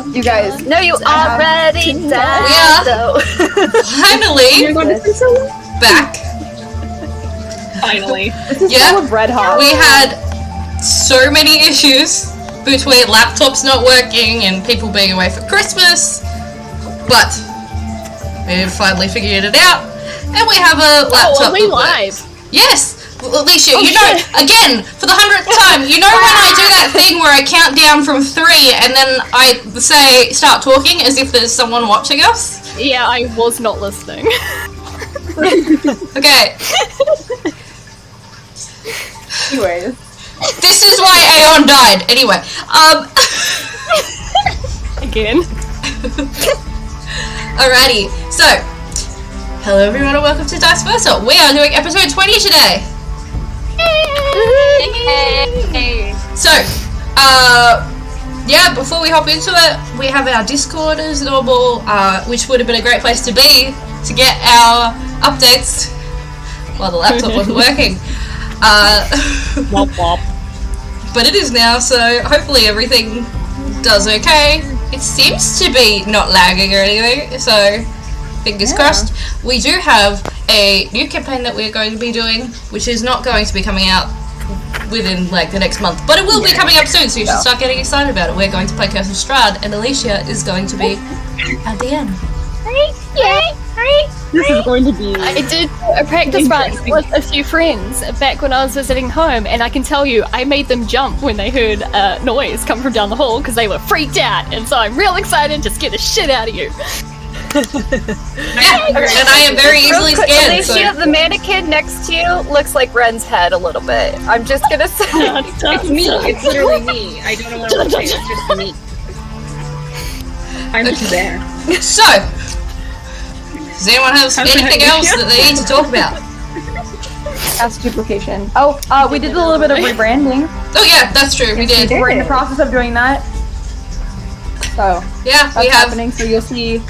You guys. No, you already died. Yeah. Though. Finally, back. Finally. This is Yeah. full of red hot. We had so many issues between laptops not working and people being away for Christmas, but we've finally figured it out, and we have a laptop. are we live? Yes. Well, Elisha, you know, again, for the 100th time, you know when I do that thing where I count down from 3 and then I say, start talking as if there's someone watching us? Yeah, I was not listening. Okay. Anyways. This is why Aeon died. Anyway, Again. alrighty, so, hello everyone and welcome to Dice Versa. We are doing episode 20 today. So, yeah, before we hop into it, we have our Discord as normal, which would have been a great place to be to get our updates while the laptop wasn't working. Womp womp. But it is now, so hopefully everything does okay. It seems to be not lagging or anything, so fingers crossed. We do have a new campaign that we're going to be doing, which is not going to be coming out within like the next month, but it will be coming up soon, so you should start getting excited about it. We're going to play Curse of Strahd, and Elisha is going to be at the end. This is going to be. I did a practice run with a few friends back when I was visiting home, and I can tell you, I made them jump when they heard a noise come from down the hall because they were freaked out, and so I'm real excited to scare the shit out of you. Yeah, and I am very easily scared. Alicia, So. the mannequin next to you looks like Ren's head a little bit. I'm just gonna say. It's me. It's literally me. I don't know what I'm saying. It's just me. I'm just there. So, does anyone have anything else that they need to talk about? That's duplication. Oh, we did a little bit of rebranding. Oh yeah, that's true. We did. We're in the process of doing that. So Yeah, that's we have. happening. So you'll see.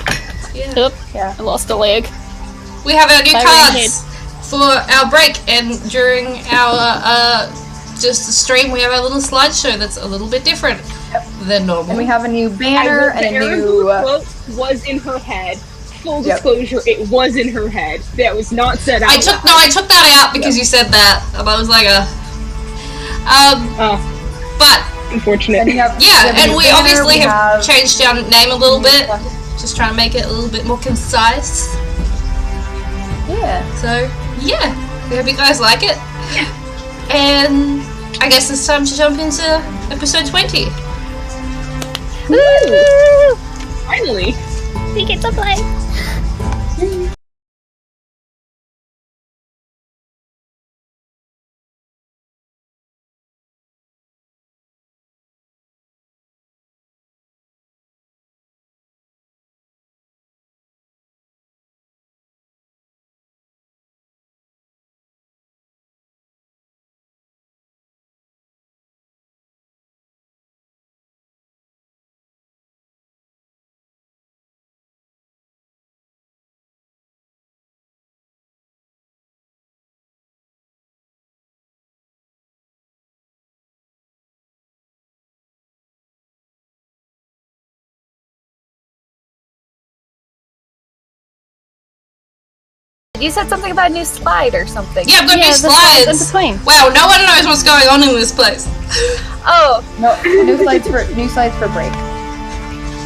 Oop, Yeah. I lost a leg. We have our new Sorry, cards for our break, and during our just the stream, we have our little slideshow that's a little bit different than normal. And we have a new banner and a Erembour new. quote was in her head. Full disclosure, it was in her head. That was not said out I took that out because you said that, and I was like but unfortunate. And we have, yeah, and we banner, obviously we have changed our name a little bit, just trying to make it a little bit more concise. Yeah. So yeah, we hope you guys like it. And I guess it's time to jump into episode 20. Woo! Finally. We get to play. You said something about a new slide or something. Yeah, I've got new In slides. between. Wow, no one knows what's going on in this place. Oh, No, new slides for break.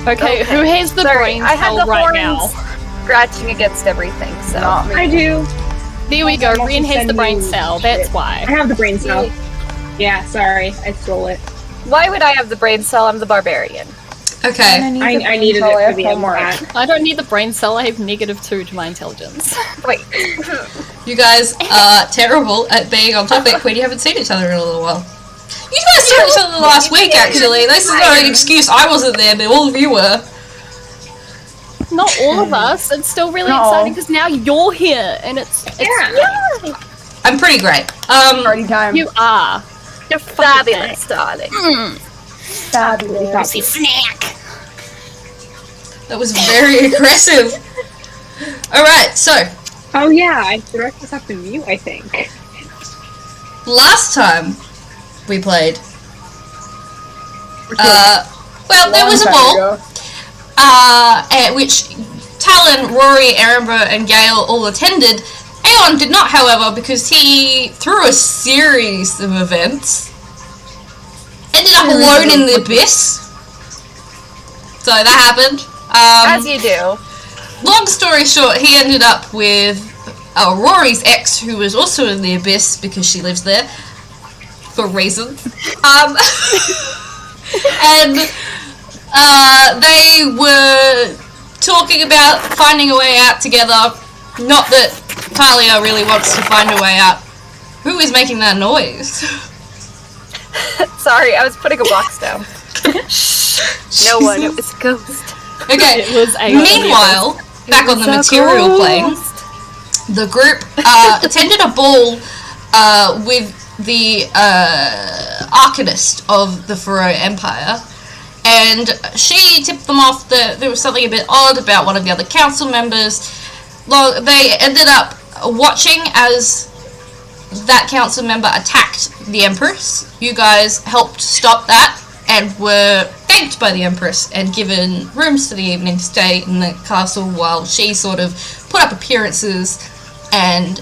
Okay, who has the sorry. brain I had cell the right horns now? scratching against everything. So Not me. I do. There we go, Also Ren has send the brain you cell, shit. that's I why. have the brain cell. Yeah, sorry. I stole it. why would I have the brain cell? I'm the barbarian. Okay. I needed it for the MRAT. I don't need the brain cell, I have -2 to my intelligence. Wait. You guys are terrible at being on topic when you haven't seen each other in a little while. You guys saw each other last week, actually. This is not an excuse. I wasn't there, but all of you were. Not all of us, it's still really No. exciting because now you're here and it's Yeah. I'm pretty great. Party time. you are. You're fabulous, darling. Fabulous. Snack. That was very aggressive. Alright, so, Oh yeah, I direct this up to mute, I think. last time we played, well, there was a Long time ball, ago. at which Talyn, Rory, Erembour, and Gale all attended. Aeon did not, however, because he, through a series of events, ended up alone in the abyss. So that happened. As you do. Long story short, he ended up with Rory's ex, who was also in the abyss because she lives there for reasons. And they were talking about finding a way out together. Not that Talia really wants to find a way out. Who is making that noise? Sorry, I was putting a box down. No one, it was a ghost. Okay, It was meanwhile, back on the material plane, the group attended a ball with the Arcanist of the Faroe Empire, and she tipped them off that there was something a bit odd about one of the other council members. They ended up watching as that council member attacked the Empress. You guys helped stop that and were thanked by the Empress and given rooms for the evening to stay in the castle while she sort of put up appearances and,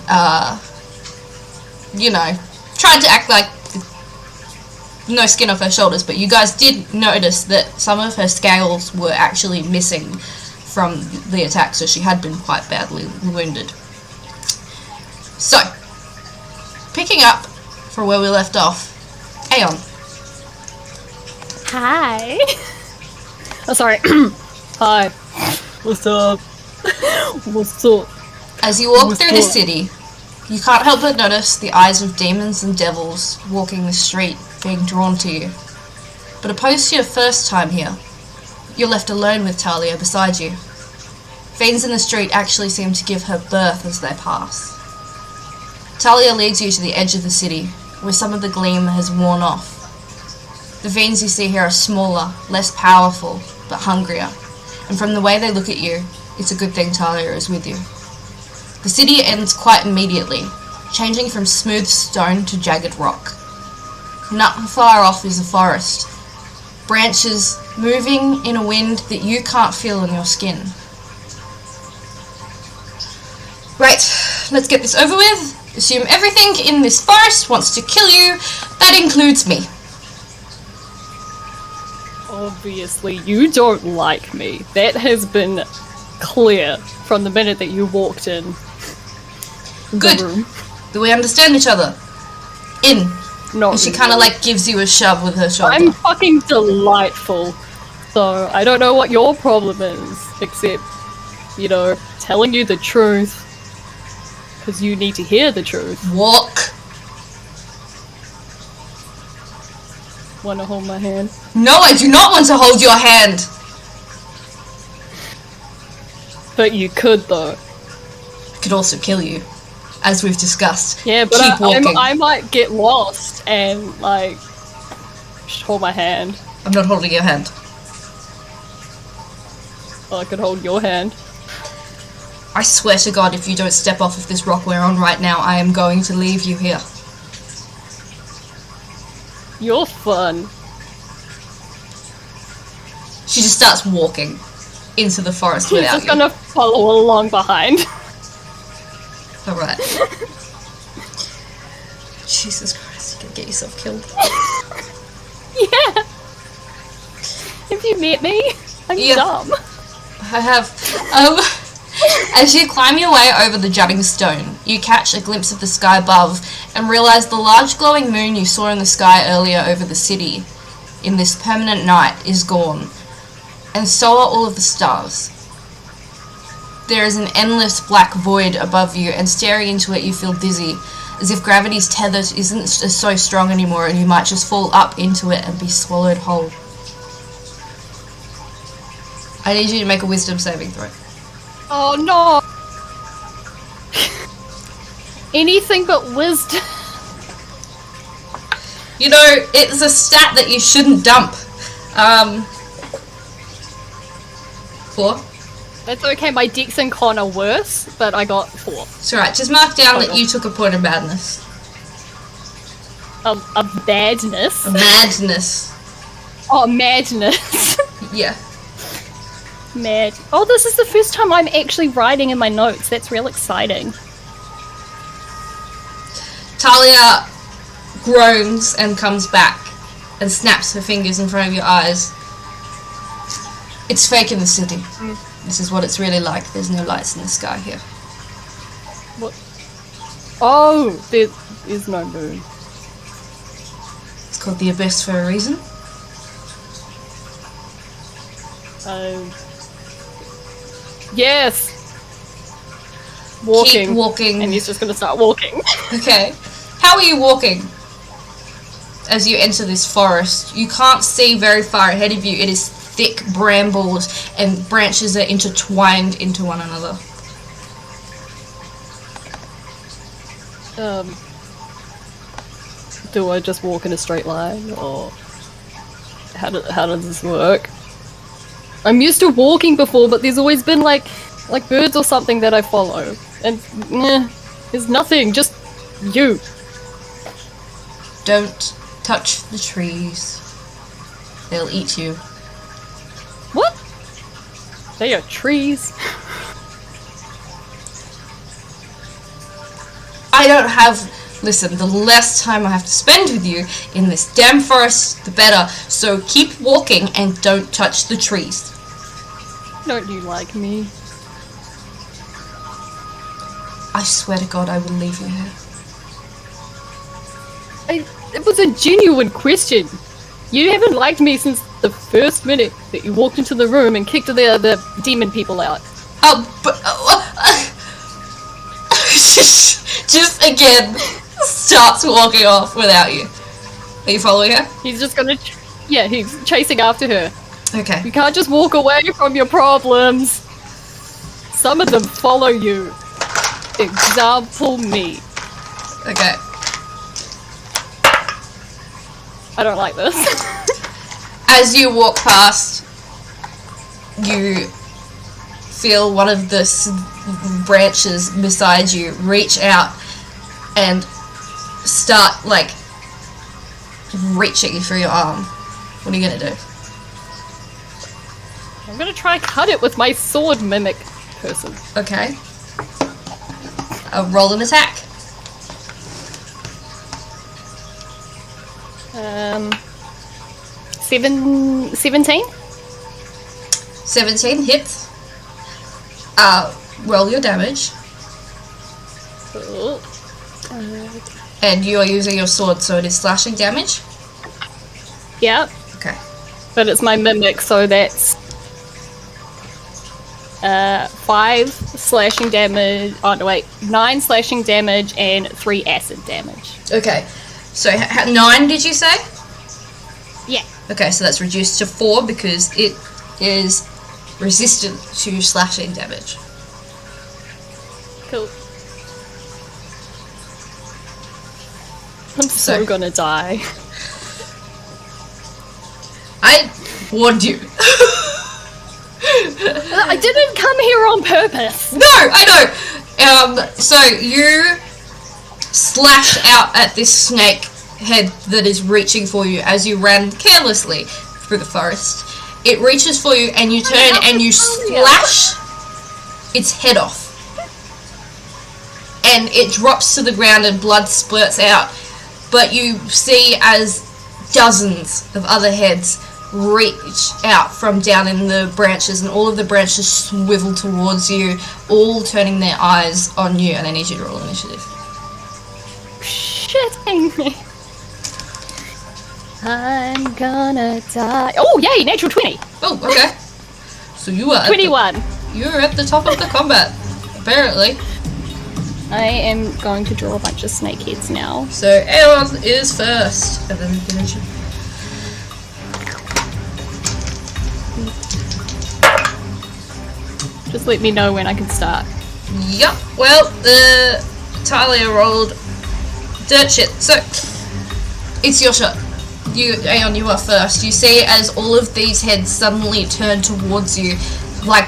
you know, tried to act like no skin off her shoulders. But you guys did notice that some of her scales were actually missing from the attack, so she had been quite badly wounded. So, picking up from where we left off, Aeon. Hi. Oh, sorry. Hi. What's up? What's up? As you walk through the city, you can't help but notice the eyes of demons and devils walking the street, being drawn to you. But opposed to your first time here, you're left alone with Talia beside you. Fiends in the street actually seem to give her birth as they pass. Talia leads you to the edge of the city, where some of the gleam has worn off. The fiends you see here are smaller, less powerful, but hungrier, and from the way they look at you, it's a good thing Talia is with you. The city ends quite immediately, changing from smooth stone to jagged rock. Not far off is a forest, branches moving in a wind that you can't feel on your skin. Right, let's get this over with. Assume everything in this forest wants to kill you. That includes me. Obviously, you don't like me. That has been clear from the minute that you walked in. Good. The room. Do we understand each other? In. Not And she really. kind of like gives you a shove with her shoulder. I'm fucking delightful. So, I don't know what your problem is, except, you know, telling you the truth. Because you need to hear the truth. Walk. Wanna hold my hand? No, I do not want to hold your hand. But you could, though. I could also kill you, as we've discussed. Yeah, but Keep walking. I might get lost and, like, just hold my hand. I'm not holding your hand. Or I could hold your hand. I swear to God, if you don't step off of this rock we're on right now, I am going to leave you here. You're fun. She just starts walking into the forest He's without just you. gonna follow along behind. Alright. Jesus Christ, you're gonna get yourself killed. Yeah. Have you met me? I'm Yeah. dumb. I have. As you climb your way over the jutting stone, you catch a glimpse of the sky above and realize the large glowing moon you saw in the sky earlier over the city in this permanent night is gone, and so are all of the stars. There is an endless black void above you, and staring into it you feel dizzy, as if gravity's tether isn't so strong anymore and you might just fall up into it and be swallowed whole. I need you to make a wisdom saving throw. Oh no! Anything but wisdom. You know, it's a stat that you shouldn't dump. 4. That's okay, my Dex and Con are worse, but I got 4. It's alright, just mark down that you took a point of madness. Of badness. Madness. Oh, madness. Yeah. Mad. Oh, this is the first time I'm actually writing in my notes. That's real exciting. Talia groans and comes back and snaps her fingers in front of your eyes. It's fake in the city. This is what it's really like. There's no lights in the sky here. What? Oh, there is no moon. It's called the Abyss for a reason. Yes. Walking. Keep walking. And he's just gonna start walking. Okay. How are you walking? As you enter this forest, you can't see very far ahead of you. It is thick brambles and branches are intertwined into one another. Do I just walk in a straight line, or how does this work? I'm used to walking before, but there's always been like birds or something that I follow, and there's nothing, just you. Don't touch the trees. They'll eat you. What? They are trees. I don't have... Listen, the less time I have to spend with you in this damn forest, the better. So keep walking and don't touch the trees. Don't you like me? I swear to God I will leave you here. It was a genuine question. You haven't liked me since the first minute that you walked into the room and kicked the demon people out. Oh, but... just again starts walking off without you. Are you following her? He's just gonna... yeah, he's chasing after her. Okay. You can't just walk away from your problems. Some of them follow you. Example me. Okay. I don't like this. As you walk past, you feel one of the branches beside you reach out and start, like, reaching for your arm. What are you gonna do? I'm gonna try cut it with my sword mimic person. Okay. Roll an attack. 17? 17 hits. Roll your damage. Oh. And you are using your sword, so it is slashing damage? Yeah, Okay. but it's my mimic, so that's 5 slashing damage. Oh no, wait, 9 slashing damage and 3 acid damage. Okay. So 9 did you say? Yeah. Okay, so that's reduced to 4 because it is resistant to slashing damage. Cool. I'm so gonna die. I warned you. I didn't come here on purpose. No, I know. So you slash out at this snake head that is reaching for you as you ran carelessly through the forest. It reaches for you and you turn and you slash its head off. And it drops to the ground and blood splurts out. But you see as dozens of other heads reach out from down in the branches, and all of the branches swivel towards you, all turning their eyes on you, and I need you to roll initiative. Shitting me. I'm gonna die. Oh, yay, natural 20. Oh, okay. So you are 21. You're at the top of the combat, apparently. I am going to draw a bunch of snake heads now. So Aaron is first, and then we can mention. Just let me know when I can start. Yup. Well, Talia rolled dirt shit. So it's your shot. Aeon, you are first. You see as all of these heads suddenly turn towards you like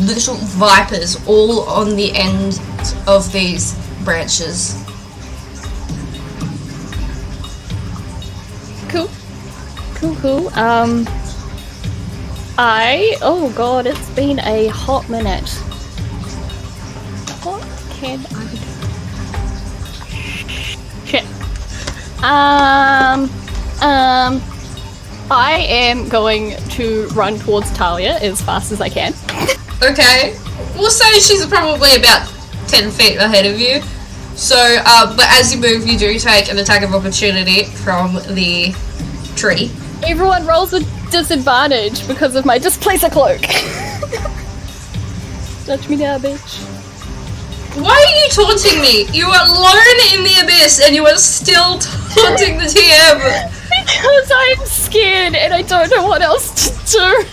little vipers, all on the end of these branches. Cool. Oh god, it's been a hot minute. What can I do? Shit. I am going to run towards Talia as fast as I can. Okay. We'll say she's probably about 10 feet ahead of you. So, but as you move, you do take an attack of opportunity from the tree. Everyone rolls with disadvantage because of my displacer cloak. Touch me now, bitch. Why are you taunting me? You are alone in the abyss and you are still taunting the TM. Because I'm scared and I don't know what else to do.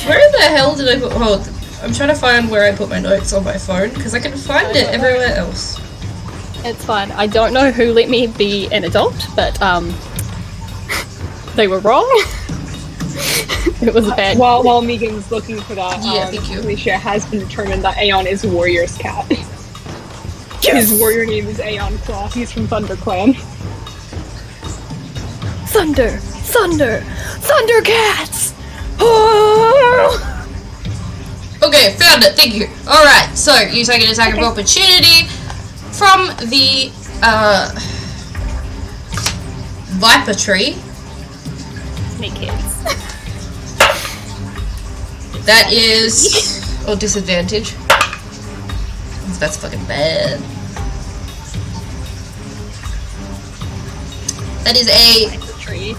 Where the hell did I put... Hold. I'm trying to find where I put my notes on my phone because I can find it everywhere else. It's fine. I don't know who let me be an adult, but they were wrong. It was bad. While Megan's looking for that, Yeah, thank you. Elisha has been determined that Aeon is Warrior's cat. His warrior name is Aeon Claw. He's from Thunder Clan. Thunder! Thunder! Thundercats! Oh! Okay, found it. Thank you. Alright, so you take an attack of opportunity from the Viper tree. Sneakheads. That is... or disadvantage. That's fucking bad. That is a... Tree.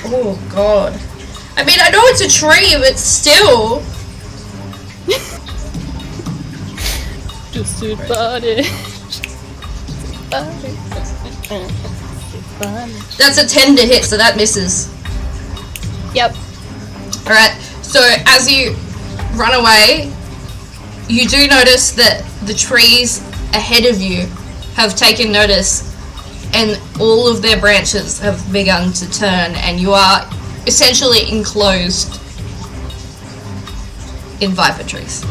Oh god. I mean, I know it's a tree, but still... Disadvantage. That's a 10 to hit, so that misses. Yep. Alright, so as you run away, you do notice that the trees ahead of you have taken notice and all of their branches have begun to turn and you are essentially enclosed in viper trees.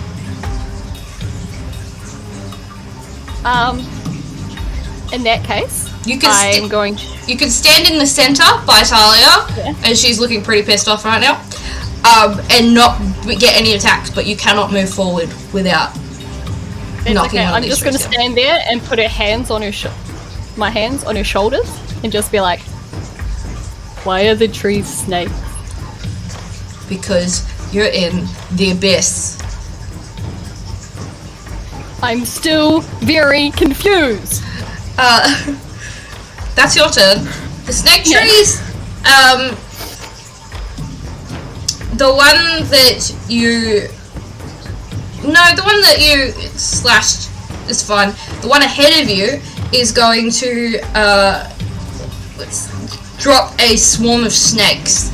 In that case, You can I'm going to... You can stand in the center by Talia, Yeah. and she's looking pretty pissed off right now, and not get any attacks, but you cannot move forward without It's knocking okay. one of I'm these just going to trees down. stand there and put her hands on her my hands on her shoulders and just be like, why are the trees snakes? Because you're in the abyss. I'm still very confused. That's your turn. The snake trees, the one that you... No, the one that you slashed is fine. The one ahead of you is going to let's drop a swarm of snakes.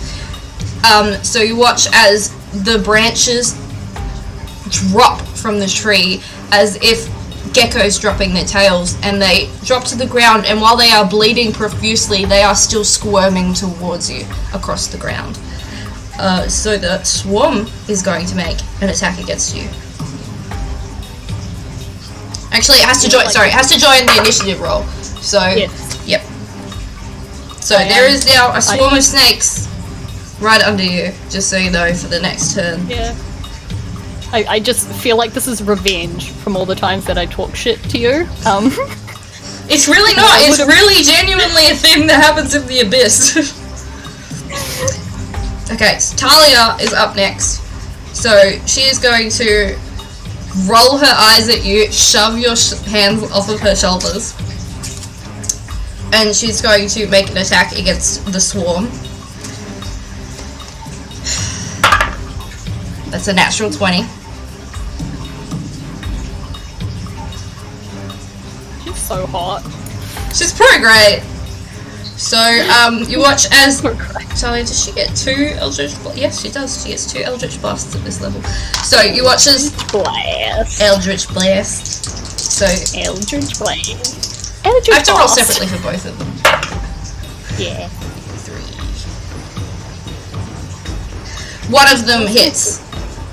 So you watch as the branches drop from the tree as if geckos dropping their tails, and they drop to the ground, and while they are bleeding profusely, they are still squirming towards you across the ground. So the swarm is going to make an attack against you. Actually, it has to join. Sorry, it has to join the initiative roll. So, Yes. yep. So there is now a swarm of snakes right under you. Just so you know, for the next turn. Yeah. I just feel like this is revenge from all the times that I talk shit to you. It's really not. It's really genuinely a thing that happens in the abyss. Okay, so Talia is up next. So she is going to roll her eyes at you, shove your hands off of her shoulders, and she's going to make an attack against the swarm. That's a natural 20. She's so hot. She's pretty great. So, you watch as... Talia, does she get 2 Eldritch Blasts? Yes, she does. She gets 2 Eldritch Blasts at this level. So, you watch as... Blast. Eldritch Blast. So, Eldritch Blast. I Eldritch have to roll Blast. separately for both of them. Yeah. 3. One of them hits.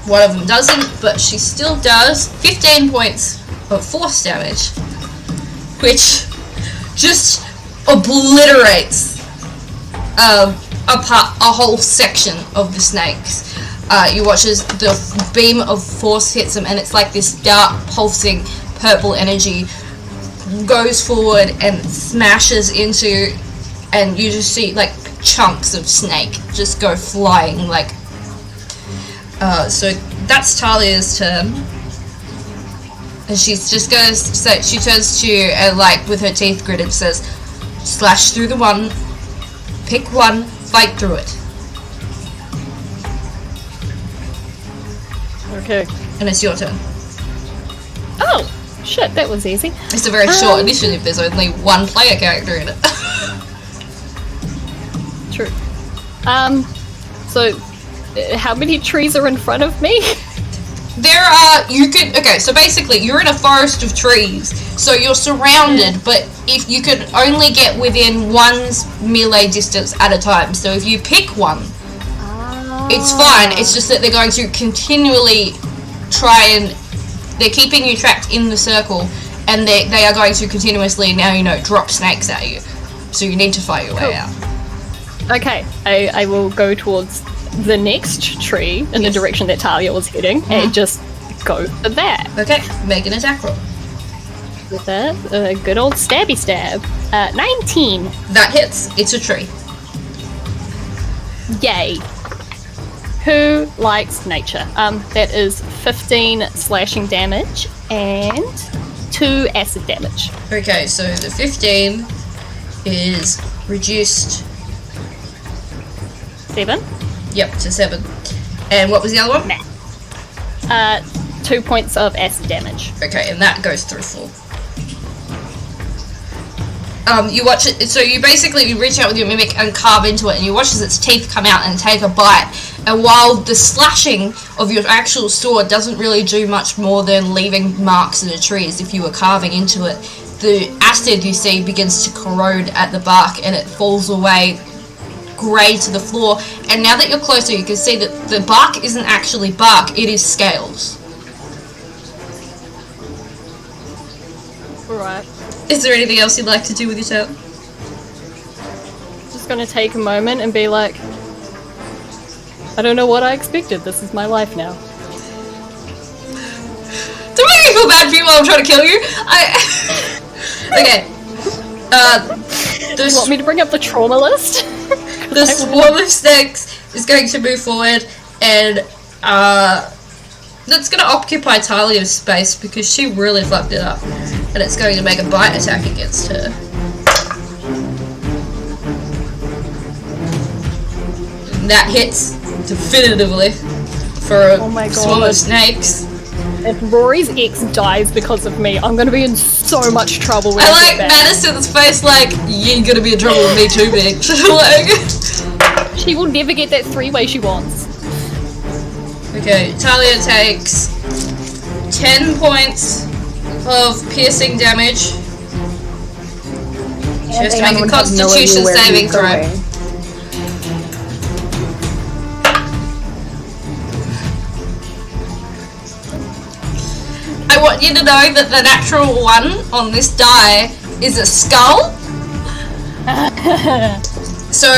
One of them doesn't, but she still does 15 points of force damage, which just obliterates apart a whole section of the snakes. You watch as the beam of force hits them, and it's like this dark, pulsing, purple energy goes forward and smashes into, and you just see like chunks of snake just go flying. Like, so that's Talia's turn, and she's just gonna say, she turns to you and like with her teeth gritted says, "Slash through the one, pick one, fight through it." Okay. And it's your turn. Oh, shit, that was easy. It's a very short initiative. There's only one player character in it. True. So, how many trees are in front of me? There are, okay, so basically you're in a forest of trees, so you're surrounded, but if you can only get within one's melee distance at a time, so if you pick one, it's fine, it's just that they're going to continually try and, they're keeping you trapped in the circle, and they are going to continuously, now you know, drop snakes at you, so you need to fight your way out. Okay, I will go towards the next tree in the direction that Talia was heading and just go for that. Okay, make an attack roll. With that, good old stabby stab. 19. That hits, it's a tree. Yay. Who likes nature? That is 15 slashing damage and 2 acid damage. Okay, so the 15 is reduced 7. Yep, to 7. And what was the other one? 2 points of acid damage. Okay, and that goes through full. You watch it, so you basically reach out with your mimic and carve into it, and you watch as its teeth come out and take a bite. And while the slashing of your actual sword doesn't really do much more than leaving marks in the tree as if you were carving into it, the acid you see begins to corrode at the bark, and it falls away grey to the floor. And now that you're closer, you can see that the bark isn't actually bark, it is scales. Alright. Is there anything else you'd like to do with your turn? Just gonna take a moment and be like, I don't know what I expected. This is my life now. Don't make me feel bad for you while I'm trying to kill you. Okay. Do you want me to bring up the trauma list? The swarm of snakes is going to move forward, and that's going to occupy Talia's space because she really fucked it up, and it's going to make a bite attack against her. And that hits definitively for a swarm of snakes. If Rory's ex dies because of me, I'm gonna be in so much trouble with I like Madison's face like, you ain't gonna be in trouble with me too, bitch. Like, she will never get that 3-way she wants. okay, Talia takes 10 points of piercing damage. She has to make a Constitution saving throw. I want you to know that the natural one on this die is a skull. So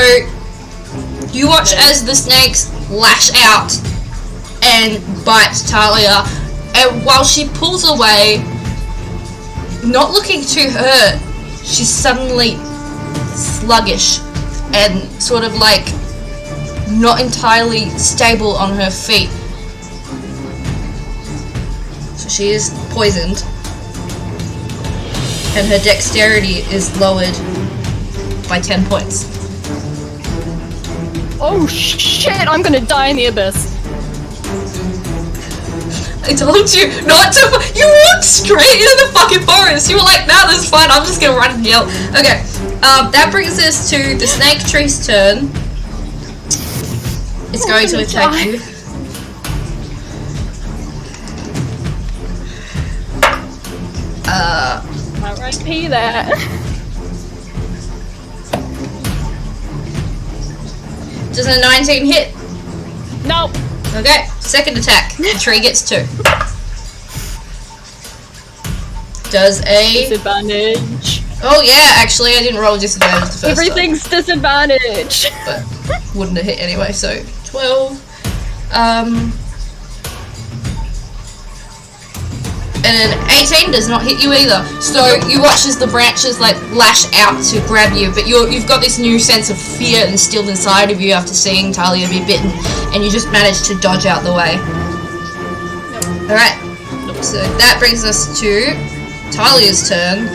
you watch as the snakes lash out and bite Talia, and while she pulls away, not looking too hurt, she's suddenly sluggish and sort of like not entirely stable on her feet. So she is poisoned, and her dexterity is lowered by 10 points. Oh shit, I'm gonna die in the abyss. I told you not to. You walked straight into the fucking forest. You were like, nah, that's fine, I'm just gonna run and yell. Okay, that brings us to the snake tree's turn. It's going to attack you. R.I.P. that. Does a 19 hit? Nope. Okay, second attack. The tree gets 2. Does a... Disadvantage. Oh yeah, actually I didn't roll a disadvantage the first Everything's disadvantage. time. wouldn't have hit anyway, so 12. And an 18 does not hit you either. So you watch as the branches like lash out to grab you, but you've got this new sense of fear instilled inside of you after seeing Talia be bitten, and you just manage to dodge out the way. Alright, so that brings us to Talia's turn.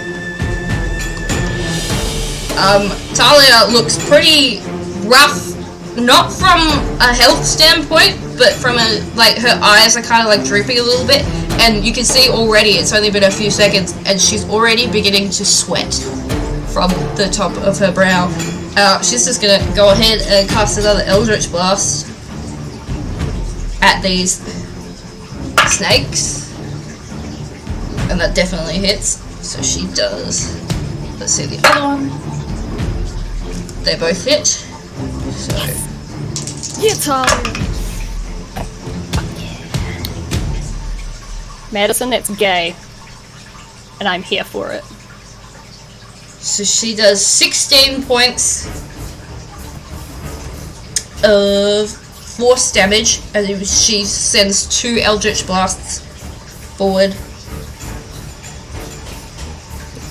Talia looks pretty rough, not from a health standpoint, but from her eyes are kind of like drooping a little bit, and you can see already it's only been a few seconds and she's already beginning to sweat from the top of her brow. She's just gonna go ahead and cast another Eldritch Blast at these snakes, and that definitely hits, so she does. Let's see the other one. They both hit, so Yeah, Talia. Madison, that's gay. And I'm here for it. So she does 16 points of force damage as she sends 2 Eldritch Blasts forward.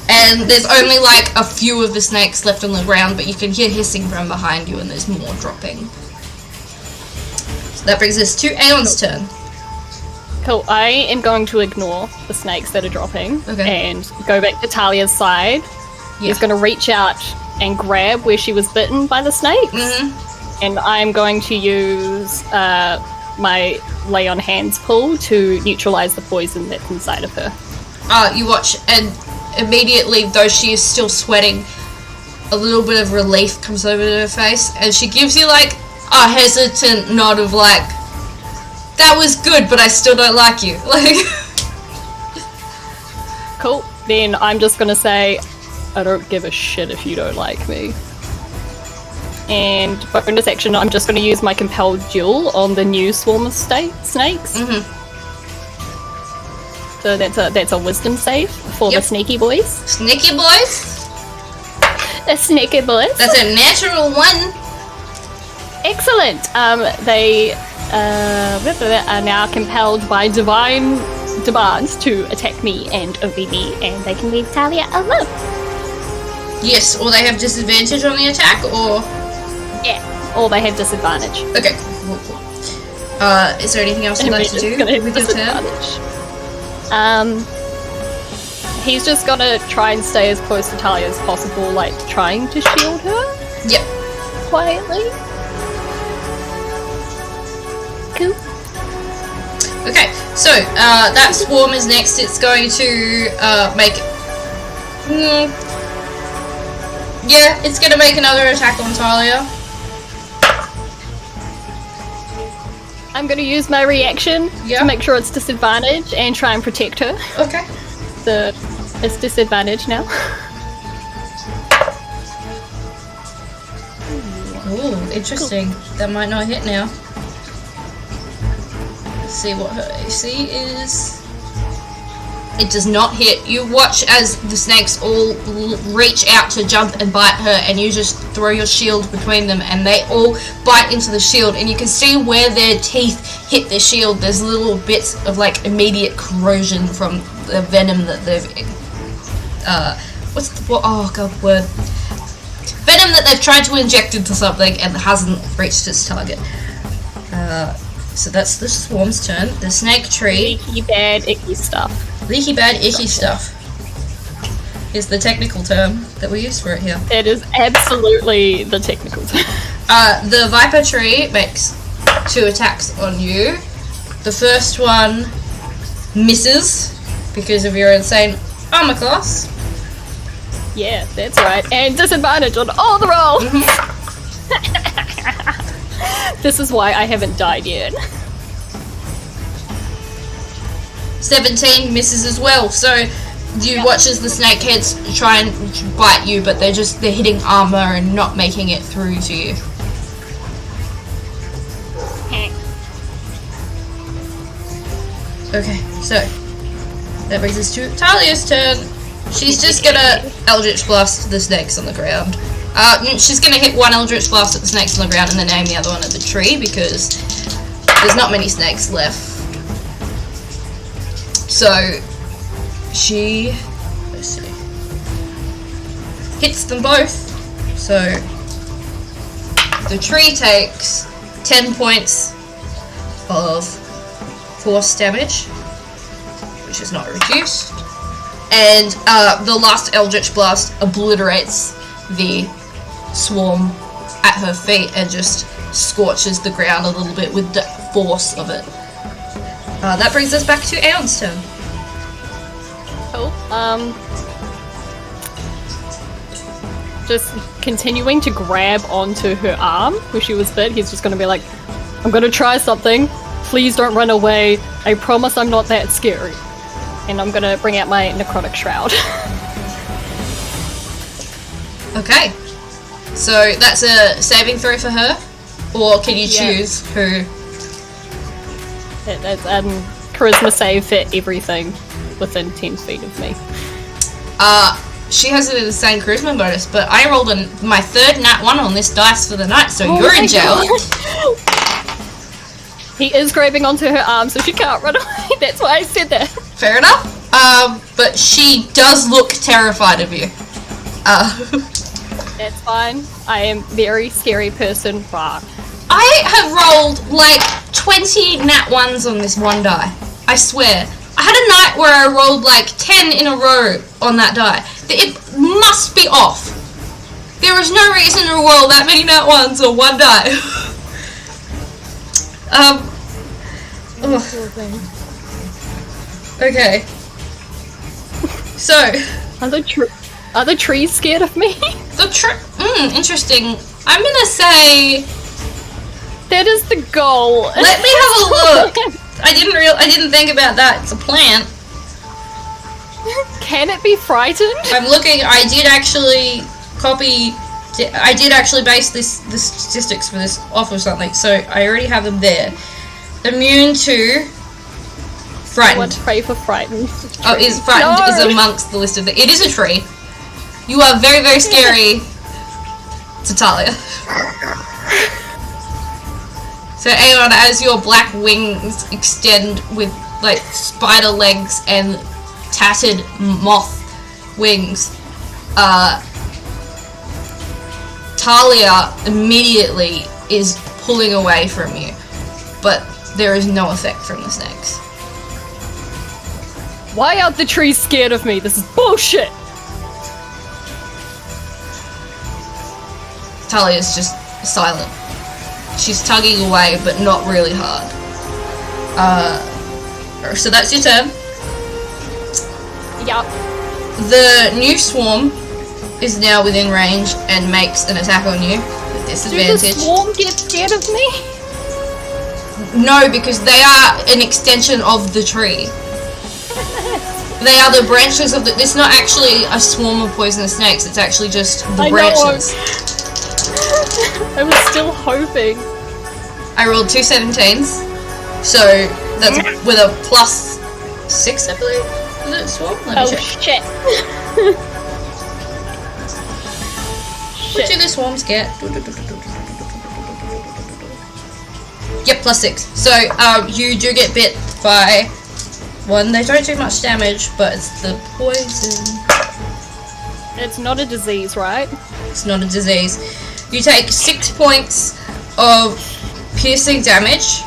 And there's only like a few of the snakes left on the ground, but you can hear hissing from behind you and there's more dropping. So that brings us to Aeon's turn. Cool, I am going to ignore the snakes that are dropping and go back to Talia's side. He's going to reach out and grab where she was bitten by the snakes. And I'm going to use my lay on hands pull to neutralize the poison that's inside of her. You watch, and immediately, though she is still sweating, a little bit of relief comes over to her face, and she gives you like a hesitant nod of like, that was good, but I still don't like you. Like, cool. Then I'm just gonna say, I don't give a shit if you don't like me. And bonus action, I'm just gonna use my compelled duel on the new swarm of snakes. So that's a wisdom save for the sneaky boys. Sneaky boys? The sneaky boys. That's a natural 1. Excellent. They are now compelled by divine demands to attack me and only me, and they can leave Talia alone. Yes, or they have disadvantage on the attack, or... Yeah, or they have disadvantage. Okay, cool. Is there anything else you'd like to do with your turn? He's just gonna try and stay as close to Talia as possible, like trying to shield her. Yep. Quietly. Cool. Okay, so that swarm is next. It's going to make... yeah, it's going to make another attack on Talia. I'm going to use my reaction to make sure it's disadvantage and try and protect her. Okay. It's disadvantage now. Ooh, interesting. Cool. That might not hit now. Let's see what her AC is. It does not hit. You watch as the snakes all reach out to jump and bite her, and you just throw your shield between them, and they all bite into the shield, and you can see where their teeth hit the shield. There's little bits of like immediate corrosion from the venom that they've venom that they've tried to inject into something and hasn't reached its target. So that's the swarm's turn. The snake tree. Leaky, bad, icky stuff. Leaky, bad, icky stuff is the technical term that we use for it here. It is absolutely the technical term. The viper tree makes 2 attacks on you. The first one misses because of your insane armor class. Yeah, that's right. And disadvantage on all the rolls! This is why I haven't died yet. 17 misses as well. So you watch as the snake heads try and bite you, but they're hitting armor and not making it through to you. Okay, so that brings us to Talia's turn. She's just gonna Eldritch Blast the snakes on the ground. She's gonna hit one Eldritch Blast at the snakes on the ground and then aim the other one at the tree because there's not many snakes left. So she, let's see, hits them both. So the tree takes 10 points of force damage, which is not reduced, and the last Eldritch Blast obliterates the swarm at her feet and just scorches the ground a little bit with the force of it. That brings us back to Aeon's turn. Oh, just continuing to grab onto her arm where she was bit. He's just gonna be like, I'm gonna try something. Please don't run away. I promise I'm not that scary. And I'm gonna bring out my Necrotic Shroud. Okay. So that's a saving throw for her? Or can you choose who? It's charisma save for everything within 10 feet of me. She has the insane charisma bonus, but I rolled my third nat 1 on this dice for the night, so you're in jail. He is grabbing onto her arm, so she can't run away. That's why I said that. Fair enough. But she does look terrified of you. That's fine. I am very scary person. Wow. I have rolled like 20 nat 1s on this one die. I swear. I had a night where I rolled like 10 in a row on that die. It must be off. There is no reason to roll that many nat 1s on one die. Okay. So, are the trees scared of me? Interesting. I'm gonna say that is the goal. Let me have a look. I didn't think about that. It's a plant. Can it be frightened? I'm looking. I did actually base the statistics for this off of something, so I already have them there. Immune to frightened. Let's pray for frightened. Oh, is frightened is amongst the list of it is a tree. You are very, very scary to Talia. So Aeon, as your black wings extend with like spider legs and tattered moth wings, Talia immediately is pulling away from you, but there is no effect from the snakes. Why aren't the trees scared of me? This is bullshit! Talia's just silent. She's tugging away, but not really hard. So that's your turn. Yup. The new swarm is now within range and makes an attack on you with disadvantage. Did the swarm get scared of me? No, because they are an extension of the tree. They are the branches of the... It's not actually a swarm of poisonous snakes, it's actually just the branches. I was still hoping. I rolled 2 17s, so that's with a +6, I believe. Was it swarm? Let me check. Shit. What do the swarms get? Yep, +6. So, you do get bit by one. They don't do much damage, but it's the poison. It's not a disease, right? It's not a disease. You take 6 points of piercing damage,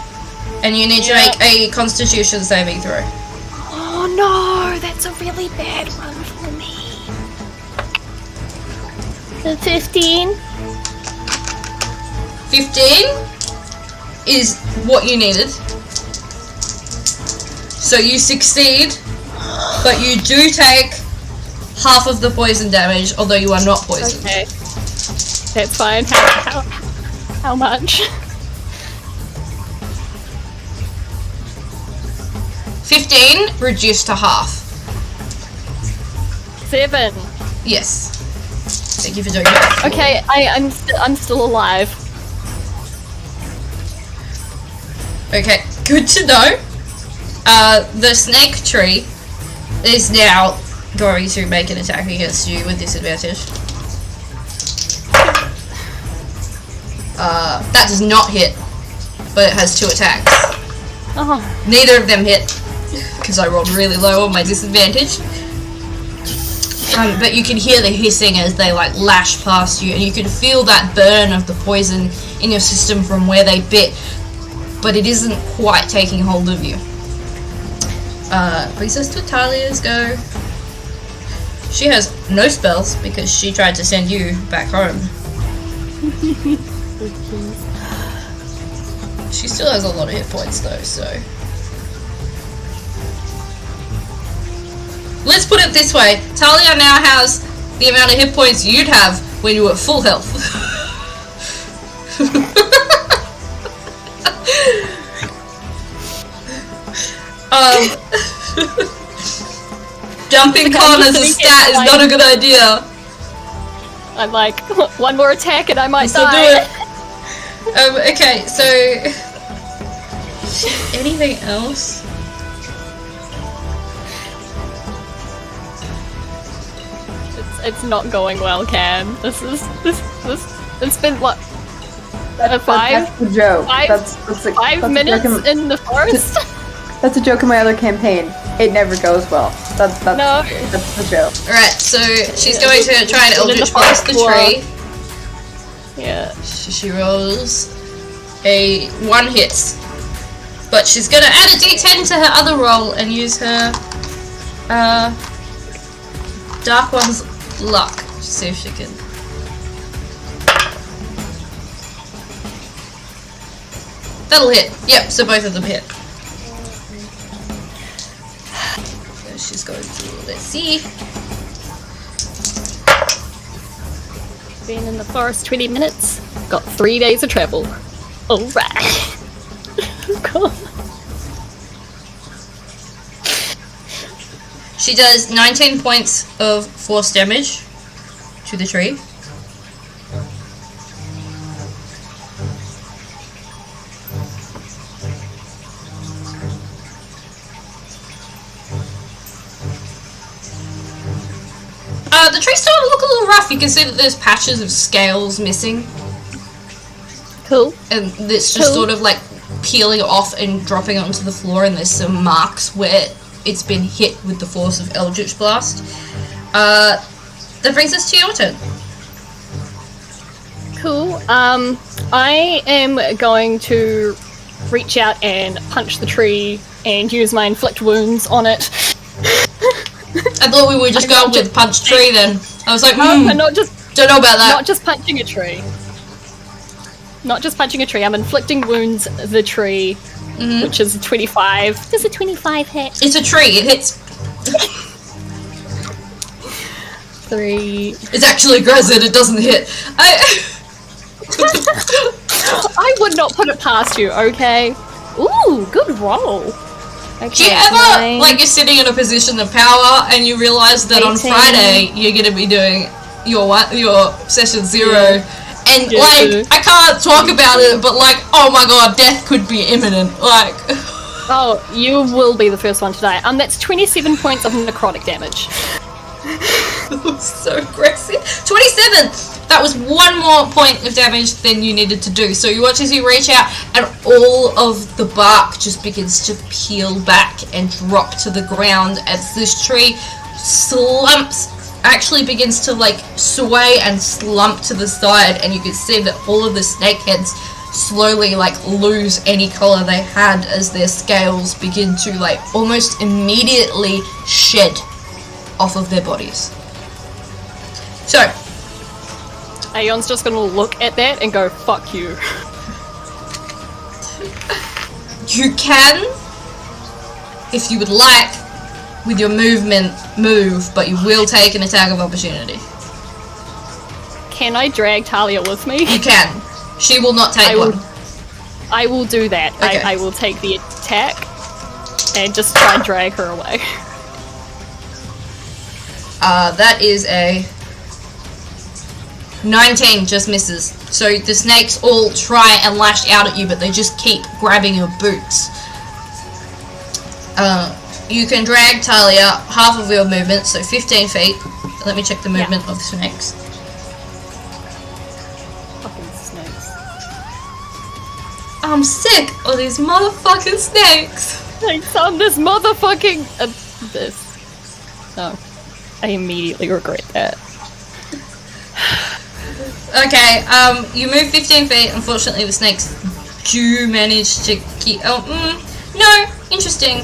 and you need to make a Constitution saving throw. Oh no, that's a really bad one for me. The 15. 15 is what you needed. So you succeed, but you do take half of the poison damage, although you are not poisoned. Okay. That's fine. How much? 15 reduced to half. 7. Yes. Thank you for doing that. Okay, I'm still alive. Okay, good to know. The snake tree is now going to make an attack against you with disadvantage. That does not hit, but it has 2 attacks. Oh, Neither of them hit, because I rolled really low on my disadvantage. But you can hear the hissing as they like lash past you, and you can feel that burn of the poison in your system from where they bit, but it isn't quite taking hold of you. Brings us to Talia's go. She has no spells because she tried to send you back home. She still has a lot of hit points though, so. Let's put it this way, Talia now has the amount of hit points you'd have when you were at full health. Jumping con as a stat is not a good idea. I'm like, one more attack and I might So die. do it. Okay, so anything else? It's not going well, Cam. This. It's been what? 5 That's the joke. That's a 5 minutes in the forest. That's a joke in my other campaign. It never goes well. That's the joke. Alright, so she's going to try and Eldritch Blast the tree. Yeah. She rolls a 1 hits. But she's gonna add a d10 to her other roll and use her Dark One's luck. See if she can. That'll hit. Yep, so both of them hit. So she's going to, let's see. Been in the forest 20 minutes. Got 3 days of travel. Alright. Cool. She does 19 points of force damage to the tree. The tree's starting to look a little rough. You can see that there's patches of scales missing. Cool. And it's just sort of like peeling off and dropping onto the floor, and there's some marks where it's been hit with the force of Eldritch Blast. That brings us to your turn. Cool. I am going to reach out and punch the tree and use my inflict wounds on it. I thought we were just going with punch tree then. I was like, And not just don't know about that. Not just punching a tree. Not just punching a tree. I'm inflicting wounds the tree, which is a 25. Does a 25 hit? It's a tree. It hits. 3. It's actually aggressive. It doesn't hit. I would not put it past you. Okay. Ooh, good roll. Okay, Do you ever, like, you're sitting in a position of power and you realize that 18. on Friday you're going to be doing your session 0, and, Yeah. like, I can't talk about it, but, like, oh my god, death could be imminent, like... Oh, you will be the first one to die. That's 27 points of necrotic damage. So aggressive. 27! That was 1 more point of damage than you needed to do. So you watch as you reach out and all of the bark just begins to peel back and drop to the ground as this tree slumps, actually begins to like sway and slump to the side, and you can see that all of the snake heads slowly like lose any color they had as their scales begin to like almost immediately shed off of their bodies. So Aeon's just gonna look at that and go, fuck you. you can, if you would like, with your movement, move, but you will take an attack of opportunity. Can I drag Talia with me? You can. She will not take one. I will do that. Okay. I will take the attack and just try and drag her away. That is a 19, just misses. So the snakes all try and lash out at you, but they just keep grabbing your boots. You can drag Talia half of your movement, so 15 feet. Let me check the movement of the snakes. Fucking snakes. I'm sick of these motherfucking snakes. Snakes on this motherfucking... this. No. I immediately regret that. Okay, you move 15 feet. Unfortunately, the snakes do manage to keep... no, interesting.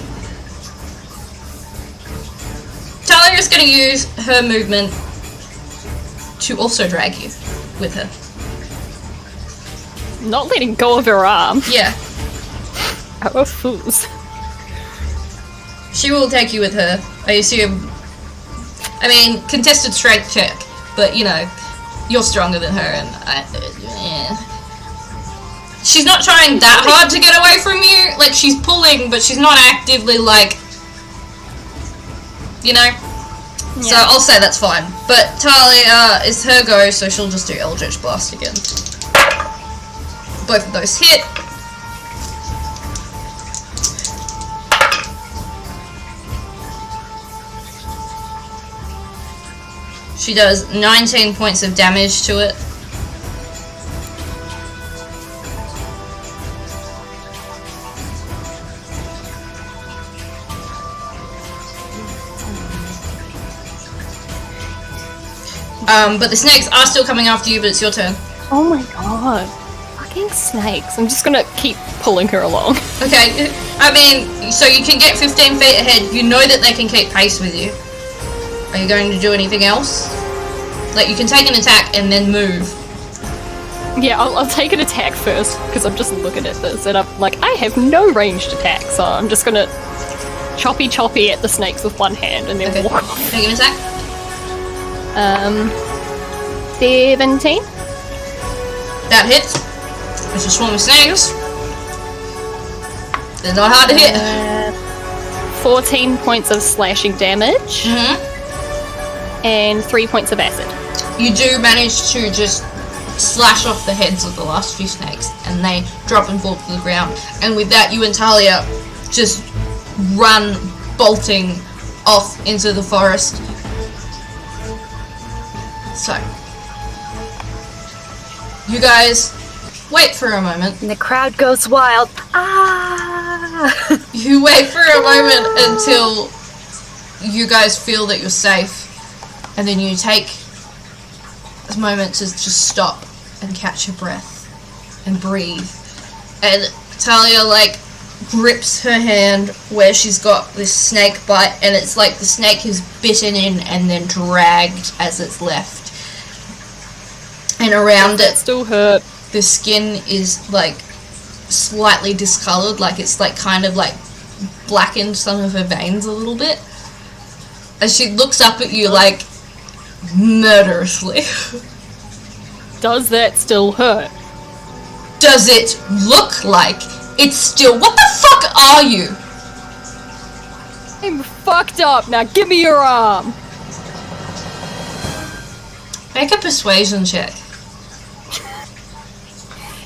Talyn is going to use her movement to also drag you with her. Not letting go of her arm. Yeah. How fools. She will take you with her, I assume. I mean, contested strength check, but you know, you're stronger than her, and yeah. She's not trying that hard to get away from you. Like, she's pulling, but she's not actively, like, you know? Yeah. So I'll say that's fine. But Talia, it's her go, so she'll just do Eldritch Blast again. Both of those hit. She does 19 points of damage to it. But the snakes are still coming after you, but it's your turn. Oh my god. Fucking snakes. I'm just gonna keep pulling her along. Okay, I mean, so you can get 15 feet ahead. You know that they can keep pace with you. Are you going to do anything else? Like, you can take an attack and then move. Yeah, I'll take an attack first, because I'm just looking at this, and I'm like, I have no ranged attack, so I'm just gonna choppy at the snakes with one hand, and then walk off. Take an attack. 17. That hits. It's a swarm of snakes. They're not hard to hit. 14 points of slashing damage. And 3 points of acid. You do manage to just slash off the heads of the last few snakes, and they drop and fall to the ground. And with that, you and Talia just run bolting off into the forest. So, you guys wait for a moment. And the crowd goes wild. Ah! You wait for a moment until you guys feel that you're safe, and then you take a moment to just stop and catch your breath and breathe. And Talia, like, grips her hand where she's got this snake bite, and it's like the snake is bitten in and then dragged as it's left. And around it, still hurt. The skin is like slightly discolored, like it's like kind of like blackened some of her veins a little bit. As she looks up at you like murderously. Does that still hurt? Does it look like it's still... What the fuck are you? I'm fucked up. Now give me your arm. Make a persuasion check.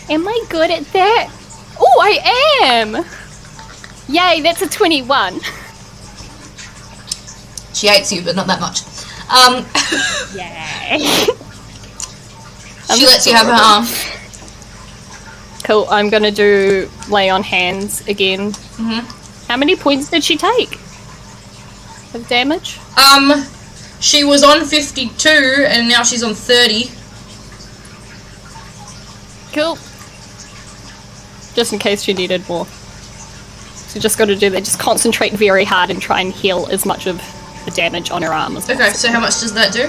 Am I good at that? Oh, I am! Yay, that's a 21. She hates you, but not that much. Yay. She lets you have her arm. Cool, I'm gonna do lay on hands again. How many points did she take of damage? She was on 52, and now she's on 30. Cool. Just in case she needed more. So just gotta do that, just concentrate very hard and try and heal as much of the damage on her arm as possible. Okay, so how much does that do?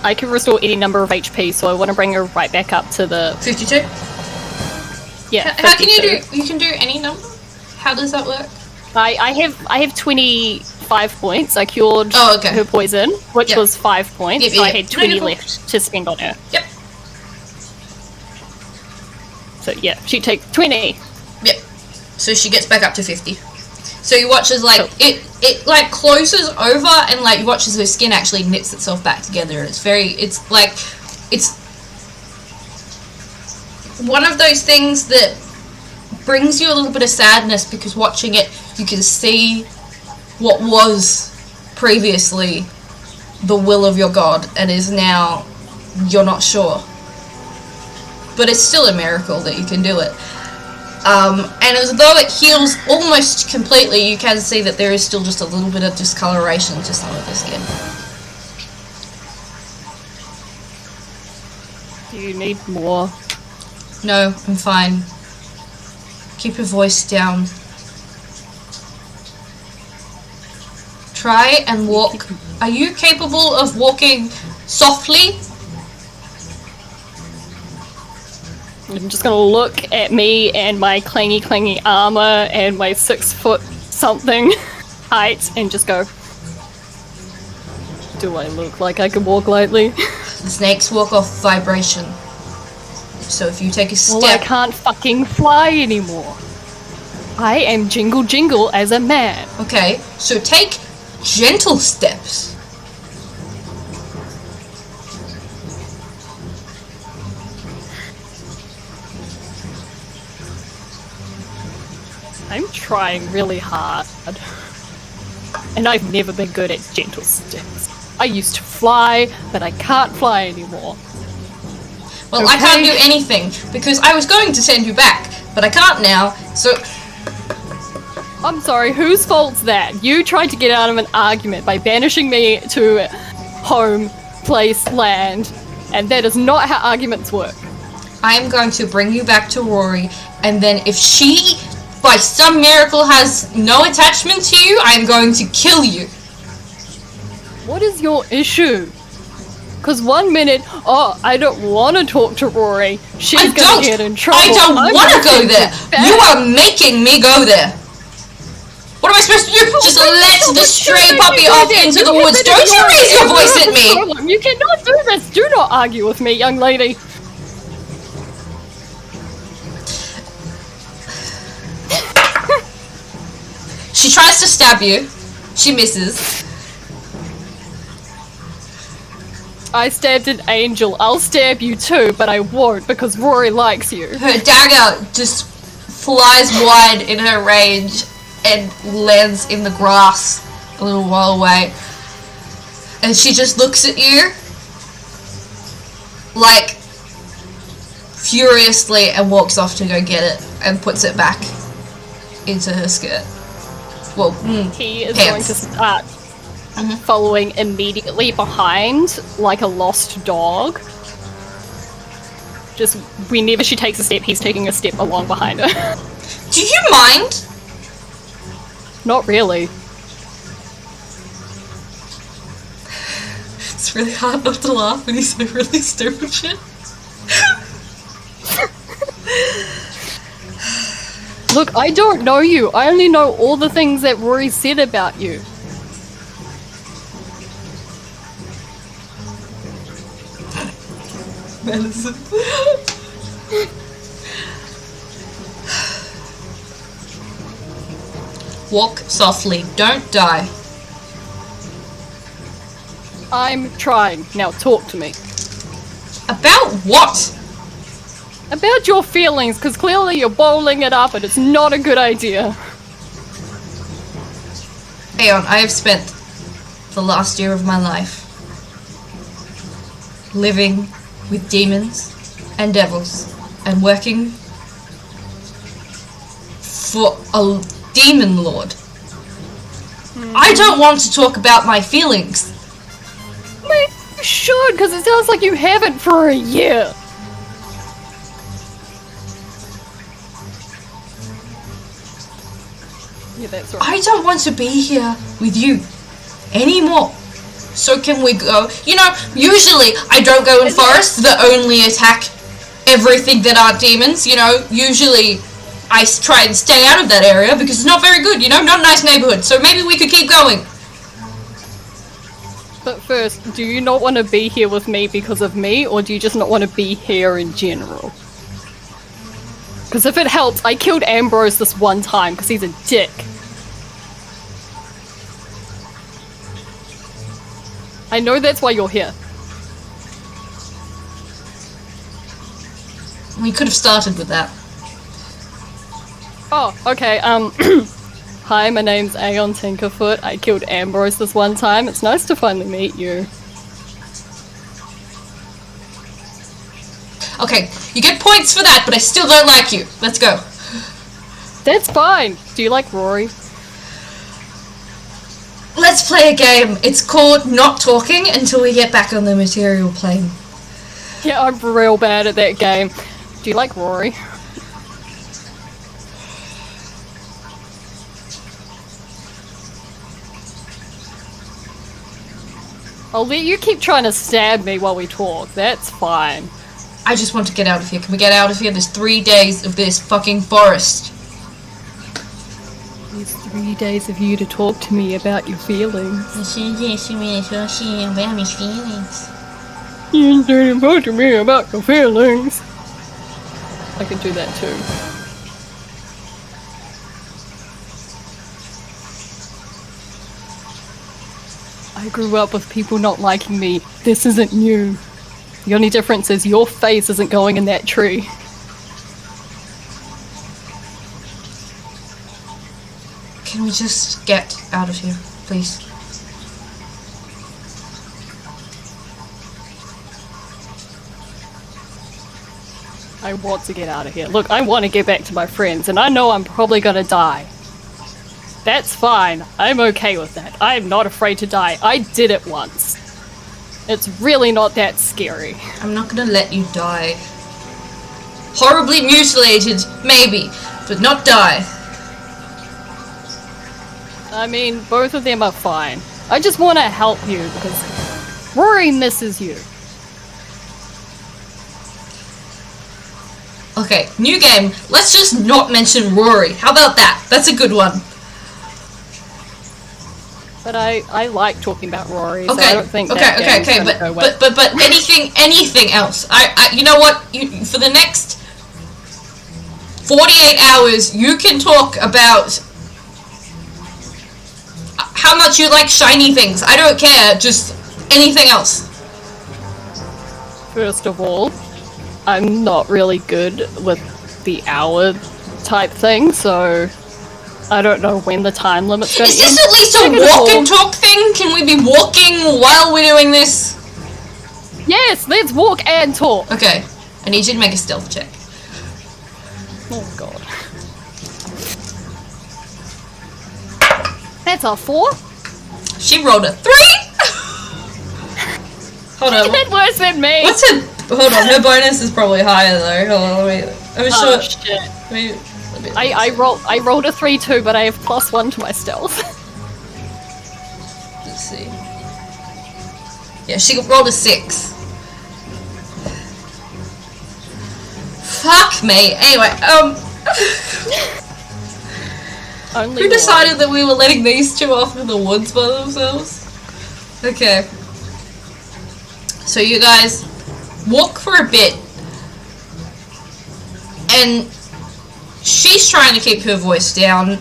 I can restore any number of HP, so I want to bring her right back up to the 52. Yeah. How can you do? You can do any number. How does that work? I have 25 points. I cured her poison, which was 5 points. So I had 20 left to spend on her. Yep. So yeah, she takes 20. Yep. So she gets back up to 50. So you watch as like it like closes over, and like you watch as her skin actually knits itself back together, and it's one of those things that brings you a little bit of sadness, because watching it you can see what was previously the will of your god and is now you're not sure. but it's still a miracle that you can do it. And as though it heals almost completely, you can see that there is still just a little bit of discoloration to some of the skin. Do you need more? No, I'm fine. Keep your voice down. Try and walk. Are you capable of walking softly? I'm just gonna look at me and my clangy armor and my 6 foot something height and just go, do I look like I can walk lightly? The snakes walk off vibration. So if you take a step... Well, I can't fucking fly anymore. I am jingle as a man. Okay, so take gentle steps. I'm trying really hard. And I've never been good at gentle steps. I used to fly, but I can't fly anymore. Well, Okay. I can't do anything, because I was going to send you back, but I can't now, so... I'm sorry, whose fault's that? You tried to get out of an argument by banishing me to home, place, land, and that is not how arguments work. I am going to bring you back to Rory, and then if she, by some miracle, has no attachment to you, I am going to kill you. What is your issue? Because 1 minute, oh, I don't want to talk to Rory. She's gonna get in trouble. I don't I'm want to gonna go get there. back. You are making me go there. What am I supposed to do? Just let the stray puppy off into the woods. Don't you raise your voice at me. You cannot do this. Do not argue with me, young lady. She tries to stab you. She misses. I stabbed an angel. I'll stab you too, but I won't because Rory likes you. Her dagger just flies wide in her rage and lands in the grass a little while away. And she just looks at you like furiously and walks off to go get it and puts it back into her skirt. Well, He is pants. going to start following immediately behind like a lost dog. Just whenever she takes a step, he's taking a step along behind her. Do you mind? Not really. It's really hard not to laugh when you say really stupid shit. Look, I don't know you. I only know all the things that Rory said about you. Madison. Walk softly. Don't die. I'm trying. Now talk to me. About what? About your feelings, because clearly you're bottling it up and it's not a good idea. Aeon, I have spent the last year of my life living with demons and devils and working for a demon lord. I don't want to talk about my feelings. I mean, you should, because it sounds like you haven't for a year. Yeah, that's right. I don't want to be here with you anymore. So can we go? You know, usually I don't go in forests that only attack everything that aren't demons. You know, usually I try and stay out of that area because it's not very good, you know, not a nice neighborhood. So maybe we could keep going. But first, do you not want to be here with me because of me, or do you just not want to be here in general? Because if it helps, I killed Ambrose this one time because he's a dick. I know that's why you're here. We could have started with that. Oh, okay, hi, my name's Aeon Tinkerfoot. I killed Ambrose this one time. It's nice to finally meet you. Okay, you get points for that, but I still don't like you. Let's go. That's fine. Do you like Rory? Let's play a game. It's called Not Talking Until We Get Back on the Material Plane. Yeah, I'm real bad at that game. Do you like Rory? I'll let you keep trying to stab me while we talk. That's fine. I just want to get out of here. Can we get out of here? There's 3 days of this fucking forest. It's 3 days of you to talk to me about your feelings. About his feelings. You didn't talk to me about your feelings. I can do that too. I grew up with people not liking me. This isn't new. The only difference is your face isn't going in that tree. Can we just get out of here, please? I want to get out of here. Look, I want to get back to my friends, and I know I'm probably gonna die. That's fine. I'm okay with that. I'm not afraid to die. I did it once. It's really not that scary. I'm not gonna let you die. Horribly mutilated, maybe, but not die. I mean, both of them are fine. I just want to help you because Rory misses you. Okay, new game. Let's just not mention Rory. How about that? That's a good one. But I like talking about Rory, so Okay, I don't think okay, that okay, game's okay, gonna go well. but anything else? You know what? For the next 48 hours, you can talk about how much you like shiny things. I don't care. Just anything else. First of all, I'm not really good with the hour type thing, so I don't know when the time limit's going to Is end. this at least a walk and talk thing? Can we be walking while we're doing this? Yes, let's walk and talk. Okay, I need you to make a stealth check. Oh god. That's a 4. She rolled a 3. Hold on. You did worse than me. What's her? Hold on. Her bonus is probably higher though. Hold on. Wait. I'm Oh sure. shit. Wait. I rolled a 3 too, but I have +1 to my stealth. Let's see. Yeah, she rolled a 6. Fuck me. Anyway, Only who one. decided that we were letting these two off in the woods by themselves? Okay. So you guys walk for a bit, and she's trying to keep her voice down,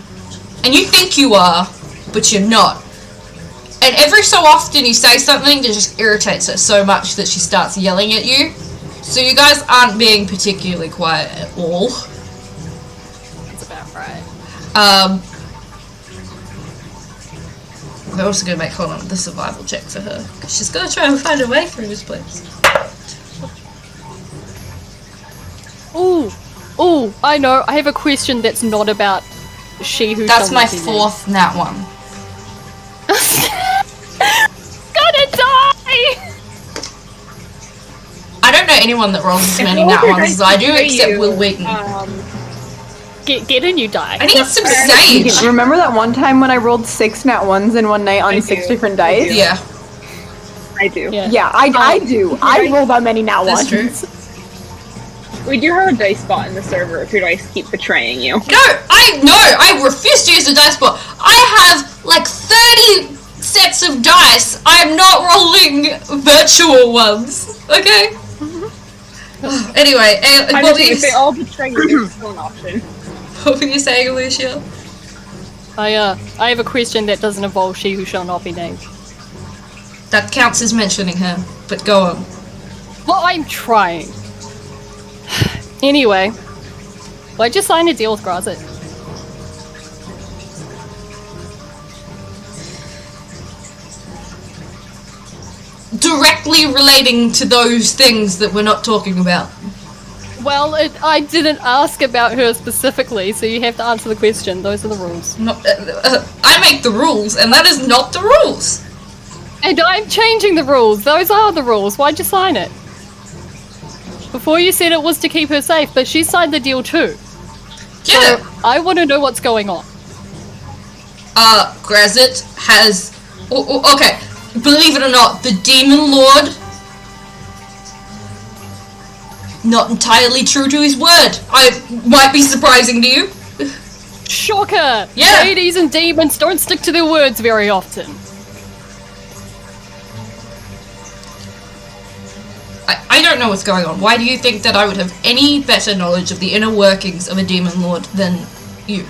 and you think you are, but you're not. And every so often you say something that just irritates her so much that she starts yelling at you. So you guys aren't being particularly quiet at all. That's about right. We're also going to make, hold on, the survival check for her. Because she's going to try and find a way through this place. Ooh, I know. I have a question that's not about she who That's shall my not be named. 4th nat one. Gonna die! I don't know anyone that rolls as many nat ones as I do, except Will Wheaton. Get in, you die. I need some sage! Remember that one time when I rolled 6 nat 1s in one night on I 6 do. different dice? Yeah, I do. Yeah. Yeah, I do. I roll that many nat that's ones. true. We do have a dice bot in the server if your dice keep betraying you. No, I refuse to use the dice bot. I have like 30 sets of dice. I am not rolling virtual ones. Okay? Anyway, I what, just think if they all betray you, it's still an option. what were you saying, Elisha? I have a question that doesn't involve she who shall not be named. That counts as mentioning her, but go on. Well, I'm trying. Anyway, why'd you sign a deal with Grazit? Directly relating to those things that we're not talking about. Well, I didn't ask about her specifically, so you have to answer the question. Those are the rules. No, I make the rules, and that is not the rules. And I'm changing the rules. Those are the rules. Why'd you sign it? Before you said it was to keep her safe, but she signed the deal too. Yeah. So I want to know what's going on. Grazit has... okay, believe it or not, the Demon Lord... not entirely true to his word. I might be surprising to you. Shocker! Yeah. Ladies and demons don't stick to their words very often. I don't know what's going on. Why do you think that I would have any better knowledge of the inner workings of a Demon Lord than you?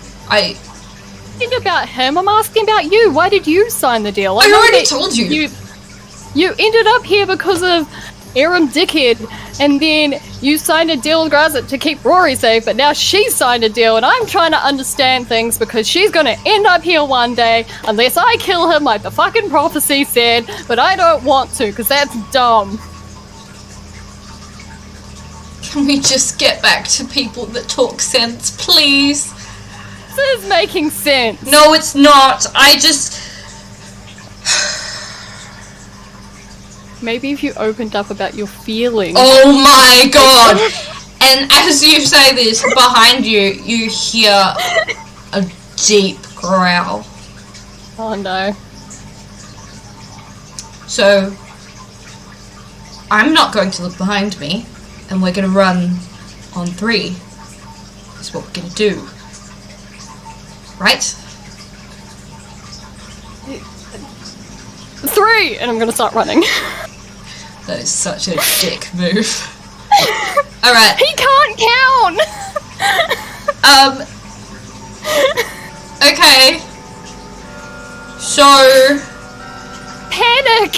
Think about him. I'm asking about you. Why did you sign the deal? I already told you. You ended up here because of Erem Dickhead, and then you signed a deal with Grazit to keep Rory safe, but now she signed a deal, and I'm trying to understand things because she's gonna end up here one day unless I kill him like the fucking prophecy said, but I don't want to because that's dumb. Can we just get back to people that talk sense, please? This is making sense. No, it's not. Maybe if you opened up about your feelings. Oh my god! And as you say this, behind you, you hear a deep growl. Oh no. So, I'm not going to look behind me, and we're going to run on 3. That's what we're going to do. Right? 3! And I'm gonna start running. That is such a dick move. Alright. He can't count! Okay. So... Panic!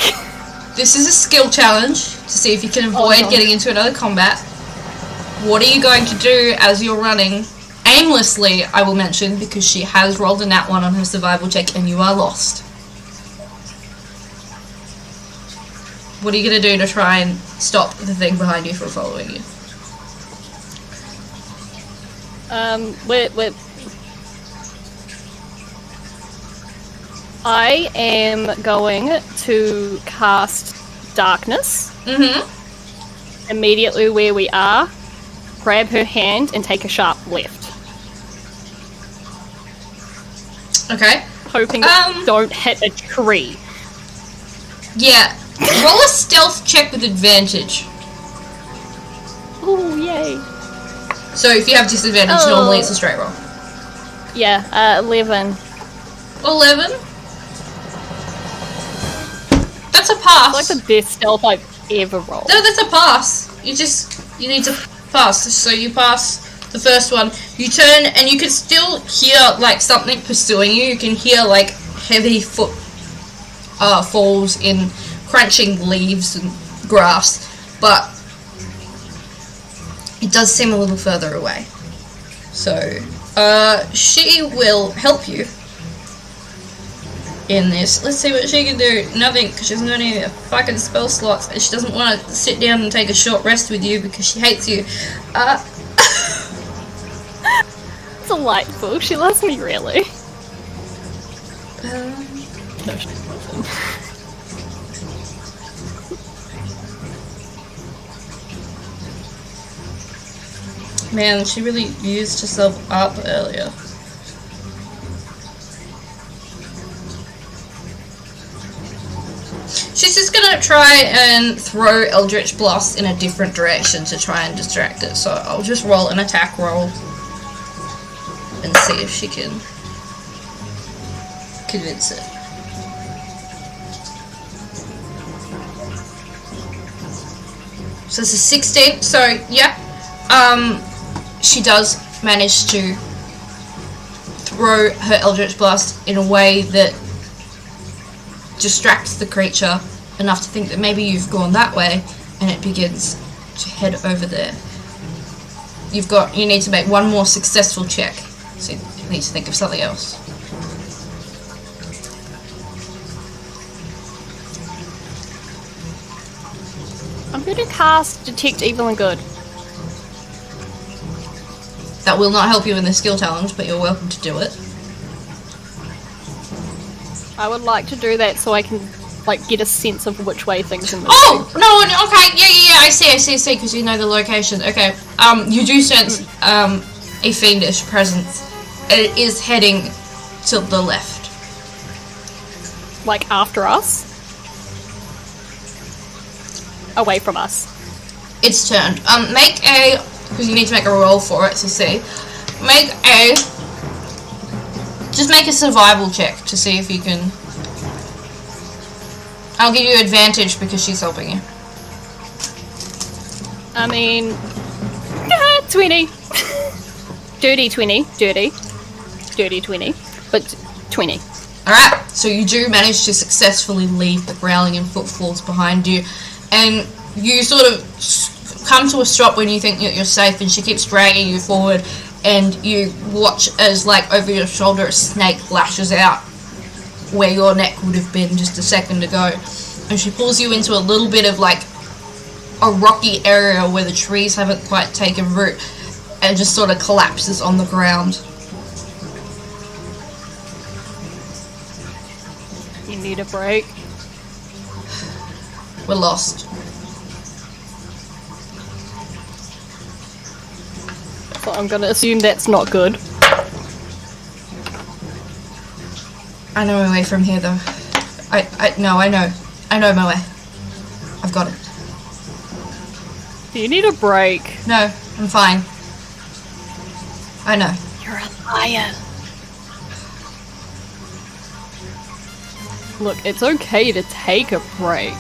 This is a skill challenge to see if you can avoid no. getting into another combat. What are you going to do as you're running? Aimlessly, I will mention, because she has rolled a nat 1 on her survival check and you are lost. What are you going to do to try and stop the thing behind you from following you? I am going to cast Darkness. Mm-hmm. Immediately where we are, grab her hand and take a sharp left. Okay. Hoping don't hit a tree. Yeah. Roll a stealth check with advantage. Oh, yay. So if you have disadvantage, normally it's a straight roll. Yeah, 11. 11? That's a pass. It's like the best stealth I've ever rolled. No, that's a pass. You need to pass. So you pass the first one. You turn and you can still hear like something pursuing you. You can hear like heavy foot falls in crunching leaves and grass, but it does seem a little further away. So she will help you in this. Let's see what she can do. Nothing, because she doesn't got any fucking spell slots, and she doesn't want to sit down and take a short rest with you because she hates you. Delightful. She loves me, really. No, she doesn't. Man, she really used herself up earlier. She's just gonna try and throw Eldritch Blast in a different direction to try and distract it. So I'll just roll an attack roll and see if she can convince it. So it's a 16, so yeah. She does manage to throw her Eldritch Blast in a way that distracts the creature enough to think that maybe you've gone that way, and it begins to head over there. You need to make one more successful check, so you need to think of something else. I'm going to cast Detect Evil and Good. That will not help you in the skill challenge, but you're welcome to do it. I would like to do that so I can, like, get a sense of which way things are moving. Oh! No, okay, yeah, I see, because you know the location. Okay, you do sense, a fiendish presence. It is heading to the left. Like, after us? Away from us. It's turned. Because you need to make a roll for it to see. Just make a survival check to see if you can. I'll give you advantage because she's helping you. I mean, 20. Dirty 20. Dirty 20. But 20. Alright, so you do manage to successfully leave the growling and footfalls behind you, and you sort of come to a stop when you think that you're safe, and she keeps dragging you forward, and you watch as, like, over your shoulder a snake lashes out where your neck would have been just a second ago, and she pulls you into a little bit of, like, a rocky area where the trees haven't quite taken root, and just sort of collapses on the ground. You need a break. We're lost. So I'm gonna assume that's not good. I know my way from here, though. I know my way. I've got it. Do you need a break? No, I'm fine. I know. You're a liar. Look, it's okay to take a break.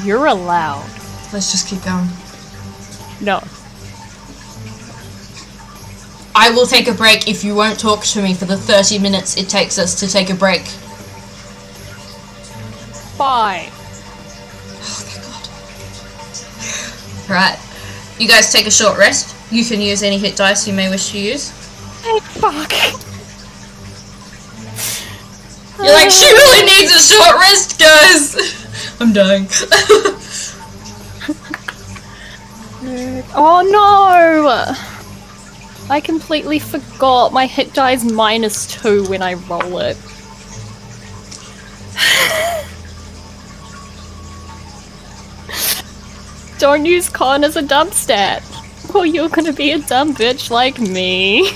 You're allowed. Let's just keep going. No. I will take a break if you won't talk to me for the 30 minutes it takes us to take a break. Fine. Oh, thank God. Right. You guys take a short rest. You can use any hit dice you may wish to use. Hey, fuck. You're like, she really needs a short rest, guys! I'm dying. Oh no! I completely forgot my hit die is -2 when I roll it. Don't use con as a dump stat, or you're gonna be a dumb bitch like me.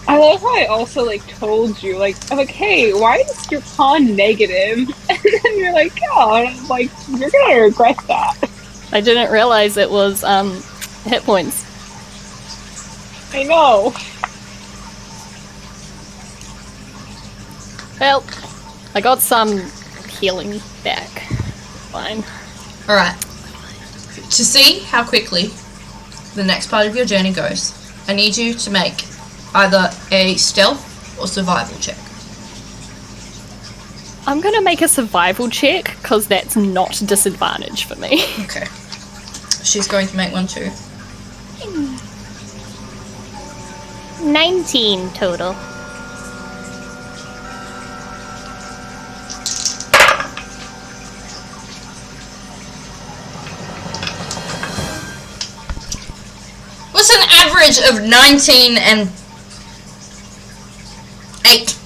I love how I also, like, told you, like, I'm like, hey, why is your con negative? And then you're like, oh, and I'm like, you're gonna regret that. I didn't realize it was, hit points. I know. Well, I got some healing back. Fine. Alright. To see how quickly the next part of your journey goes, I need you to make either a stealth or survival check. I'm gonna make a survival check, because that's not disadvantage for me. Okay. She's going to make one too. 19 total. What's an average of 19 and 8?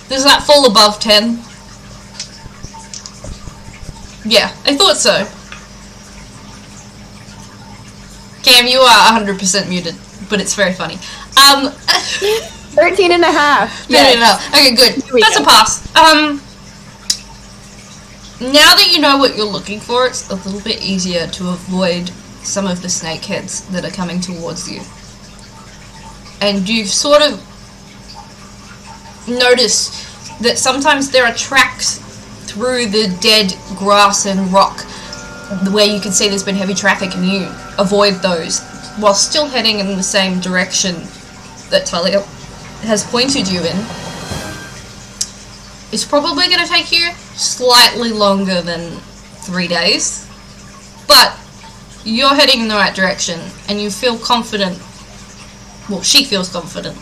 Does that fall above 10? Yeah, I thought so. Cam, you are 100% muted, but it's very funny. 13 and a half. No. Okay, good. That's a pass. Now that you know what you're looking for, it's a little bit easier to avoid some of the snakeheads that are coming towards you. And you've sort of noticed that sometimes there are tracks through the dead grass and rock where you can see there's been heavy traffic, and you avoid those while still heading in the same direction that Talyn has pointed you in. It's probably going to take you slightly longer than 3 days, but you're heading in the right direction, and you feel confident, well, she feels confident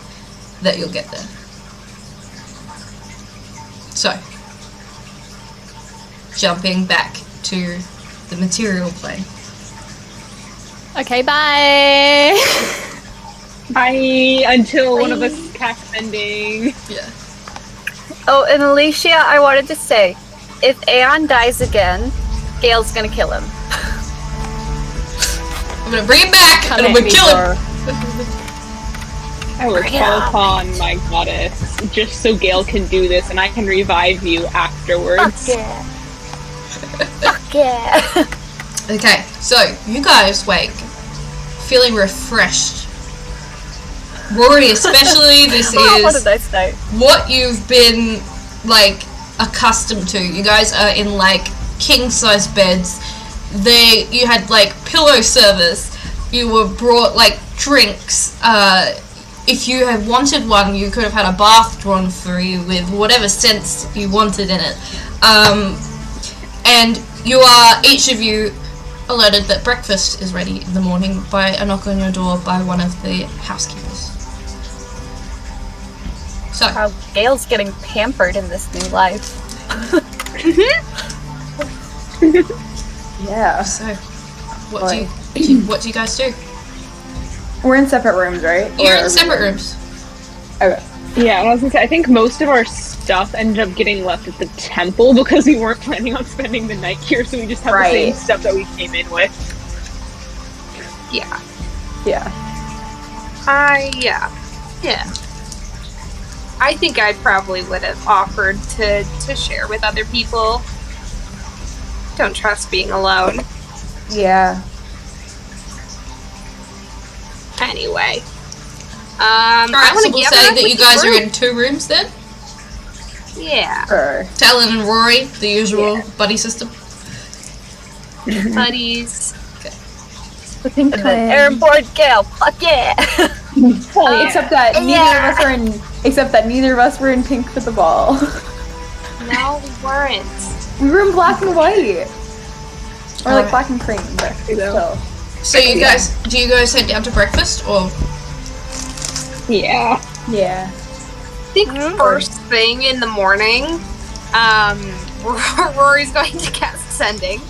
that you'll get there. So, jumping back to the material plane. Okay, bye. Bye. Until one of us casts sending. Yeah. Oh, and Elisha, I wanted to say, if Aeon dies again, Gale's gonna kill him. I'm gonna bring him back and I'm Come gonna at me, kill him. Rory. I will call upon my goddess just so Gale can do this and I can revive you afterwards. Fuck yeah. Fuck yeah. Okay, so you guys wake, feeling refreshed. Rory especially, this Oh, what a is nice night. what you've been, like, accustomed to. You guys are in, like, king-size beds. You had, like, pillow service. You were brought, like, drinks. If you had wanted one, you could have had a bath drawn for you with whatever scents you wanted in it. And each of you alerted that breakfast is ready in the morning by a knock on your door by one of the housekeepers. So, How Gale's getting pampered in this new life. Yeah. so what do you guys do? We're in separate rooms, right? You're Or in are separate we- rooms. Okay. Yeah, and I was gonna say, I think most of our stuff ended up getting left at the temple because we weren't planning on spending the night here, so we just have the same Right. stuff that we came in with. Yeah. Yeah. Yeah. I think I probably would have offered to share with other people. Don't trust being alone. Yeah. Anyway. Alright, I so want we'll to say that you guys are in 2 rooms then? Yeah. Sure. Talyn and Rory, the usual buddy system. Buddies. The pink And then Erembour, Gale. Fuck yeah. Except that neither of us were in pink for the ball. No, we weren't. We were in black and white. Or like Alright. black and cream, but still. So do you guys head down to breakfast or? Yeah. Yeah. I think first thing in the morning, Rory's going to cast Sending.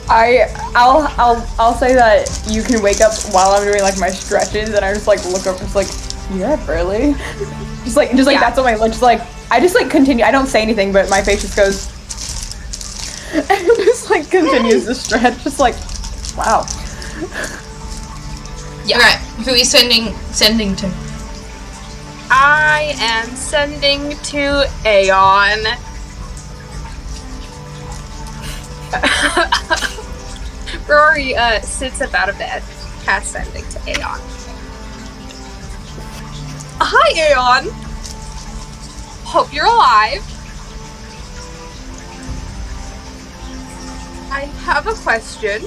I'll say that you can wake up while I'm doing like my stretches, and I just like look up, just like, yeah, really, just like Yeah. that's what my lunch is like. I just like continue. I don't say anything, but my face just goes, and it just like continues to stretch, just like, wow. Yeah. Alright, who are you sending to? I am sending to Aeon. Rory sits up out of bed, cast Sending to Aeon. Hi, Aeon. Hope you're alive. I have a question.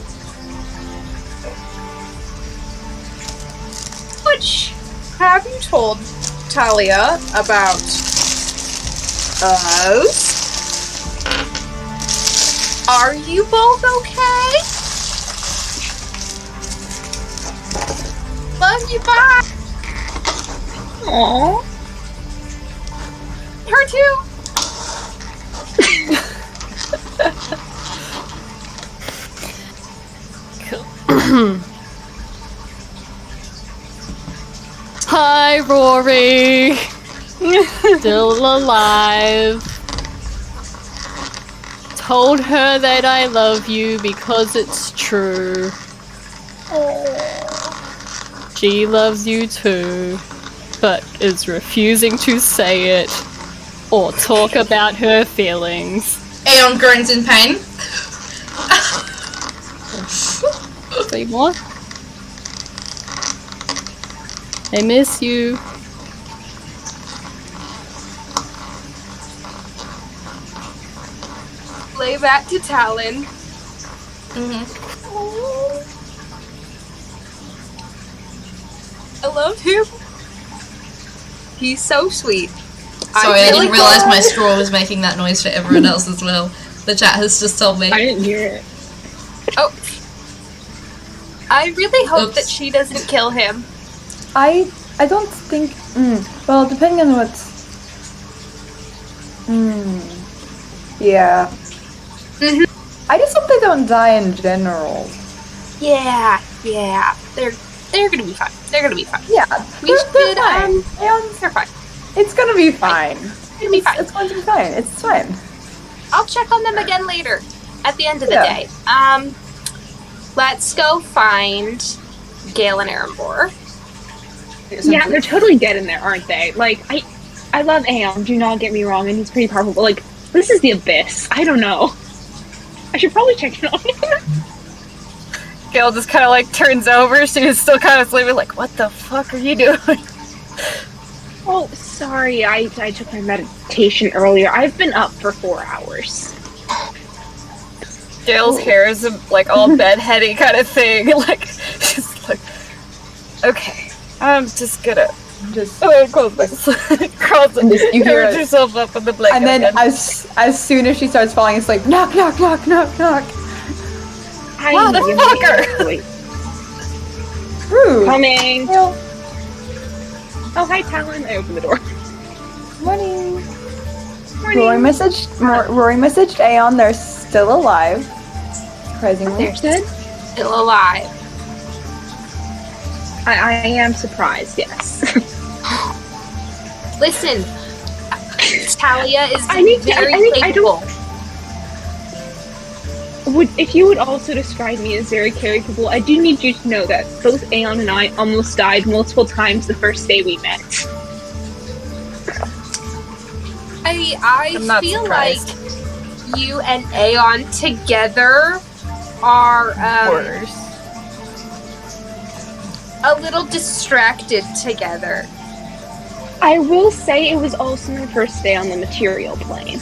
Which have you told Talia about us? Are you both okay? Love you, bye. Aww. Her too. Hi, Rory. Still alive. Told her that I love you because it's true. She loves you too, but is refusing to say it or talk about her feelings. Aeon groans in pain. Say what? I miss you. Lay back to Talyn. I love him. He's so sweet. Sorry, I didn't realise my straw was making that noise for everyone else as well. The chat has just told me. I didn't hear it. Oh. I really hope Oops. that she doesn't kill him. I don't think. Well, depending on what's. Yeah. I just hope they don't die in general. Yeah. Yeah, they're gonna be fine. They're gonna be fine. Yeah, We they're should, fine. they're fine. It's gonna be fine. It's gonna be fine. It's going to be fine. It's fine. I'll check on them again later, at the end of the Yeah. day. Let's go find Gale and Erembour. Yeah, they're totally dead in there, aren't they? Like, I love Aeon, do not get me wrong, and he's pretty powerful, but, like, this is the Abyss. I don't know. I should probably check in on him. Gale just kind of like turns over. She's still kind of sleeping. Like, what the fuck are you doing? Oh, sorry, I took my meditation earlier. I've been up for 4 hours. Gale's hair is like all bedheady kind of thing. Like, she's like, okay, I'm just gonna Just close my close And just- you hear cover it. yourself up in the blanket. and then again. as soon as she starts falling, it's like knock, knock, knock, knock, knock. Motherfucker! Wait, Rude. coming. Well, Oh, hi, Talyn. I opened the door. morning. Morning. Rory messaged Aeon. They're still alive. Surprisingly. They're dead? Still alive. I am surprised, yes. Listen, Talia is I need to- very I think I capable. If you would also describe me as very capable, I do need you to know that both Aeon and I almost died multiple times the first day we met. I I'm not feel surprised. like you and Aeon together are Worse. a little distracted together. I will say it was also my first day on the material plane.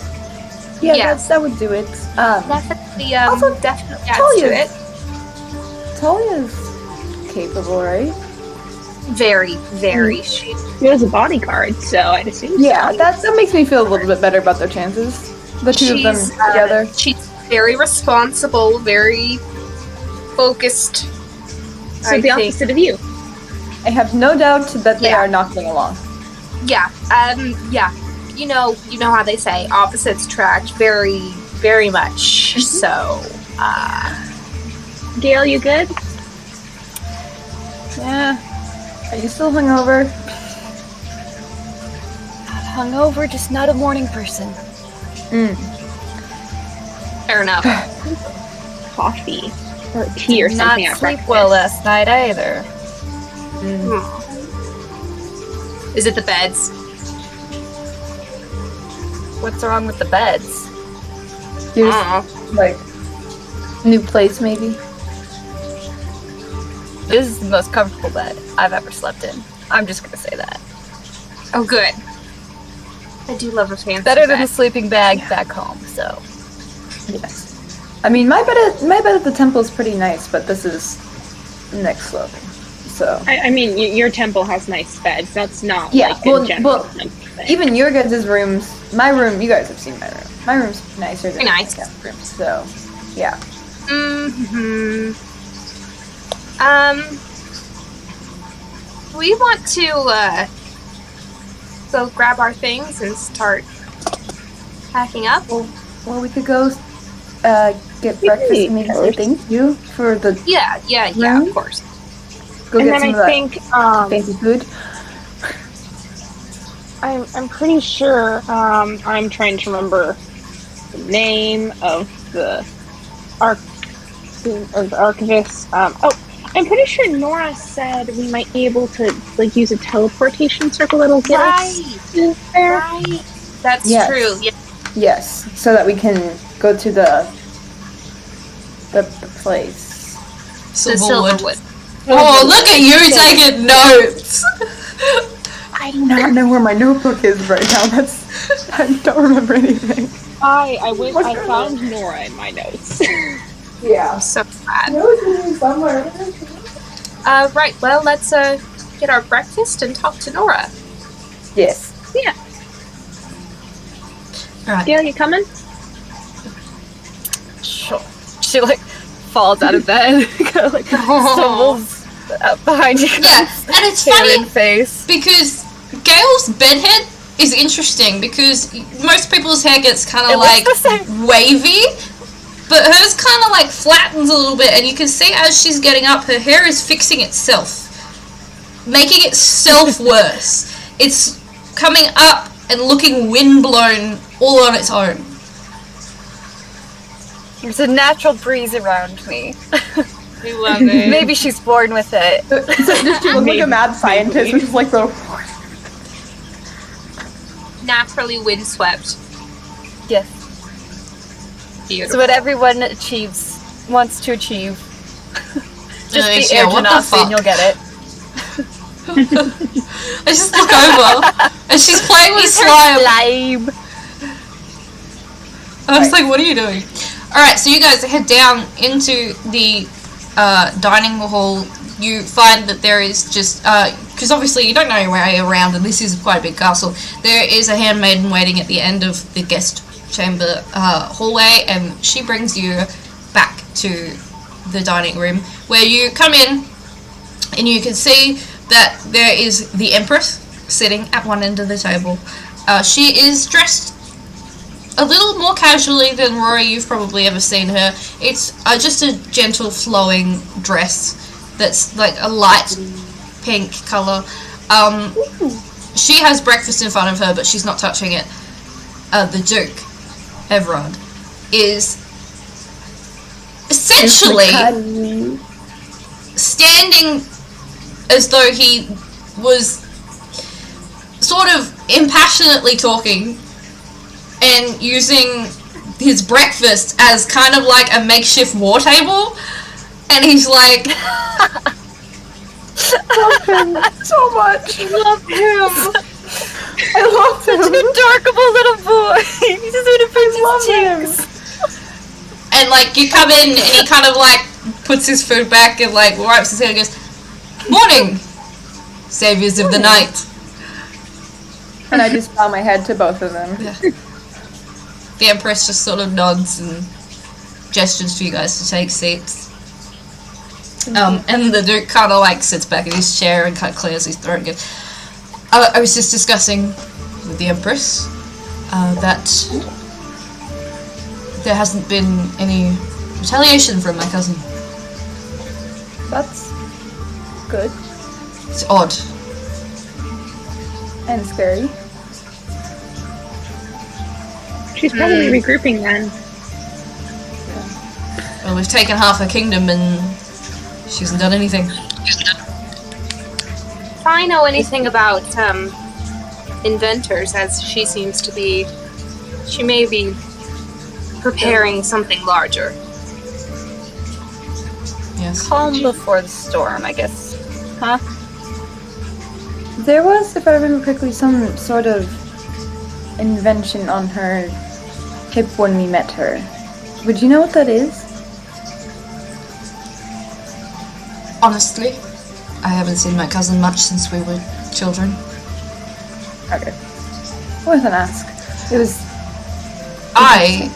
Yeah, Yeah. that would do it. Definitely, Also, definitely adds to Talia- it. Talia's capable, right? Very, very. She He was a bodyguard, so I'd assume so. Yeah, that makes me feel a little bit better about their chances. The two of them She's, together. She's very responsible, very focused. So I the think. opposite of you. I have no doubt that they Yeah. are not getting along. Yeah, yeah. You know how they say opposites attract very, very much. So, Gale, you good? Yeah, Are you still hungover? hungover, just not a morning person. fair enough. Coffee. Or tea or Not something at sleep breakfast. well last night either. Is it the beds? What's wrong with the beds? You're Uh-uh. just, like, new place maybe? This is the most comfortable bed I've ever slept in. I'm just gonna say that. Oh, good. I do love a fancy Better than bed. the sleeping bag back home, so. Yes. I mean, my bed at the temple is pretty nice, but this is next level. So I mean, your temple has nice beds. That's not Yeah, like well- a general well, temple thing. even your guys' rooms, my room, you guys have seen my room. My room's nicer than Very nice. my room. So yeah. We want to go grab our things and start packing up. Well, we could go get breakfast and maybe say thank you for the Yeah, Room? of course. go And get then some of I that think fancy food. I'm pretty sure I'm trying to remember the name of the archivist. I'm pretty sure Nora said we might be able to like use a teleportation circle that'll get us in there. Right. That's Yes. true. Yeah. Yes, so that we can go to the place. The Silverwood. Silverwood. Oh, look at you taking notes! I do not know where my notebook is right now. I don't remember anything. I found Nora in my notes. Yeah. I'm so glad. It's somewhere. Right. Well, let's get our breakfast and talk to Nora. Yes. Yeah. Alright. Gale, you coming? Sure. She like falls out of bed, kind of like stumbles up behind you. Yeah, and it's Hair funny in face. because Gale's bedhead is interesting because most people's hair gets kind It of looks like the same. wavy, but hers kind of like flattens a little bit, and you can see as she's getting up, her hair is fixing itself, making itself worse. It's coming up and looking windblown all on its own. There's a natural breeze around me. We love it. Maybe she's born with it. So does she look like a mad scientist, which is like the Naturally windswept. Yes. Beautiful. So what everyone wants to achieve. Just be Yeah, air what the genasi fuck? and you'll get it. I just look over, and she's playing with slime. Slime. And I was like, what are you doing? Alright, so you guys head down into the dining hall. You find that there is just, because obviously you don't know your way around, and this is quite a big castle. There is a handmaiden waiting at the end of the guest chamber hallway, and she brings you back to the dining room, where you come in, and you can see that there is the Empress sitting at one end of the table. She is dressed a little more casually than Rory you've probably ever seen her. It's just a gentle flowing dress that's like a light pink colour. She has breakfast in front of her, but she's not touching it. The Duke, Everard, is essentially standing as though he was sort of impassionately talking and using his breakfast as kind of like a makeshift war table, and he's like, love him so much. I love him. I love him. Such an adorable little boy. He just want to print love his him. cheeks. and like you come in and he kind of like puts his food back and like wipes his head and goes, "Morning, saviors of the night." And I just bow my head to both of them. Yeah. The Empress just sort of nods and gestures for you guys to take seats. And the Duke kind of like sits back in his chair and kind of clears his throat and goes, I was just discussing with the Empress that there hasn't been any retaliation from my cousin. That's good It's odd. and scary. She's probably regrouping then. Well, we've taken half her kingdom and she hasn't done anything. If I know anything about inventors, as she seems to be, she may be preparing something larger. Yes. Calm before the storm, I guess. Huh? There was, if I remember correctly, some sort of invention on her hip when we met her. Would you know what that is? Honestly, I haven't seen my cousin much since we were children. Okay. Worth an ask. It was... I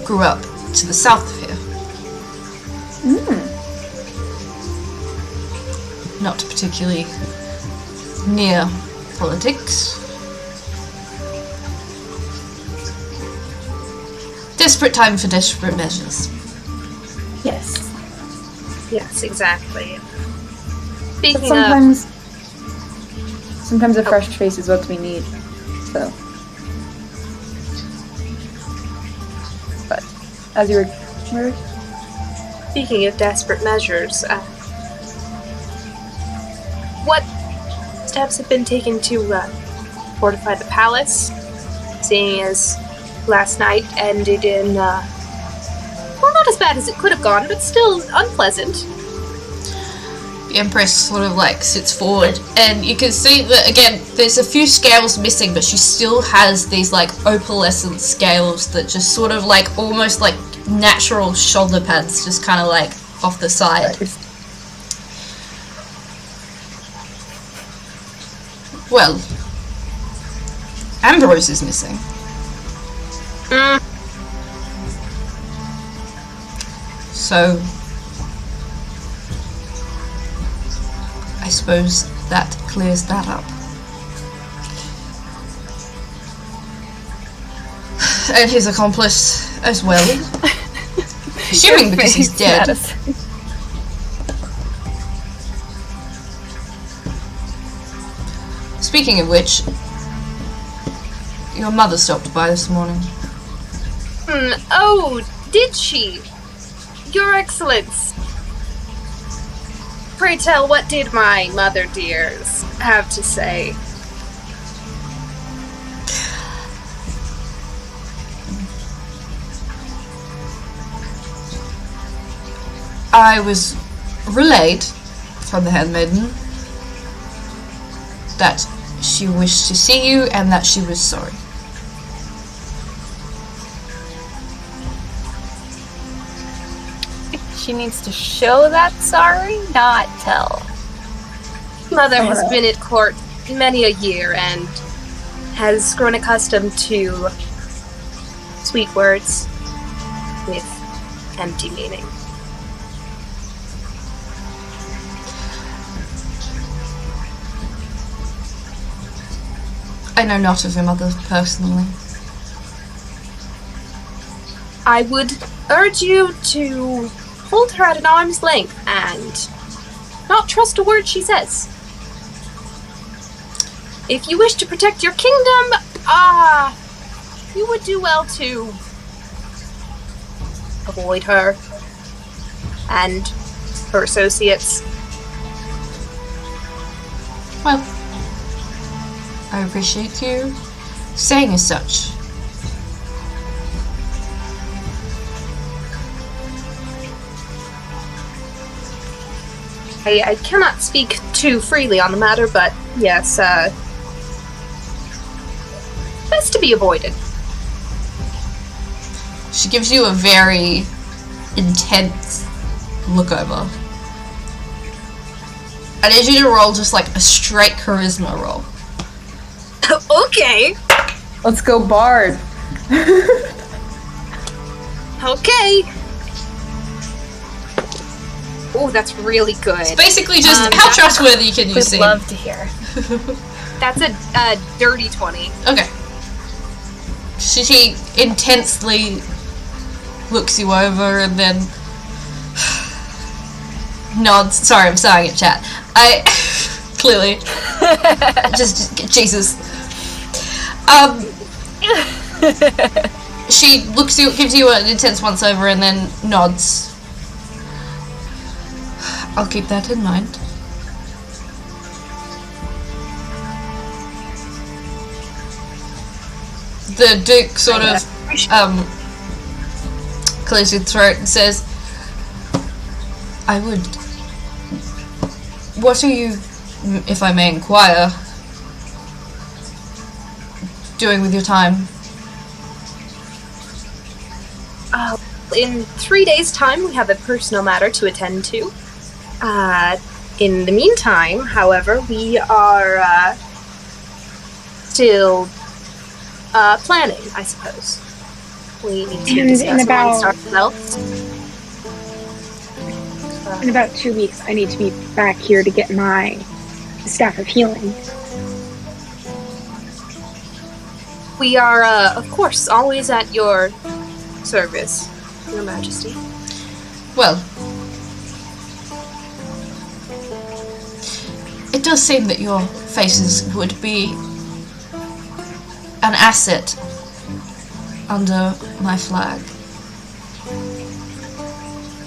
grew up to the south of here. Not particularly near politics. Desperate time for desperate measures. Yes. Yes, exactly. But Speaking sometimes a fresh face is what we need. So. But, as you were... speaking of desperate measures, what steps have been taken to fortify the palace, seeing as last night ended in, well, not as bad as it could have gone, but still unpleasant. The Empress sort of like sits forward, and you can see that again there's a few scales missing, but she still has these like opalescent scales that just sort of like almost like natural shoulder pads just kind of like off the side. Well, Ambrose is missing. So I suppose that clears that up. And his accomplice as well. Assuming because he's dead. Madison. Speaking of which, your mother stopped by this morning. Oh, did she? Your Excellence. Pray tell, what did my mother dears have to say? I was relayed from the handmaiden that she wished to see you and that she was sorry. She needs to show that sorry, not tell. Mother has been at court many a year and has grown accustomed to sweet words with empty meaning. I know not of your mother personally. I would urge you to hold her at an arm's length and not trust a word she says. If you wish to protect your kingdom, you would do well to avoid her and her associates. Well, I appreciate you saying as such. I cannot speak too freely on the matter, but yes, best to be avoided. She gives you a very intense look over. I need you to roll just like a straight charisma roll. Okay. Let's go, Bard. Okay. Oh, that's really good. It's basically just how trustworthy can you We'd seem? love to hear. That's a dirty 20. Okay. She intensely looks you over and then nods. Sorry, I'm saying it, chat. I clearly just Jesus. She gives you an intense once over and then nods. I'll keep that in mind. The Duke sort of clears his throat and says, what are you, if I may inquire, doing with your time? In 3 days' time, we have a personal matter to attend to. In the meantime, however, we are still planning, I suppose. We need to discuss amongst ourselves. In about 2 weeks, I need to be back here to get my staff of healing. We are, of course, always at your service, Your Majesty. Well, it does seem that your faces would be an asset under my flag.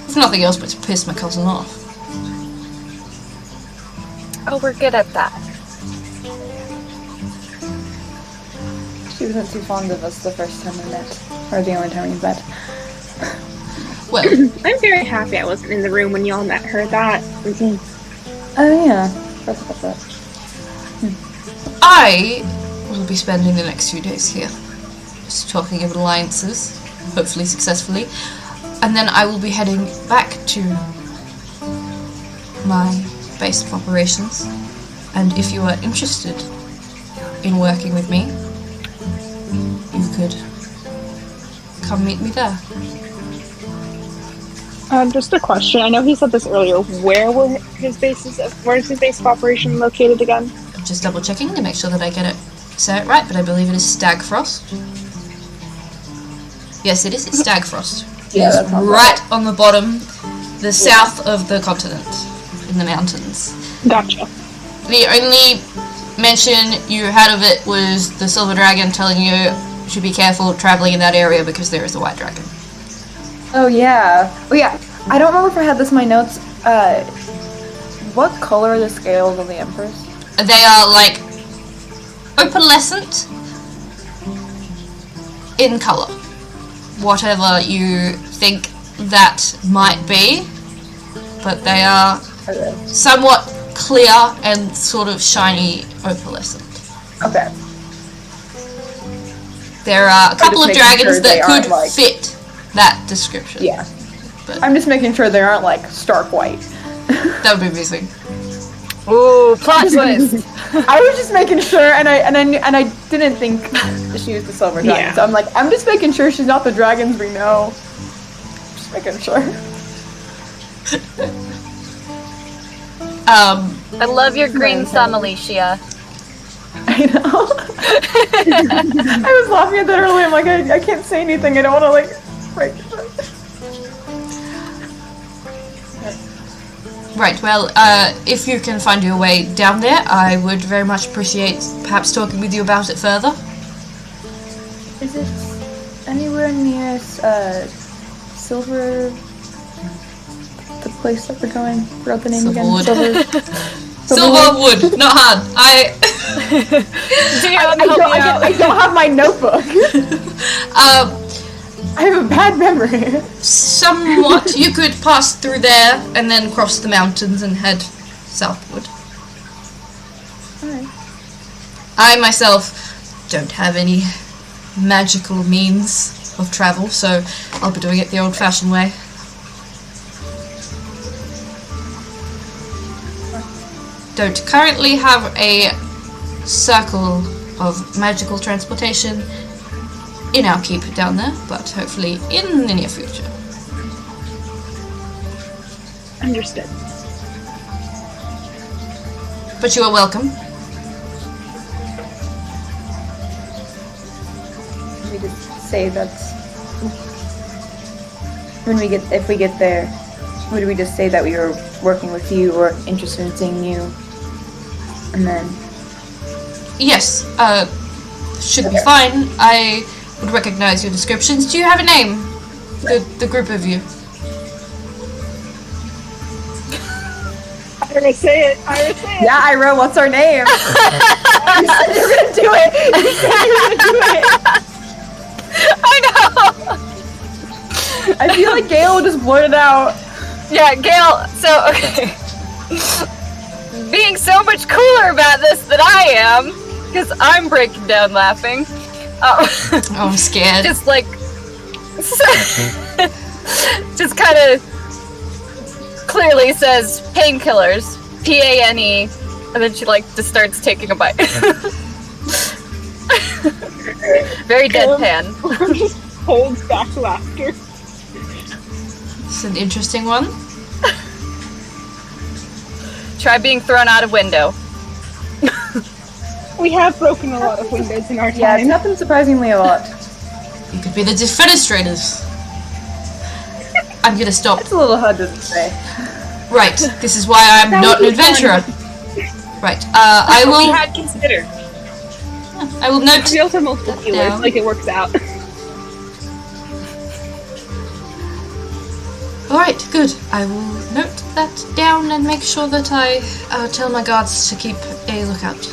If nothing else but to piss my cousin off. Oh, we're good at that. She wasn't too fond of us the first time we met. Or the only time we met. Well, I'm very happy I wasn't in the room when y'all met her. That was Oh yeah, forgot about that. I will be spending the next few days here. Just talking of alliances, hopefully successfully. And then I will be heading back to my base of operations. And if you are interested in working with me, you could come meet me there. just a question. I know he said this earlier. Where's his base of operation located again? I'm just double checking to make sure that I get it set right, but I believe it is Stagfrost. Yes, it is. It's Stagfrost. Yeah, is that sounds right on the bottom, the south of the continent, in the mountains. Gotcha. The only mention you had of it was the silver dragon telling you should be careful traveling in that area because there is a white dragon. Oh yeah. Oh yeah. I don't remember if I had this in my notes. What color are the scales of the Empress? They are like opalescent in color. Whatever you think that might be, but they are somewhat clear and sort of shiny opalescent. Okay. There are a couple of making dragons sure that they could aren't, like- fit that description. Yeah. But I'm just making sure they aren't like stark white. that would be amazing. Ooh, plot twist. I was just making sure, and I didn't think that she was the silver dragon. Yeah. So I'm like, I'm just making sure she's not the dragons we know. Just making sure. I love your green thumb, Elisha. I know. I was laughing at that earlier. I'm like, I can't say anything. I don't want to like break it. Right, well, if you can find your way down there, I would very much appreciate perhaps talking with you about it further. Is it anywhere near Silver? The place that we're going? Forgot the name again. Silverwood. Silver. Silverwood, not hard. I don't have my notebook. I have a bad memory. Somewhat. You could pass through there and then cross the mountains and head southward. Alright. I myself don't have any magical means of travel, so I'll be doing it the old-fashioned way. Don't currently have a circle of magical transportation in our keep down there, but hopefully in the near future. Understood. But you are welcome. We just say that's if we get there, would we just say that we were working with you or interested in seeing you, and then Yes, should be fine. I would recognize your descriptions. Do you have a name? The group of you. Ira, say it. Ira, say it. yeah, Ira, what's our name? You said you were gonna do it. You said you were gonna do it. I know. I feel like Gale will just blurt it out. Yeah, Gale. So okay. Being so much cooler about this than I am, because I'm breaking down laughing. Oh, I'm scared. Just like, just kind of clearly says painkillers, P-A-N-E, and then she like just starts taking a bite. Very deadpan. Just holds back laughter. It's an interesting one. Try being thrown out a window. We have broken a lot of windows in our time. Yeah, it's nothing surprisingly a lot. You could be the defenestrators. I'm gonna stop. It's a little hard to say. Right, this is why I'm That not an would be fun. adventurer. Right, I We will. had considered. I will note. We also have multiple healers, down. like it works out. Alright, good. I will note that down and make sure that I tell my guards to keep a lookout.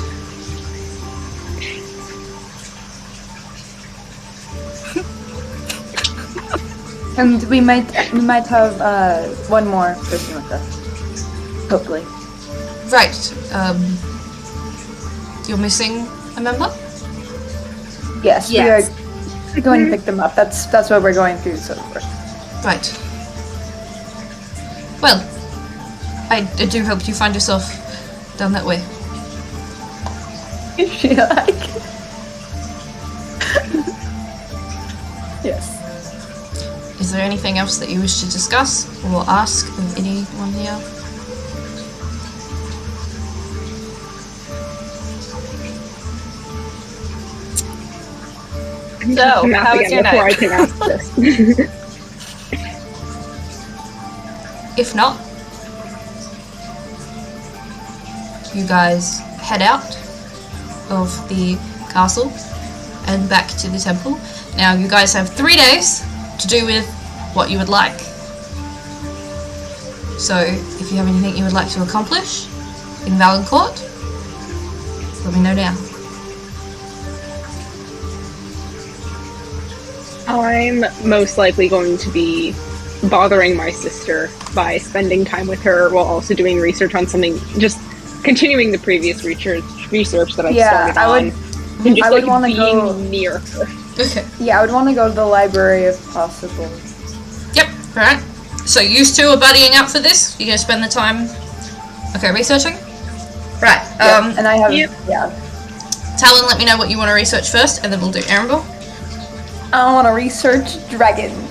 And we might have one more person with us. Hopefully. Right, you're missing a member? Yes, Yes. we are going to pick them up. That's what we're going through so far. Right. Well, I do hope you find yourself down that way. Is she like? Yes. Is there anything else that you wish to discuss or ask of anyone here? So, how was your before I night? can ask this. If not, you guys head out of the castle and back to the temple. Now you guys have 3 days to do with what you would like. So if you have anything you would like to accomplish in Valancourt, let me know now. I'm most likely going to be bothering my sister by spending time with her while also doing research on something, just continuing the previous research that I started on. And just I would want to go near her. Okay. Yeah, I would want to go to the library if possible. Yep, alright. So you two are buddying up for this? You're going to spend the time, researching? Right, And I have, Talyn, let me know what you want to research first, and then we'll do Erembour. I want to research dragons.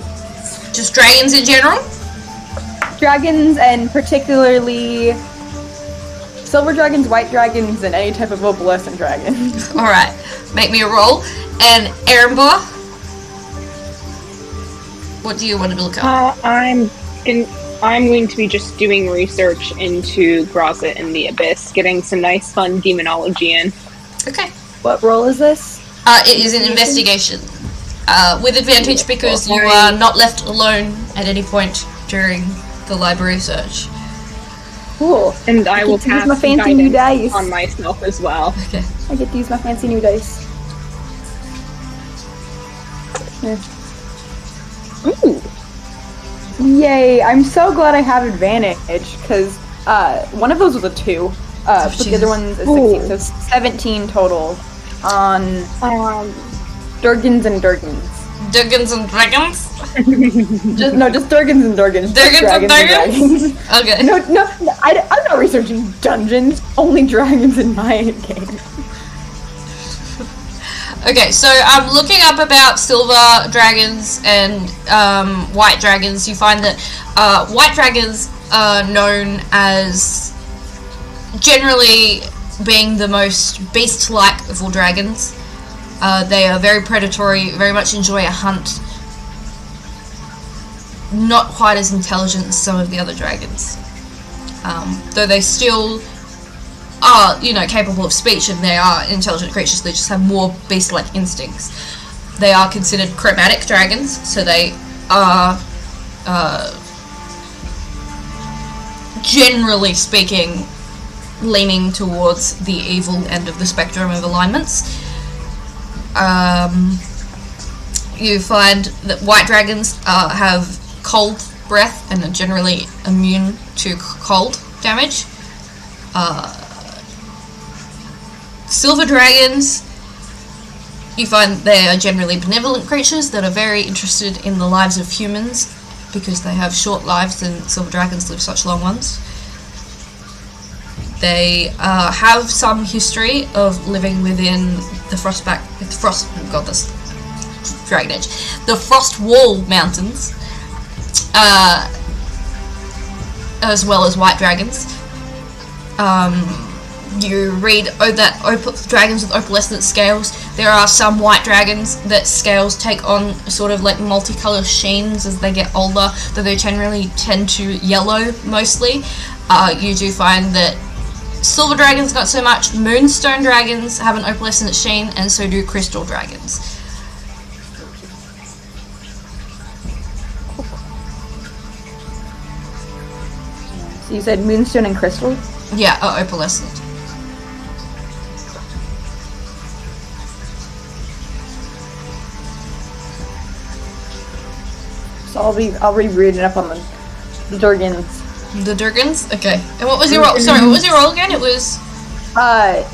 Just dragons in general? Dragons, and particularly silver dragons, white dragons, and any type of opalescent dragon. Alright, make me a roll. And Erembour, what do you want to look up? I'm going to be just doing research into Grozit and the Abyss, getting some nice fun demonology in. Okay. What role is this? It is an investigation. With advantage because you are not left alone at any point during the library search. Cool. And I will use my cast fancy new dice on myself as well. Okay. I get to use my fancy new dice. Yeah. Ooh. Yay! I'm so glad I have advantage because one of those was a 2, but the other one's a 16, so 17 total on Durgans and Durgans. Durgans and dragons? just Durgans and Durgans. Durgans and dragons? Okay. No, I'm not researching dungeons. Only dragons in my game. Okay, so I'm looking up about silver dragons and white dragons. You find that white dragons are known as generally being the most beast-like of all dragons. They are very predatory, very much enjoy a hunt. Not quite as intelligent as some of the other dragons. Though they still are, capable of speech and they are intelligent creatures, they just have more beast-like instincts. They are considered chromatic dragons, so they are, generally speaking, leaning towards the evil end of the spectrum of alignments. You find that white dragons have cold breath and are generally immune to cold damage. Silver dragons, you find they are generally benevolent creatures that are very interested in the lives of humans because they have short lives and silver dragons live such long ones. They have some history of living within the the Frost Wall Mountains, as well as white dragons. You read that dragons with opalescent scales. There are some white dragons that scales take on sort of like multicolour sheens as they get older, though they generally tend to yellow mostly. You do find that silver dragons not so much. Moonstone dragons have an opalescent sheen, and so do crystal dragons. So you said moonstone and crystal? Yeah, opalescent. So I'll be reading up on the Durgans. The Durgans? Okay. And what was your roll? Sorry, what was your roll again? It was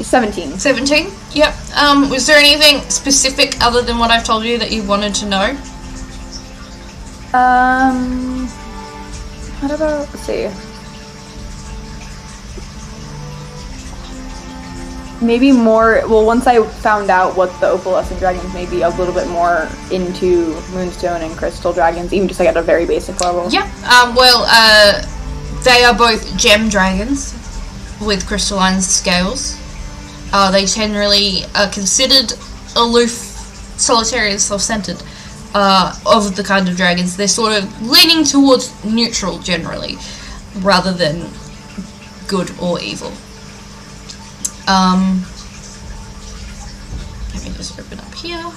17. 17? Yep. Was there anything specific other than what I've told you that you wanted to know? What about, let's see. Maybe more, well, once I found out what the opalescent dragons, maybe a little bit more into moonstone and crystal dragons, even just like at a very basic level. Yeah. They are both gem dragons with crystalline scales. They generally are considered aloof, solitary and self-centered of the kind of dragons. They're sort of leaning towards neutral generally. rather than good or evil. Let me just open up here.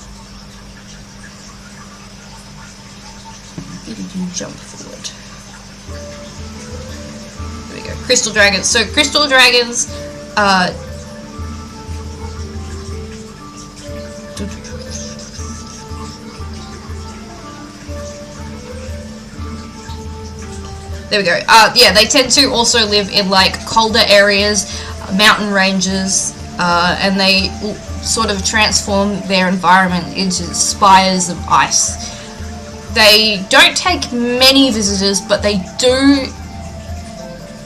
Where did you jump forward? There we go. Crystal dragons. So crystal dragons, there we go. Yeah, they tend to also live in like colder areas, mountain ranges, and they sort of transform their environment into spires of ice. They don't take many visitors, but they do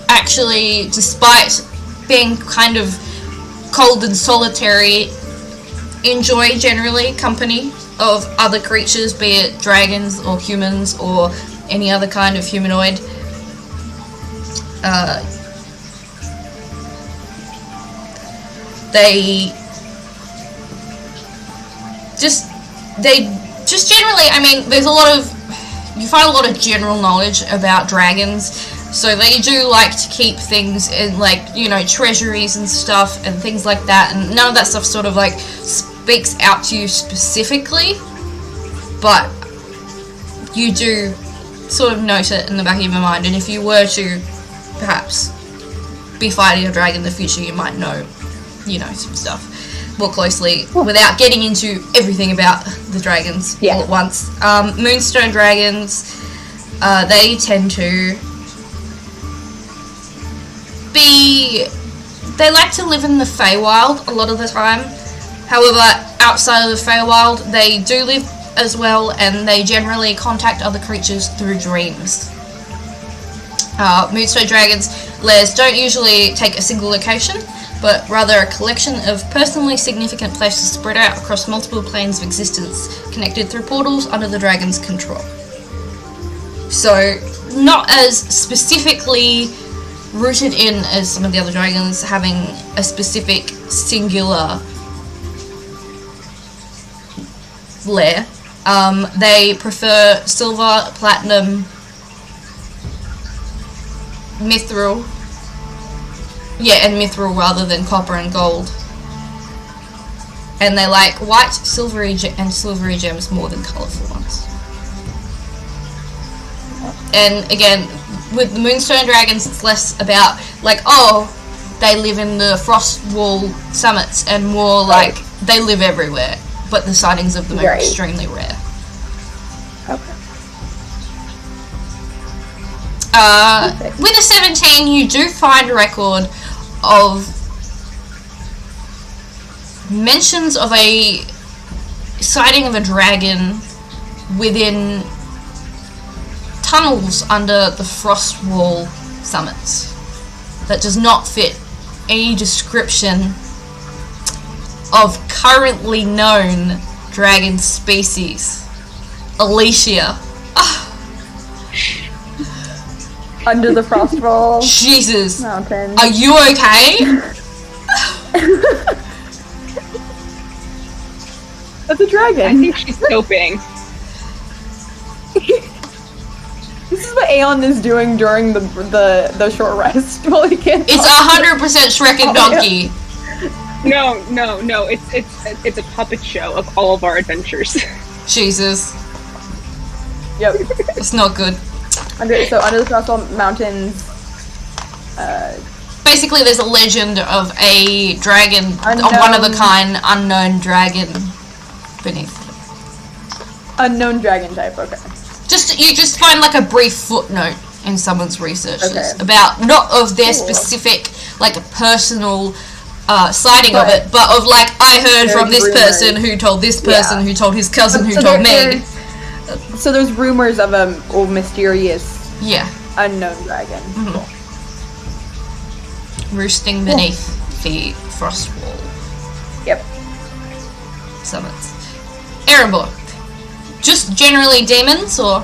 actually, despite being kind of cold and solitary, enjoy generally company of other creatures, be it dragons or humans or any other kind of humanoid. They just generally, I mean, there's you find a lot of general knowledge about dragons, so they do like to keep things in, like, you know, treasuries and stuff and things like that, and none of that stuff sort of like speaks out to you specifically, but you do sort of note it in the back of your mind, and if you were to perhaps be fighting a dragon in the future, you might know, you know, some stuff more closely without getting into everything about the dragons all at once. Moonstone dragons, they tend to they like to live in the Feywild a lot of the time. However, outside of the Feywild, they do live as well, and they generally contact other creatures through dreams. Moonstone dragons' lairs don't usually take a single location, but rather a collection of personally significant places spread out across multiple planes of existence, connected through portals under the dragon's control. So, not as specifically rooted in as some of the other dragons, having a specific singular lair. They prefer silver, platinum, mithril. Yeah, and mithril rather than copper and gold. And they like white, silvery gems more than colourful ones. And again, with the Moonstone Dragons, it's less about like, oh, they live in the frost wall summits, and more like they live everywhere, but the sightings of them are extremely rare. Okay. With a 17, you do find a record of mentions of a sighting of a dragon within tunnels under the frost wall summits that does not fit any description of currently known dragon species. Elisha. Under the frost wall. Jesus. Mountain. Are you okay? That's a dragon. I think she's coping. This is what Aeon is doing during the short rest while he can't. It's 100% Shrek and Donkey. No. It's a puppet show of all of our adventures. Jesus. Yep. It's not good. Under the frost wall mountains. Basically, there's a legend of a dragon, Unknown. a one-of-a-kind, unknown dragon beneath. Unknown dragon type. Okay. You just find like a brief footnote in someone's researches about, not of their specific, like, personal sighting of it, but of like, I heard from this person who told this person who told his cousin who told me. So there's rumors of a mysterious, unknown dragon. Mm-hmm. Roosting beneath the frost wall. Yep. Summits. Erembour. Just generally demons, or?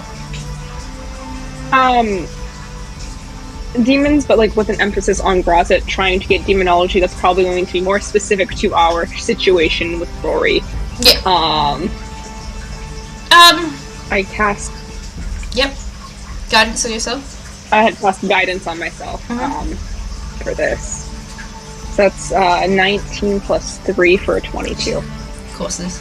Demons, but like with an emphasis on Grozit, trying to get demonology that's probably going to be more specific to our situation with Rory. Yeah. I cast... Yep. Guidance on yourself? I had plus guidance on myself for this. So that's 19 plus 3 for a 22. Of course it is.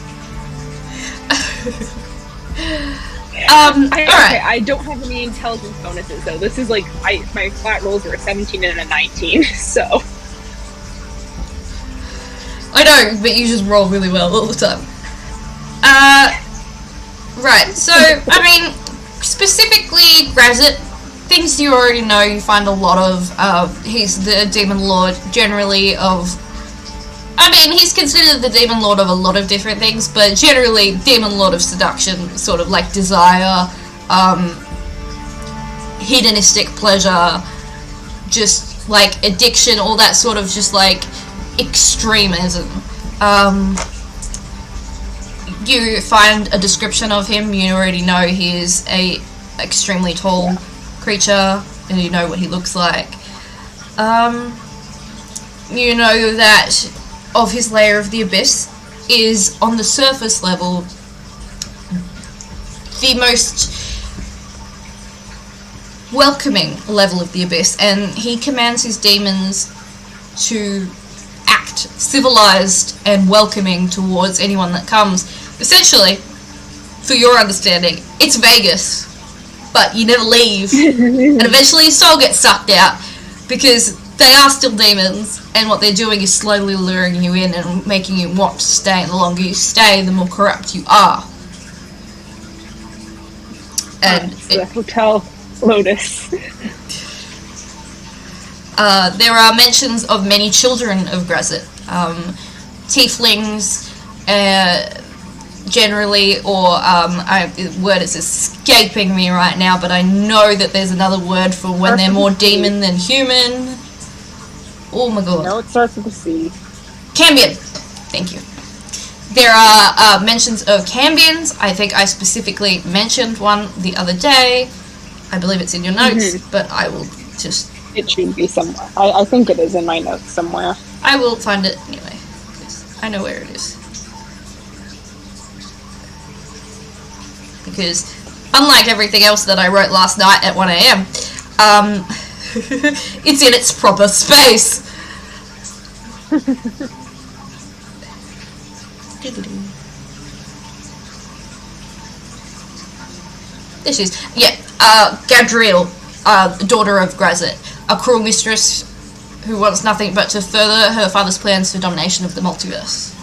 Alright. I don't have any intelligence bonuses though. This is like my flat rolls are a 17 and a 19, so. I know, but you just roll really well all the time. Right, so, I mean, specifically Grazit, things you already know, you find a lot of, he's the Demon Lord generally of, I mean, he's considered the Demon Lord of a lot of different things, but generally Demon Lord of seduction, sort of like desire, hedonistic pleasure, just like addiction, all that sort of just like extremism. You find a description of him, you already know he is a extremely tall creature, and you know what he looks like. You know that of his layer of the abyss is on the surface level the most welcoming level of the abyss, and he commands his demons to act civilized and welcoming towards anyone that comes. Essentially, for your understanding, it's Vegas, but you never leave, and eventually your soul gets sucked out, because they are still demons, and what they're doing is slowly luring you in and making you want to stay, and the longer you stay, the more corrupt you are. And the Hotel Lotus. There are mentions of many children of Grazit, tieflings, generally, or the word is escaping me right now, but I know that there's another word for when they're more demon than human. Oh my god. No, it starts with a C. Cambion. Thank you. There are mentions of Cambions. I think I specifically mentioned one the other day. I believe it's in your notes, but I will just... It should be somewhere. I think it is in my notes somewhere. I will find it anyway. I know where it is. Because, unlike everything else that I wrote last night at 1 AM, it's in its proper space. This is, Gadriel, daughter of Grazit, a cruel mistress who wants nothing but to further her father's plans for domination of the multiverse.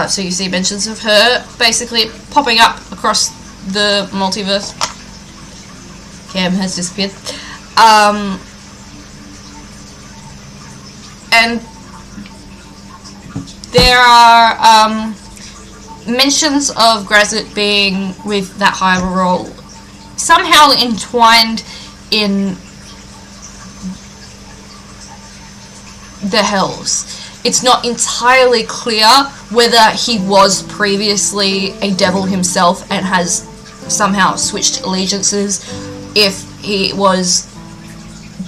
So you see mentions of her basically popping up across the multiverse. Cam has disappeared. And there are mentions of Grazit being with that higher role somehow entwined in the Hells. It's not entirely clear whether he was previously a devil himself and has somehow switched allegiances, if he was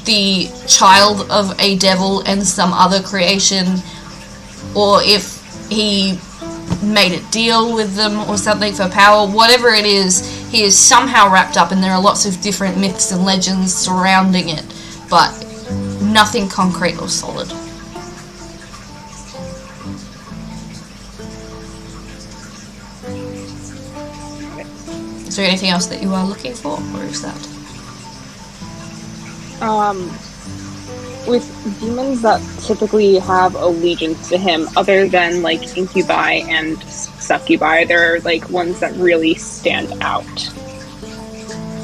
the child of a devil and some other creation, or if he made a deal with them or something for power. Whatever it is, he is somehow wrapped up, and there are lots of different myths and legends surrounding it, but nothing concrete or solid. Is there anything else that you are looking for, or is that? With demons that typically have allegiance to him, other than like incubi and succubi, there are like ones that really stand out.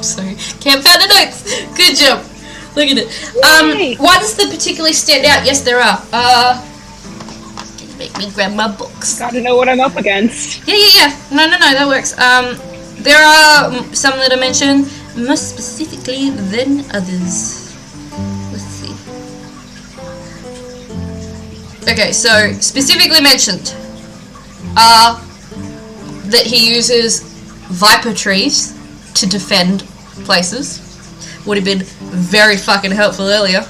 Sorry, can't find the notes. Good job. Look at it. Ones that particularly stand out. Yes, there are. Make me grab my books. Gotta know what I'm up against. Yeah. No, that works. There are some that are mentioned more specifically than others. Let's see. Okay, so specifically mentioned are that he uses viper trees to defend places. Would have been very fucking helpful earlier.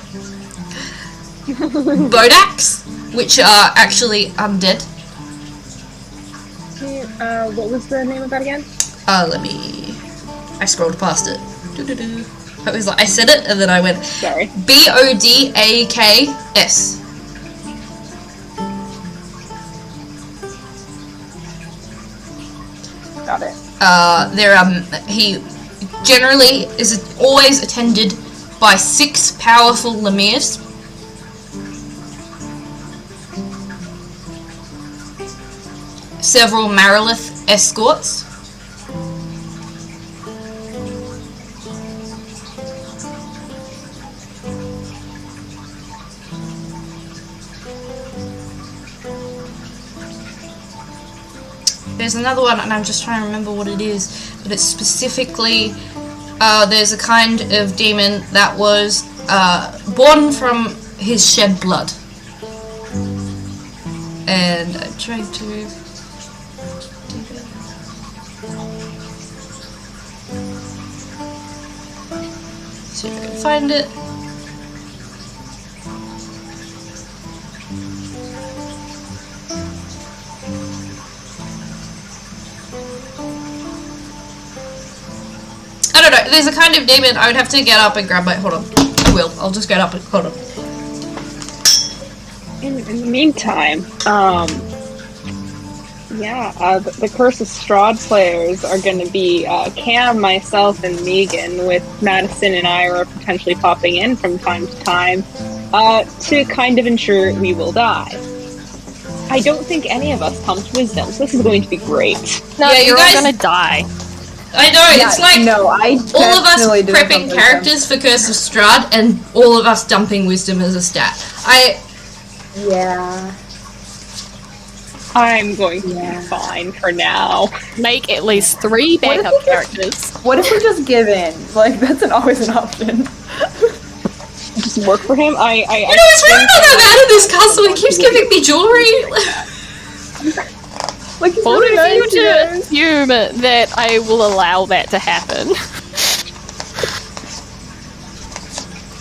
Bodaks, which are actually undead. What was the name of that again? Let me... I scrolled past it. Doo-doo-doo. I was like, I said it, and then I went... Sorry. BODAKS. Got it. He generally is always attended by 6 powerful Lemirs. Several Marilith escorts. There's another one, and I'm just trying to remember what it is, but it's specifically, there's a kind of demon that was born from his shed blood. And I'm trying to do that. See if I can find it. I don't know, there's a kind of demon. I would have to get up and grab my... Hold on. I will. I'll just get up and... Hold on. In the meantime, the Curse of Strahd players are going to be Cam, myself, and Megan, with Madison and Eira potentially popping in from time to time to kind of ensure we will die. I don't think any of us pumped wisdom, so this is going to be great. No, Yeah, you you're guys- all gonna die. I know, it's like no, I all of us definitely didn't prepping pump characters for Curse of Strahd and all of us dumping wisdom as a stat. Yeah. I'm going to be fine for now. Make at least 3 backup characters. What if we just give in? Like, that's always an option. Just work for him? You know, it's really not that bad in this castle. He keeps giving me jewelry. Like, it's Well, really if nice, you you to guys. assume that I will allow that to happen.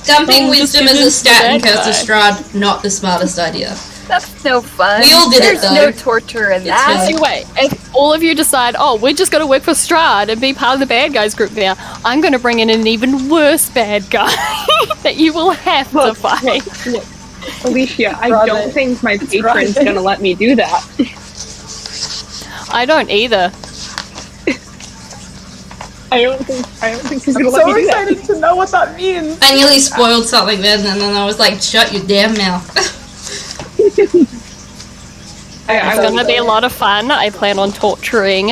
Dumping Oh, just wisdom give as a in to stat in that Curse of guy. Strahd, not the smartest idea. That's no fun. We all did it, There's though. no torture in that. fine. Anyway, if all of you decide, oh, we're just going to work for Strahd and be part of the bad guys group now, I'm going to bring in an even worse bad guy that you will have to fight. Look, Elisha, I Robin. don't think my patron's Robin. going to let me do that. I don't either. I don't think he's going to let So me do that. excited to know what that means. I nearly spoiled something then, and then I was like, shut your damn mouth. It's going to be a lot of fun. I plan on torturing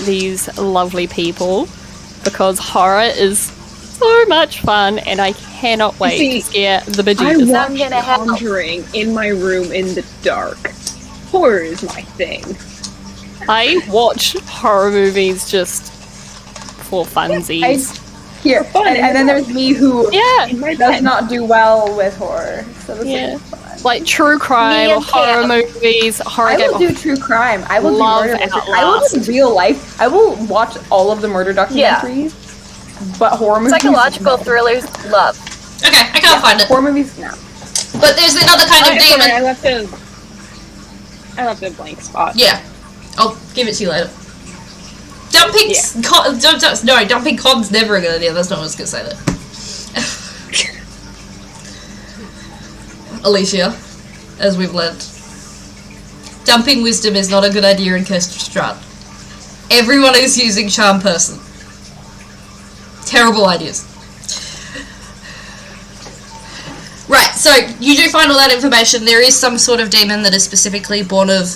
these lovely people because horror is so much fun and I cannot wait See, to scare the I bejesus. I'm watch gonna help. Conjuring in my room in the dark. Horror is my thing. I watch horror movies just for funsies. Here, fun, and then there's me who Yeah, In my does bed. not do well with horror. So this Yeah. is fun. like true Me crime, and horror Cam. movies, horror I will game. do true crime. I will do Love murder mystery. I will Outlast. do real life. I will watch all of the murder documentaries. But horror movies. Psychological no. thrillers, love. Okay, I can't find it. Horror movies, no. But there's another kind of It's alright, demon. I left a blank spot. Yeah, I'll give it to you later. Dumping dumping cod's never a good idea. That's not what I was gonna say. That. Elisha, as we've learned, dumping wisdom is not a good idea in Curse of Strahd. Everyone is using charm person. Terrible ideas. Right, so you do find all that information. There is some sort of demon that is specifically born of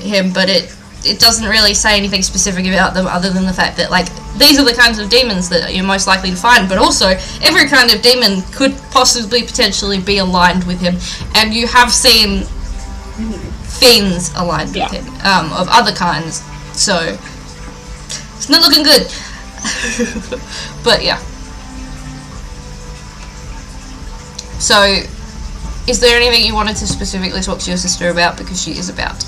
him, but it doesn't really say anything specific about them other than the fact that, like, these are the kinds of demons that you're most likely to find, but also every kind of demon could possibly potentially be aligned with him, and you have seen fiends aligned with him, of other kinds, so it's not looking good. But yeah. So, is there anything you wanted to specifically talk to your sister about, because she is about?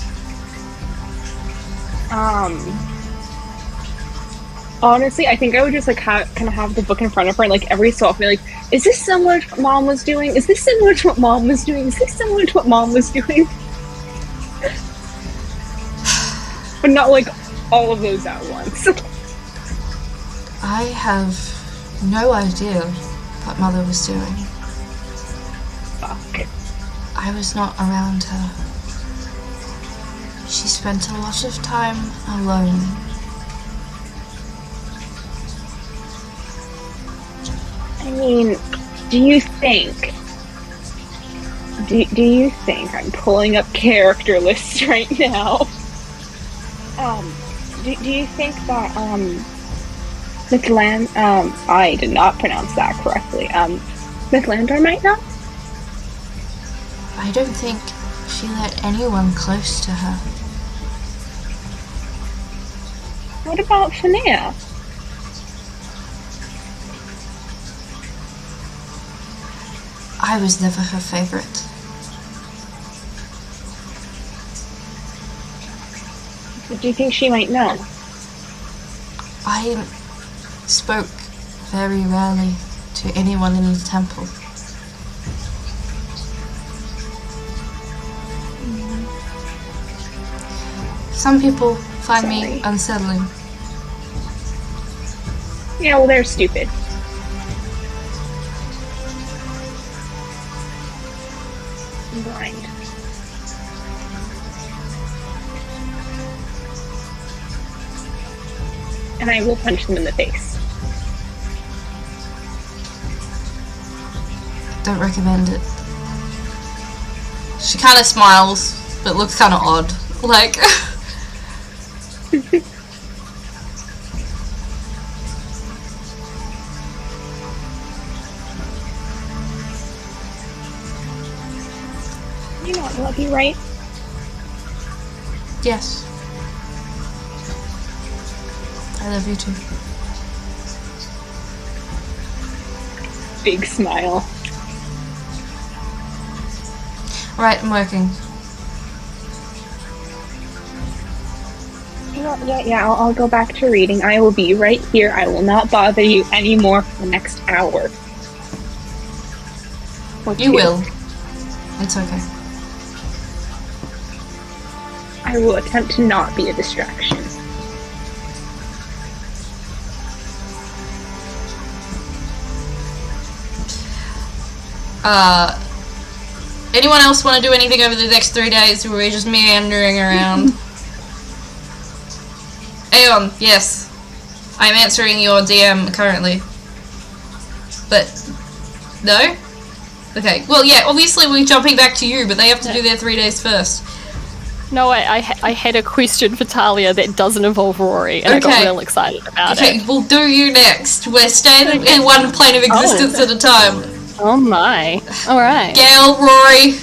Honestly, I think I would just like kind of have the book in front of her and like every so often be like, is this similar to what Mom was doing? Is this similar to what Mom was doing? Is this similar to what Mom was doing? But not like all of those at once. I have no idea what Mother was doing. Fuck. I was not around her. She spent a lot of time alone. I mean, do you think I'm pulling up character lists right now? Do you think that Miss I did not pronounce that correctly. Miss Landor might know? I don't think she let anyone close to her. What about Shania? I was never her favorite. Do you think she might know? I spoke very rarely to anyone in the temple. Some people find me unsettling. Yeah, well, they're stupid. I'm blind. And I will punch them in the face. Don't recommend it. She kind of smiles, but looks kind of odd. Like... You know I love you, right? Yes. I love you too. Big smile. Right, I'm working. Yeah, I'll go back to reading. I will be right here. I will not bother you anymore for the next hour. You will. It's okay. I will attempt to not be a distraction. Anyone else want to do anything over the next 3 days, or are we just meandering around? Aeon, yes. I'm answering your DM currently. But, no? Okay, well yeah, obviously we're jumping back to you, but they have to do their 3 days first. No, I had a question for Talia that doesn't involve Rory, and I got real excited about it. Okay, we'll do you next. We're staying in one plane of existence at a time. Oh my. Alright. Gale, Rory.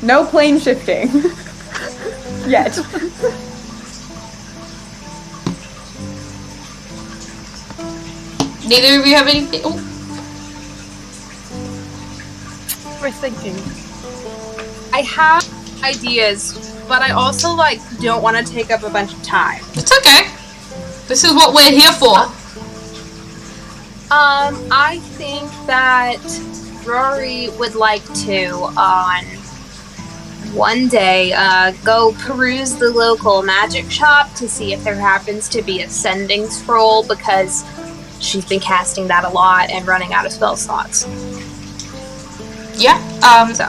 No plane shifting. Yet. Neither of you have anything? Oh. We're thinking. I have ideas, but I also don't want to take up a bunch of time. It's okay. This is what we're here for. I think that Rory would like to, on one day, go peruse the local magic shop to see if there happens to be a sending scroll, because she's been casting that a lot and running out of spell slots. Yeah, So,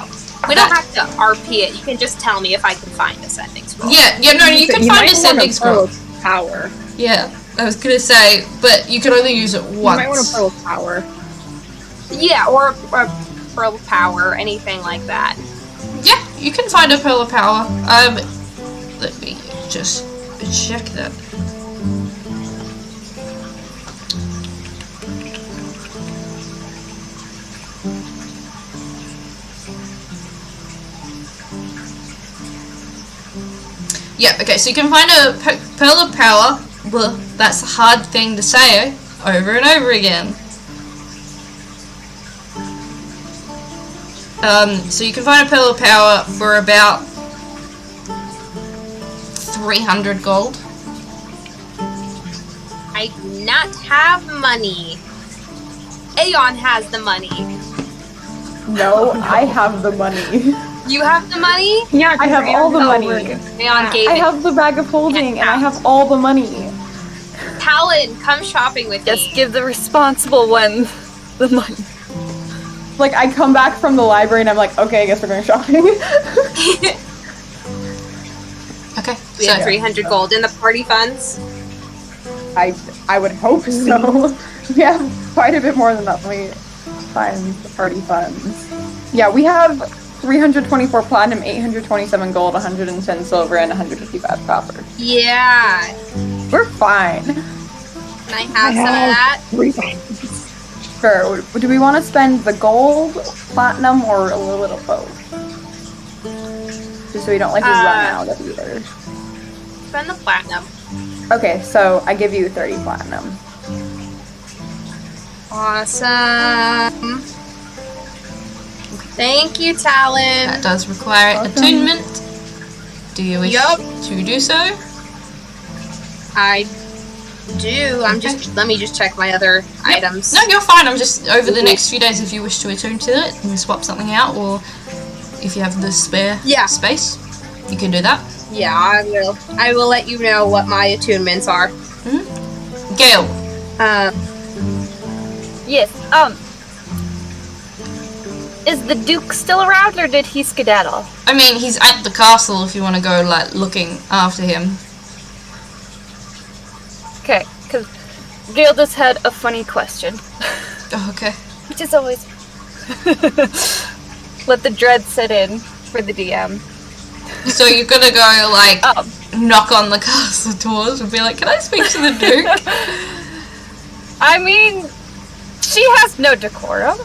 we don't have to RP it. You can just tell me if I can find a sending scroll. Yeah, no, you can find a sending scroll. Power. Yeah, I was gonna say, but you can only use it once. You might want a pearl of power. Yeah, or a pearl of power, anything like that. Yeah, you can find a pearl of power. Let me just check that. Yeah, okay, so you can find a pearl of power. Well, that's a hard thing to say over and over again. So you can find a pearl of power for about 300 gold. I do not have money. Aeon has the money. No, I have the money. You have the money? Yeah, I have all the money. Aeon gave I it. have the bag of holding, and I have all the money. Talyn, come shopping with me. Just give the responsible one the money. Like, I come back from the library and I'm like, okay, I guess we're going shopping. Okay. We have 300 gold in the party funds. I would hope so. We have quite a bit more than that. Let me find the party funds. Yeah, we have 324 platinum, 827 gold, 110 silver, and 155 copper. Yeah. We're fine. Can I have some of that? 3 times. Sure. Do we want to spend the gold, platinum, or a little bit of both? Just so we don't run out of either. Spend the platinum. Okay, so I give you 30 platinum. Awesome. Thank you, Talyn. That does require attunement. Do you wish to do so? I do. Let me just check my other items. No, you're fine. I'm just over the next few days if you wish to attune to it and swap something out, or if you have the spare space, you can do that. Yeah, I will. I will let you know what my attunements are. Gale. Yes, is the Duke still around, or did he skedaddle? I mean, he's at the castle if you want to go, like, looking after him. Okay, because Gale just had a funny question. Oh, okay. Which is always... Let the dread set in for the DM. So you're gonna go, like, knock on the castle doors and be like, can I speak to the Duke? I mean, she has no decorum.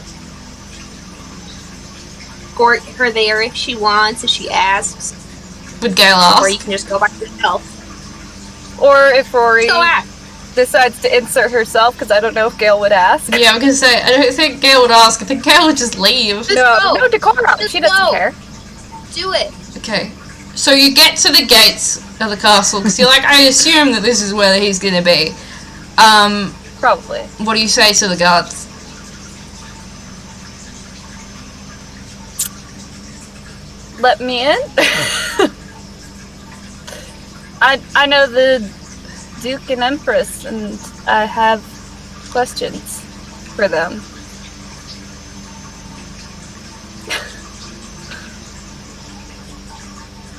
Escort her there if she wants, if she asks. Would Gale ask? Or you can just go by yourself. Or if Rory Go ask. decides to insert herself, because I don't know if Gale would ask. Yeah, I'm gonna say, I don't think Gale would ask. I think Gale would just leave. No decorum. She doesn't care. Do it. Okay. So you get to the gates of the castle, because you're like, I assume that this is where he's gonna be. Probably. What do you say to the guards? Let me in? I know the Duke and Empress, and I have questions for them.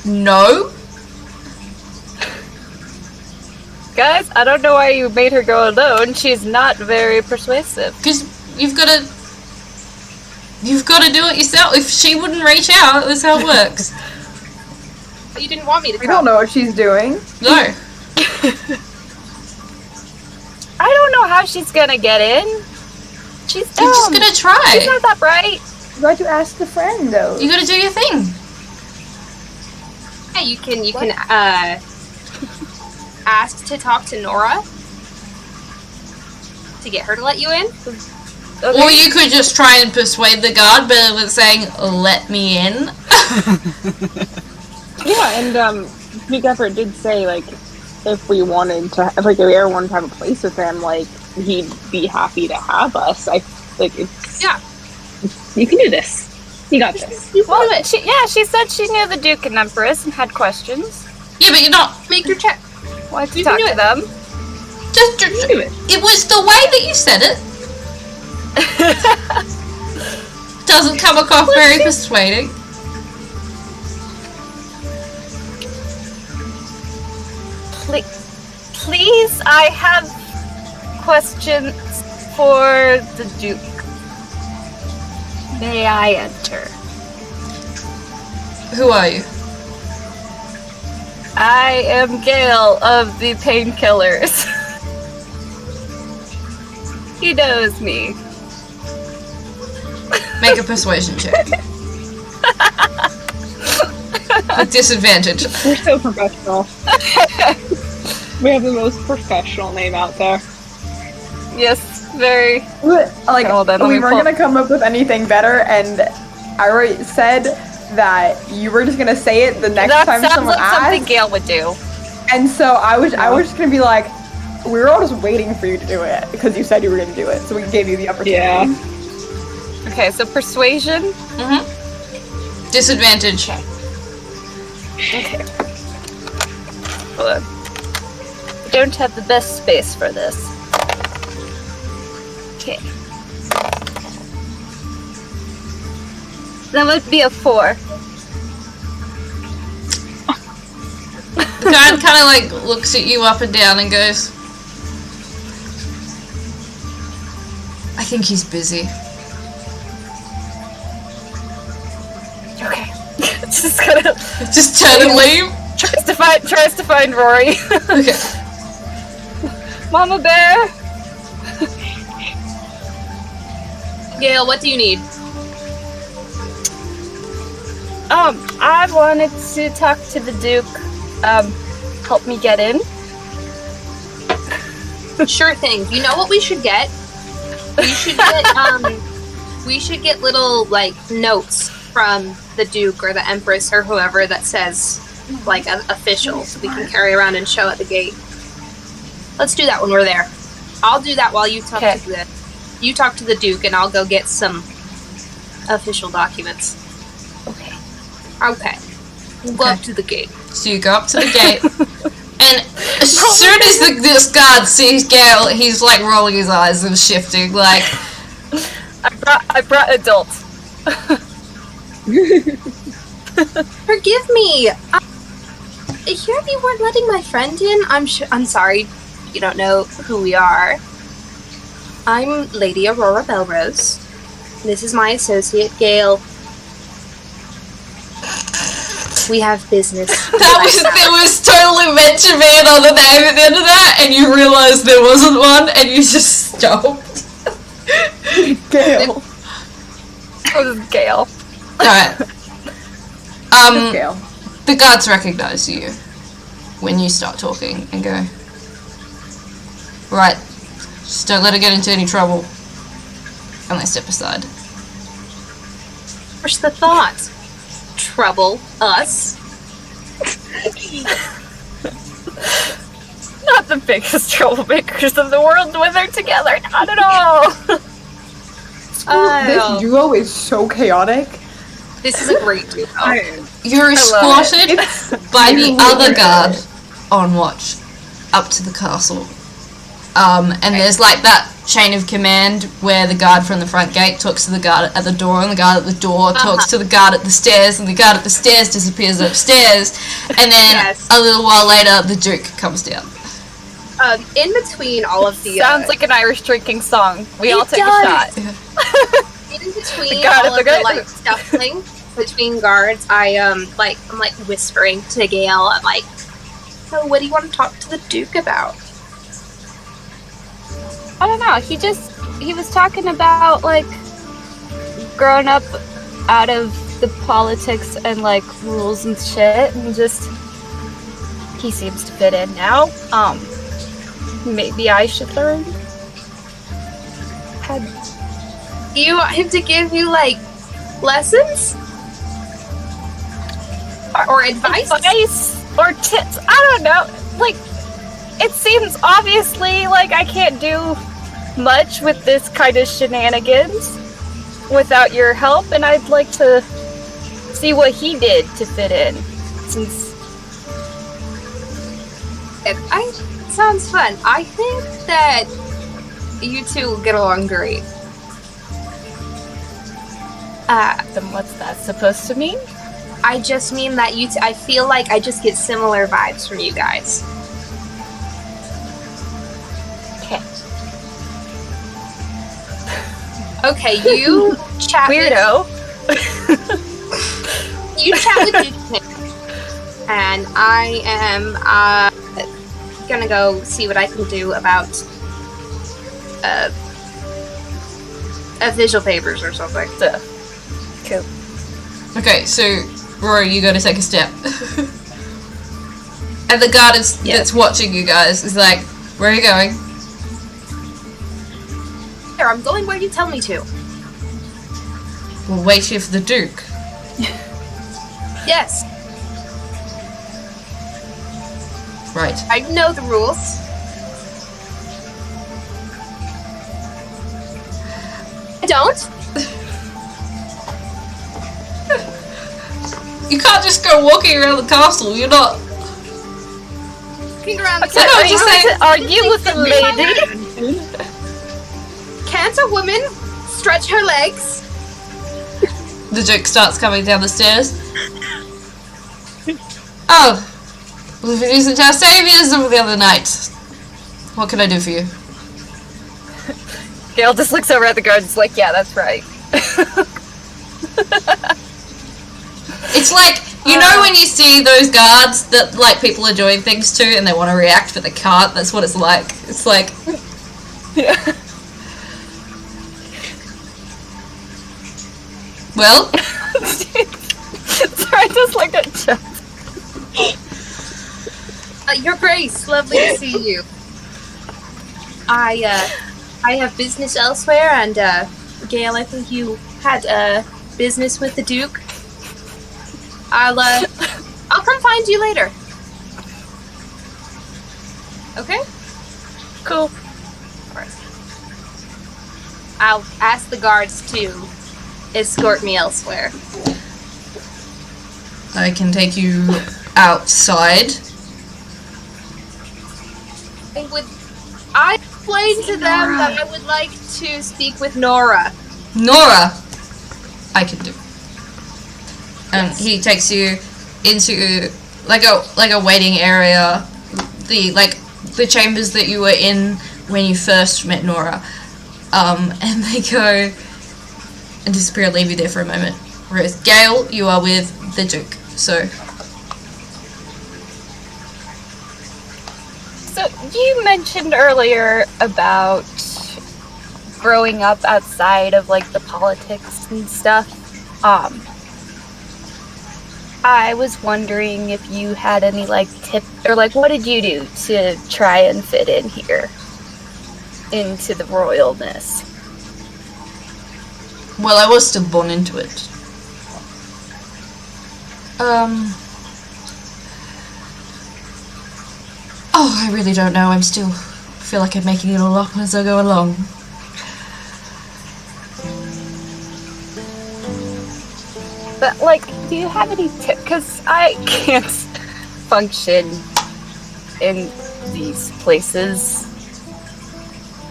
No? Guys, I don't know why you made her go alone. She's not very persuasive. Because you've got to do it yourself. If she wouldn't reach out, that's how it works. But you didn't want me to We come. don't know what she's doing. No. I don't know how she's gonna get in. She's dumb. You're just gonna try. She's not that bright. You got to ask the friend, though. You gotta do your thing. Yeah, you can ask to talk to Nora to get her to let you in. Okay. Or you could just try and persuade the guard, but with saying, let me in. Yeah, and Big Effort did say, like, if we wanted to, if Eira wanted to have a place with him, like, he'd be happy to have us. You can do this. You got this. Well, she said she knew the Duke and Empress and had questions. Yeah, but you're not. Make her check. Wanted to talk to them. Just do it. It was the way that you said it. Doesn't come across very persuading. Please, I have questions for the Duke. May I enter? Who are you? I am Gale of the Painkillers. He knows me. Make a persuasion check. With disadvantage. We're so professional. We have the most professional name out there. Yes, very. Like, Hold on, let we me weren't pull- gonna come up with anything better, and I already said that you were just gonna say it the next That time sounds someone like something asked. Gale would do. And so I was just gonna be like, we were all just waiting for you to do it because you said you were gonna do it, so we gave you the opportunity. Yeah. Okay, so persuasion. Mm-hmm. Disadvantage. Okay. Hold on. don't have the best space for this. Okay. That would be a 4. The guard kind of like looks at you up and down and goes, I think he's busy. Okay. Just turn and leave. Tries to find Rory. Okay. Mama Bear. Gale, what do you need? I wanted to talk to the Duke. Help me get in. Sure thing. You know what we should get? We should get little like notes from the Duke or the Empress or whoever that says like an official, so we can carry around and show at the gate. Let's do that when we're there. I'll do that while you talk to the Duke, and I'll go get some official documents. Okay. We'll go up to the gate. So you go up to the gate, and as soon as this guard sees Gale, he's like rolling his eyes and shifting, like... I brought adults. Forgive me! Here you weren't letting my friend in? I'm sorry, you don't know who we are. I'm Lady Aurora Belrose. This is my associate, Gale. We have business. There was totally meant to be another name at the end of that, and you realised there wasn't one, and you just stopped. Gale. Oh, this is Gale. Alright. Gale. The guards recognise you when you start talking and go, right, just don't let her get into any trouble. And they step aside. Where's the thought? Trouble us? Not the biggest troublemakers of the world when they're together. Not at all. This duo is so chaotic. This is a great duo. You're escorted by the other guard on watch up to the castle. And there's like that chain of command where the guard from the front gate talks to the guard at the door, and the guard at the door talks to the guard at the stairs, and the guard at the stairs disappears upstairs, and then a little while later the Duke comes down. In between all of the... Sounds like an Irish drinking song. We all take a shot. In between all of the like scuffling between guards, I'm like whispering to Gale. I'm like, so what do you want to talk to the Duke about? I don't know. He was talking about like growing up out of the politics and like rules and shit, and just he seems to fit in now. Maybe I should learn. Do you want him to give you like lessons or advice or tips? I don't know. Like, it seems obviously like I can't do much with this kind of shenanigans without your help, and I'd like to see what he did to fit in. Since sounds fun. I think that you two will get along great. Then what's that supposed to mean? I just mean that I feel like I just get similar vibes from you guys. Okay, you chat Weirdo. You chat with Duke, and I am gonna go see what I can do about official papers or something. Cool. Okay, so Rory, you gotta take a step. And the guard that's watching you guys is like, where are you going? Here, I'm going where you tell me to. We'll wait here for the Duke. Yes. Right. I know the rules. I don't. You can't just go walking around the castle, you're not... walking around the Okay, are you with the lady? Can't a woman stretch her legs? The Duke starts coming down the stairs. Oh, we've been using our saviors the other night. What can I do for you? Gale just looks over at the guards like, yeah, that's right. It's like, you know when you see those guards that like people are doing things to and they want to react but they can't? That's what it's like. It's like... Yeah. Well? Sorry, I just looked at Chuck. Your Grace, lovely to see you. I have business elsewhere, and Gale, I think you had business with the Duke. I'll come find you later. Okay? Cool. I'll ask the guards to escort me elsewhere. I can take you outside. I explained to them that I would like to speak with Nora. Nora! I can do. And he takes you into like a waiting area, the chambers that you were in when you first met Nora. And they go and disappear and leave you there for a moment. Whereas Gale, you are with the Duke. So you mentioned earlier about growing up outside of like the politics and stuff. I was wondering if you had any like tips or like what did you do to try and fit in here into the royalness? well, I was still born into it. Oh, I really don't know. I feel like I'm making it all up as I go along. But like, do you have any tips? Because I can't function in these places,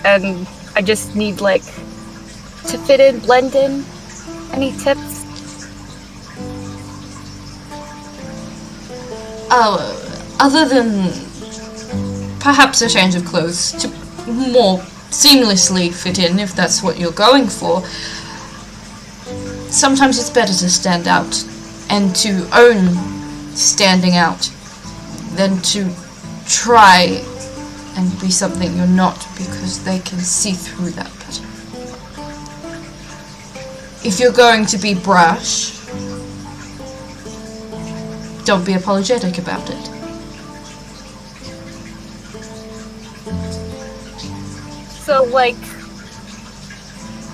and I just need like to fit in, blend in. Any tips? Oh, other than perhaps a change of clothes to more seamlessly fit in, if that's what you're going for. Sometimes it's better to stand out and to own standing out than to try and be something you're not, because they can see through that better. If you're going to be brash, don't be apologetic about it. So like,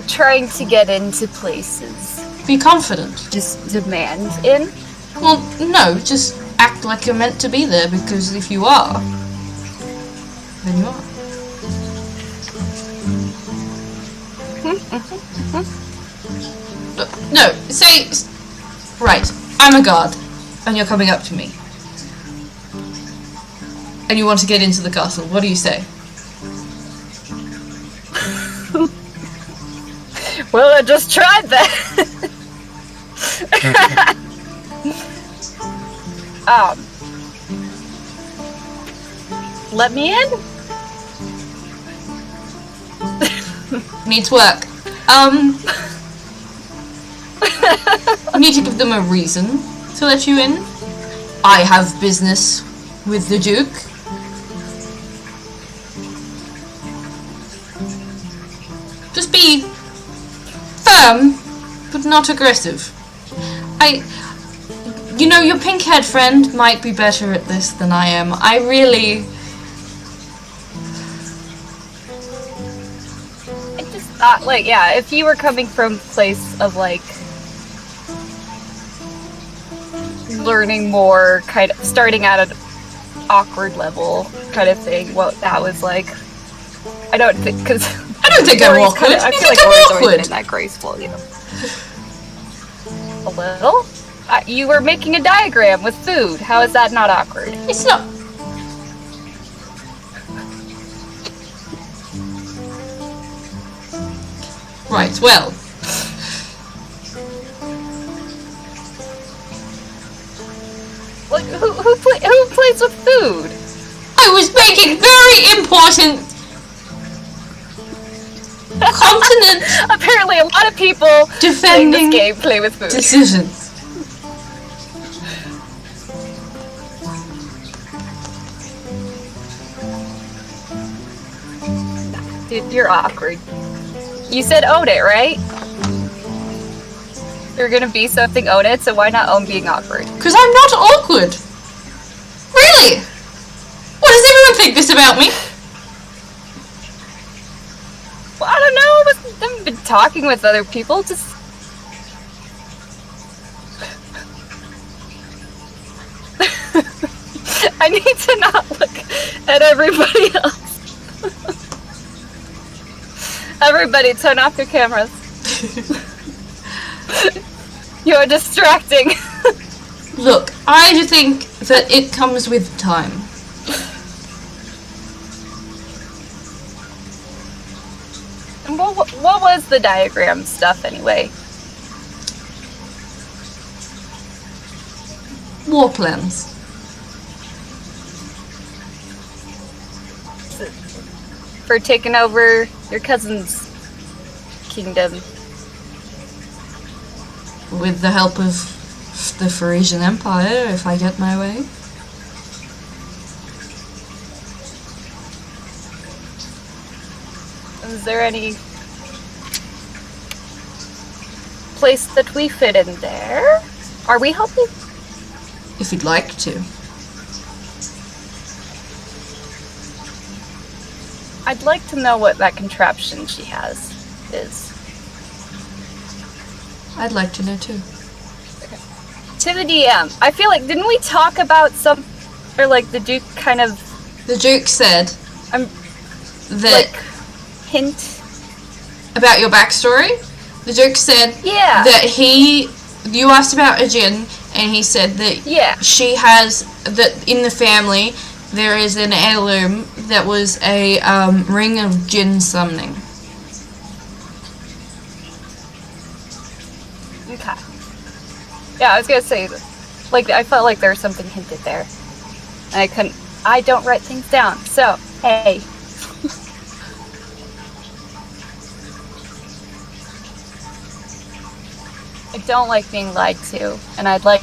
trying to get into places. Be confident. Just demand in? Well, no, just act like you're meant to be there, because if you are, then you are. No, say, right, I'm a guard, and you're coming up to me. And you want to get into the castle, what do you say? Well, I just tried that. Let me in? Needs work. You need to give them a reason to let you in. I have business with the Duke. Just be firm, but not aggressive. You know, your pink-haired friend might be better at this than I am. I just thought, like, yeah, if you were coming from a place of, like, learning more, kind of, starting at an awkward level kind of thing, what that was like, I don't think, because... I don't think I'm awkward. I feel like Rory's always been that graceful, you know. A little? You were making a diagram with food. How is that not awkward? It's not. Right, well. Like, who plays with food? I was making very important continent Apparently, a lot of people defending playing this game play with food. decisions. Dude, you're awkward. You said own it, right? You're gonna be something, own it, so why not own being awkward? Because I'm not awkward. Really? What does everyone think this about me? Well, I don't know. I haven't been talking with other people. Just I need to not look at everybody else. Everybody, turn off your cameras. You're distracting. Look, I think that it comes with time. And what was the diagram stuff anyway? War plans. For taking over your cousin's kingdom. With the help of the Frisian Empire, if I get my way. Is there any place that we fit in there? Are we helping? If you'd like to. I'd like to know what that contraption she has is. I'd like to know too. To the DM, I feel like, didn't we talk about some, or like the Duke kind of... The Duke said that... like, hint? About your backstory? The Duke said Yeah. that you asked about a djinn, and he said that she has, that in the family, there is an heirloom that was a ring of djinn summoning. Okay. Yeah, I was gonna say, like, I felt like there was something hinted there. And I don't write things down, so, hey. I don't like being lied to, and I'd like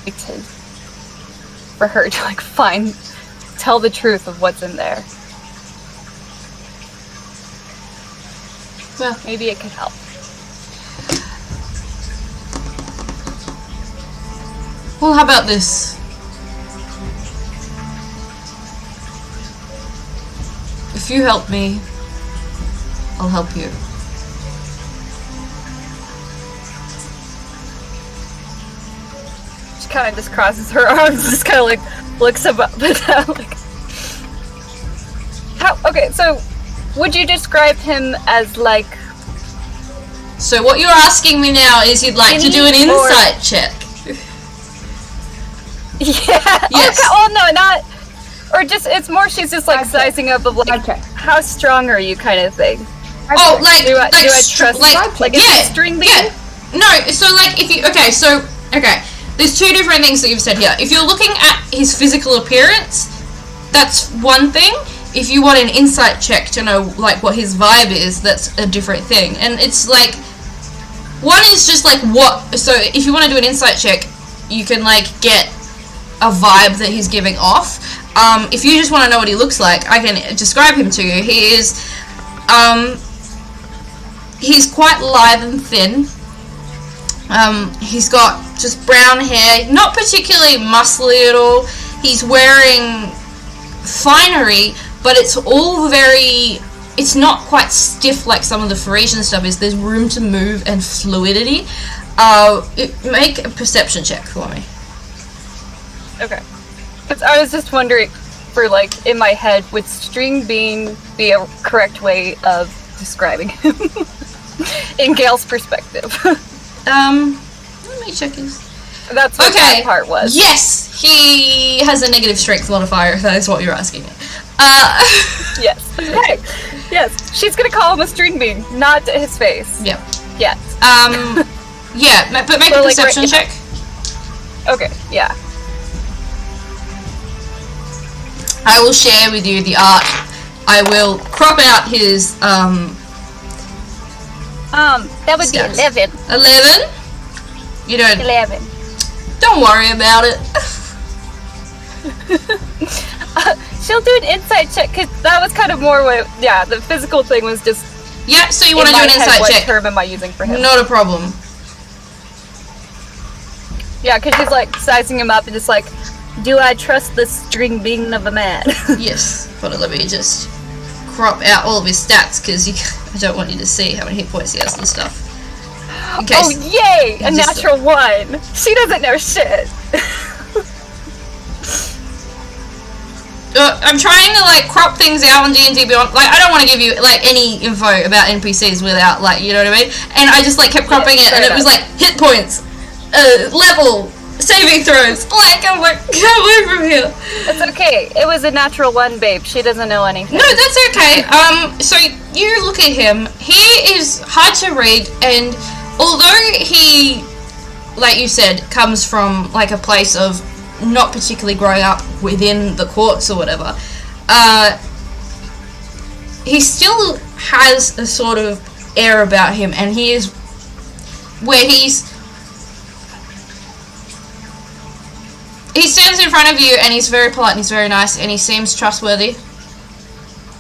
for her to, like, tell the truth of what's in there. Well, maybe it could help. Well, how about this? If you help me, I'll help you. She kind of just crosses her arms, just kind of like looks up and down, like. Okay, so would you describe him as like? So what you're asking me now is you'd like to do an insight check. Yeah. Yes. Okay. Well, no, not. Or just it's more. She's just like sizing up of like how strong are you kind of thing. Oh, like do I trust like yeah, is it string bean? Yeah. No, so like if you okay. There's two different things that you've said here. If you're looking at his physical appearance, that's one thing. If you want an insight check to know like what his vibe is, that's a different thing. And it's like one is just like what. So if you want to do an insight check, you can like get a vibe that he's giving off. If you just want to know what he looks like, I can describe him to you. He is, he's quite lithe and thin. He's got just brown hair, not particularly muscly at all. He's wearing finery, but it's all very, it's not quite stiff like some of the Parisian stuff is. There's room to move and fluidity. Make a perception check for me. Okay. I was just wondering, for like, in my head, would string bean be a correct way of describing him? In Gale's perspective. Let me check his... That's what that part was. Yes! He has a negative strength modifier, if that is what you're asking me. Yes. Okay. Yes. She's gonna call him a string bean, not to his face. Yep. Yes. Yeah, but make a perception check. Okay, yeah. I will share with you the art. I will crop out his, that would stats. be 11. 11? You don't... 11. Don't worry about it. She'll do an insight check, because that was kind of more what, yeah, the physical thing was just... Yeah, so you want to do an insight what check. What term am I using for him? Not a problem. Yeah, because she's like sizing him up and just like, do I trust this string being of a man? Yes, but let me just crop out all of his stats, because I don't want you to see how many hit points he has and stuff. Oh, yay! A natural 1! She doesn't know shit! I'm trying to like crop things out on D&D Beyond. Like, I don't want to give you like any info about NPCs without like, you know what I mean? And I just like kept cropping it, and it was like hit points, level, saving throws. Like, I'm like, get away from here. It's okay. It was a natural 1, babe. She doesn't know anything. No, that's okay. So you look at him. He is hard to read, and although he, like you said, comes from like a place of not particularly growing up within the courts or whatever, he still has a sort of air about him, and he is where he stands in front of you and he's very polite and he's very nice and he seems trustworthy,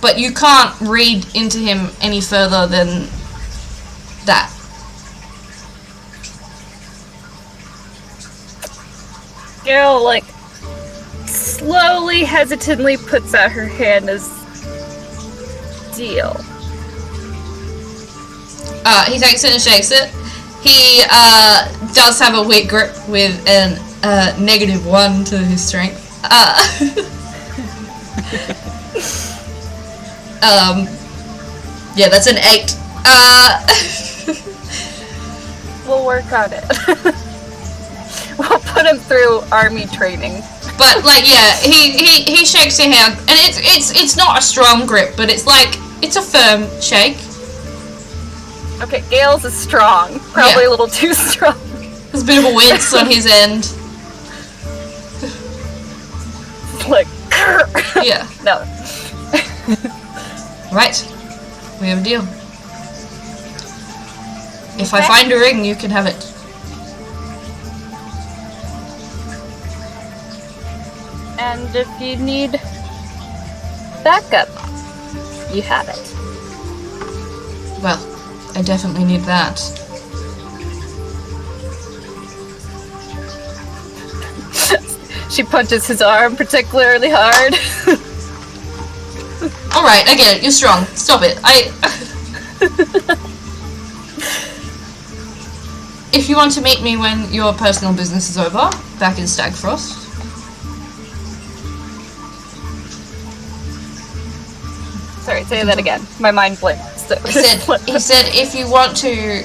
but you can't read into him any further than that. Gale, like, slowly, hesitantly puts out her hand as deal. He takes it and shakes it. He does have a weak grip with an -1 to his strength. Yeah, that's an 8. We'll work on it. We'll put him through army training. But like, yeah, he shakes your hand, and it's not a strong grip, but it's like it's a firm shake. Okay, Gale's is strong. Probably a little too strong. There's a bit of a wince on his end. Like, yeah. No. Right. We have a deal. If I find a ring, you can have it. And if you need backup, you have it. Well, I definitely need that. She punches his arm particularly hard. Alright, I get it. You're strong. Stop it. If you want to meet me when your personal business is over, back in Stagfrost. Sorry, say that again. My mind blinked. He said if you want to,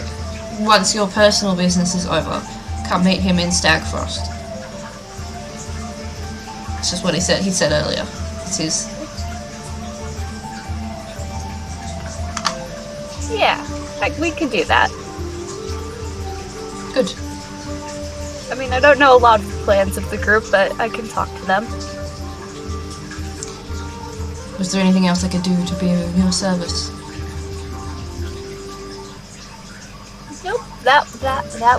once your personal business is over, come meet him in Stagfrost. It's just what he said. He said earlier. It's his. Yeah, we can do that. Good. I mean, I don't know a lot of the plans of the group, but I can talk to them. Was there anything else I could do to be of your service? Nope, that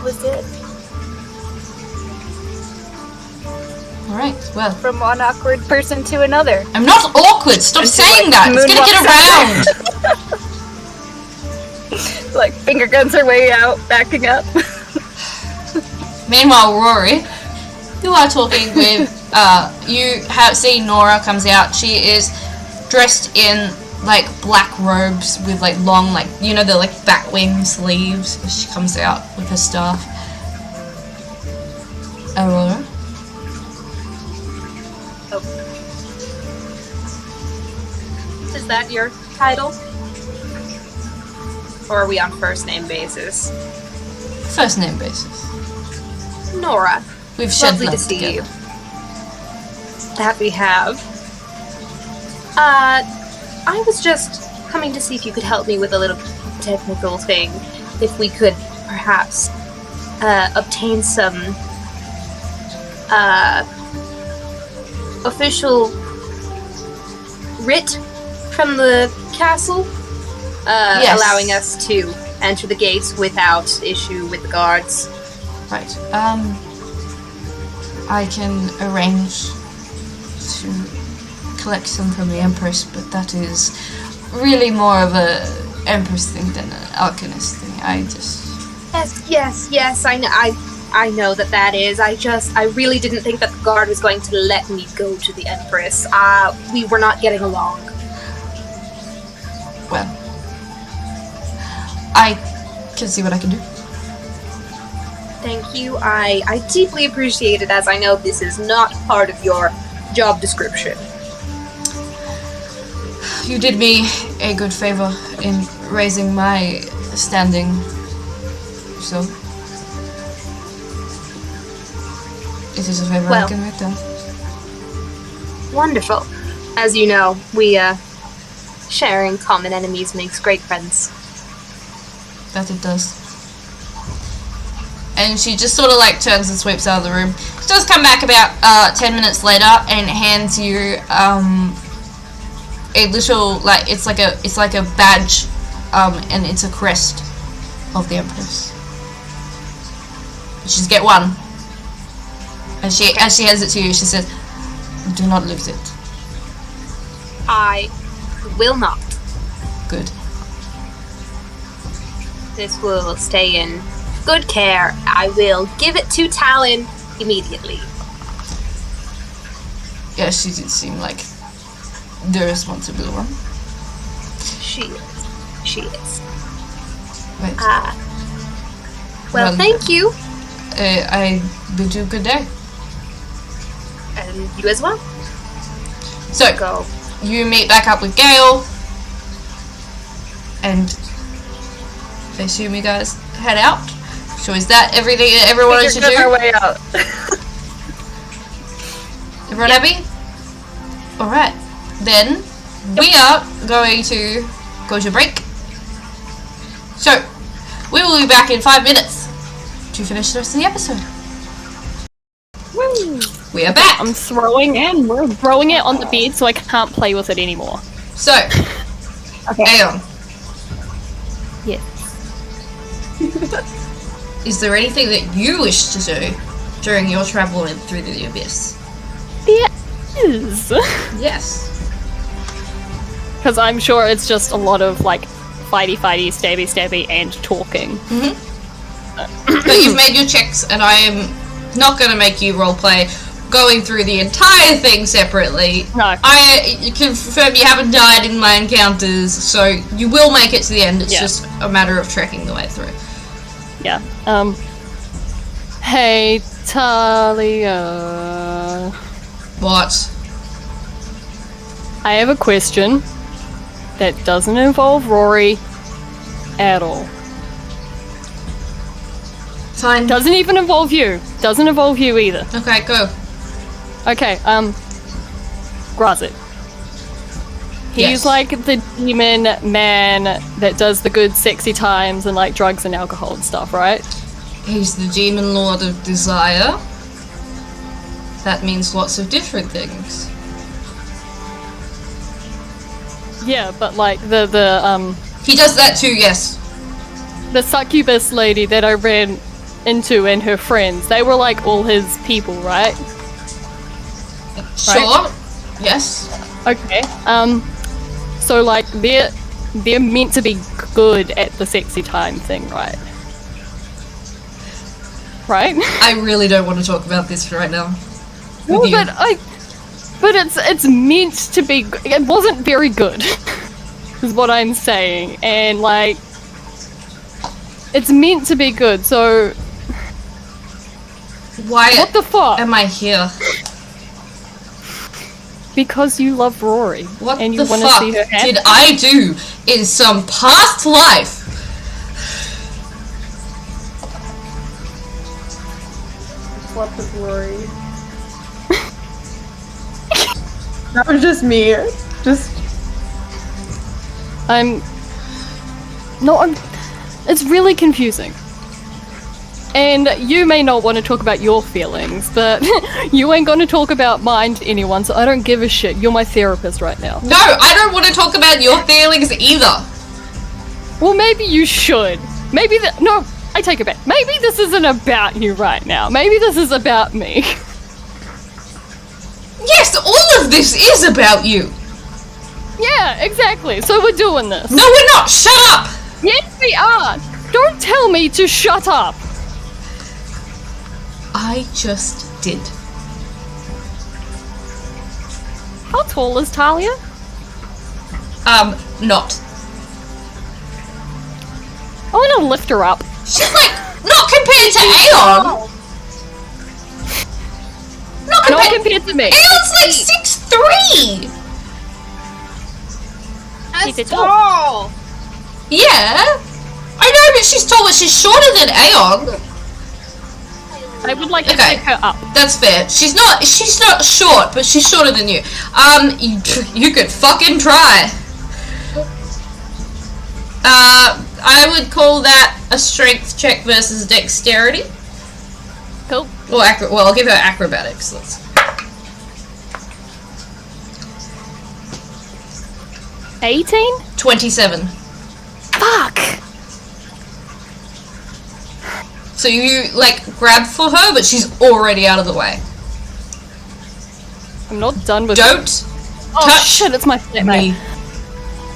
was it. Alright, well. From one awkward person to another. I'm not awkward! Stop saying that! It's gonna get around! Like, finger guns her way out, backing up. Meanwhile, Rory, you are talking with, you have seen Nora comes out. She is dressed in, like, black robes with, like, long, like, you know, the, like, batwing sleeves. She comes out with her staff. Aurora? Oh. Is that your title? Or are we on first name basis? First name basis. Nora. We've shed Lovely blood to see together. you. That we have. I was just coming to see if you could help me with a little technical thing. if we could perhaps obtain some official writ from the castle, Yes. allowing us to enter the gates without issue with the guards. Right. I can arrange to collect some from the Empress, but that is really more of a Empress thing than an Alchemist thing. Yes, I know that is. I really didn't think that the guard was going to let me go to the Empress. We were not getting along. Well, I can see what I can do. Thank you. I deeply appreciate it, as I know this is not part of your job description. You did me a good favor in raising my standing, so it is a favor I can return. Wonderful. As you know, we sharing common enemies makes great friends. That it does. And she just sort of like turns and sweeps out of the room. She does come back about 10 minutes later and hands you a little, like it's like a badge, and it's a crest of the Empress. You just get one. And as she hands it to you, she says, "Do not lose it." I will not. Good. This will stay in good care. I will give it to Talyn immediately. Yeah, she did seem like the responsible one. She is. Right. Well, thank you. I bid you good day. And you as well. So, Go. you meet back up with Gale, and I assume you guys head out. So is that everything everyone should do? Our way out. Everyone happy? Alright. Then we are going to go to break. So we will be back in 5 minutes to finish the rest of the episode. Woo. We are back. I'm throwing it on the bed so I can't play with it anymore. So, Aeon, Yes. is there anything that you wish to do during your travel through the abyss? There is. Yes. Because I'm sure it's just a lot of like fighty, stabby, and talking. But you've made your checks, and I am not going to make you roleplay going through the entire thing separately. No. I confirm you haven't died in my encounters, so you will make it to the end. It's just a matter of trekking the way through. Yeah. Hey, Talia. What? I have a question that doesn't involve Rory at all. Fine. Doesn't even involve you. Doesn't involve you either. Okay, go. Okay, Grazit. He's Yes. like the demon man that does the good sexy times and like drugs and alcohol and stuff, right? He's the demon lord of desire. That means lots of different things. Yeah, but like the He does that too, yes. the succubus lady that I ran into and her friends, they were like all his people, right? Sure. Yes. Okay. So like they're meant to be good at the sexy time thing, right? Right? I really don't want to talk about this right now. No, With you. but it's meant to be. It wasn't very good, is what I'm saying, and like it's meant to be good. So Why what the fuck? am I here? Because you love Rory What and you the want to fuck see her happy. did I do in some past life? Slept with Rory. That was just me. It's really confusing. And you may not want to talk about your feelings, but you ain't gonna talk about mine to anyone, so I don't give a shit. You're my therapist right now. No, I don't want to talk about your feelings either. Well, maybe you should. Maybe no, I take it back. Maybe this isn't about you right now. Maybe this is about me. Yes, all of this is about you. Yeah, exactly. So we're doing this. No, we're not. Shut up. Yes, we are. Don't tell me to shut up. I just did. How tall is Talia? Not. I want to lift her up. She's like, not compared to Aeon. Not compared to me. Aeon's like 6'3". That's tall. Yeah. I know, but she's tall, but she's shorter than Aeon. I would like to pick her up. That's fair. She's not short, but she's shorter than you. You could fucking try. I would call that a strength check versus dexterity. Cool. Or well, I'll give her acrobatics. Let's. 18? 27. Fuck! So you, like, grab for her, but she's already out of the way. I'm not done with Don't touch shit, it's my flatmate. me.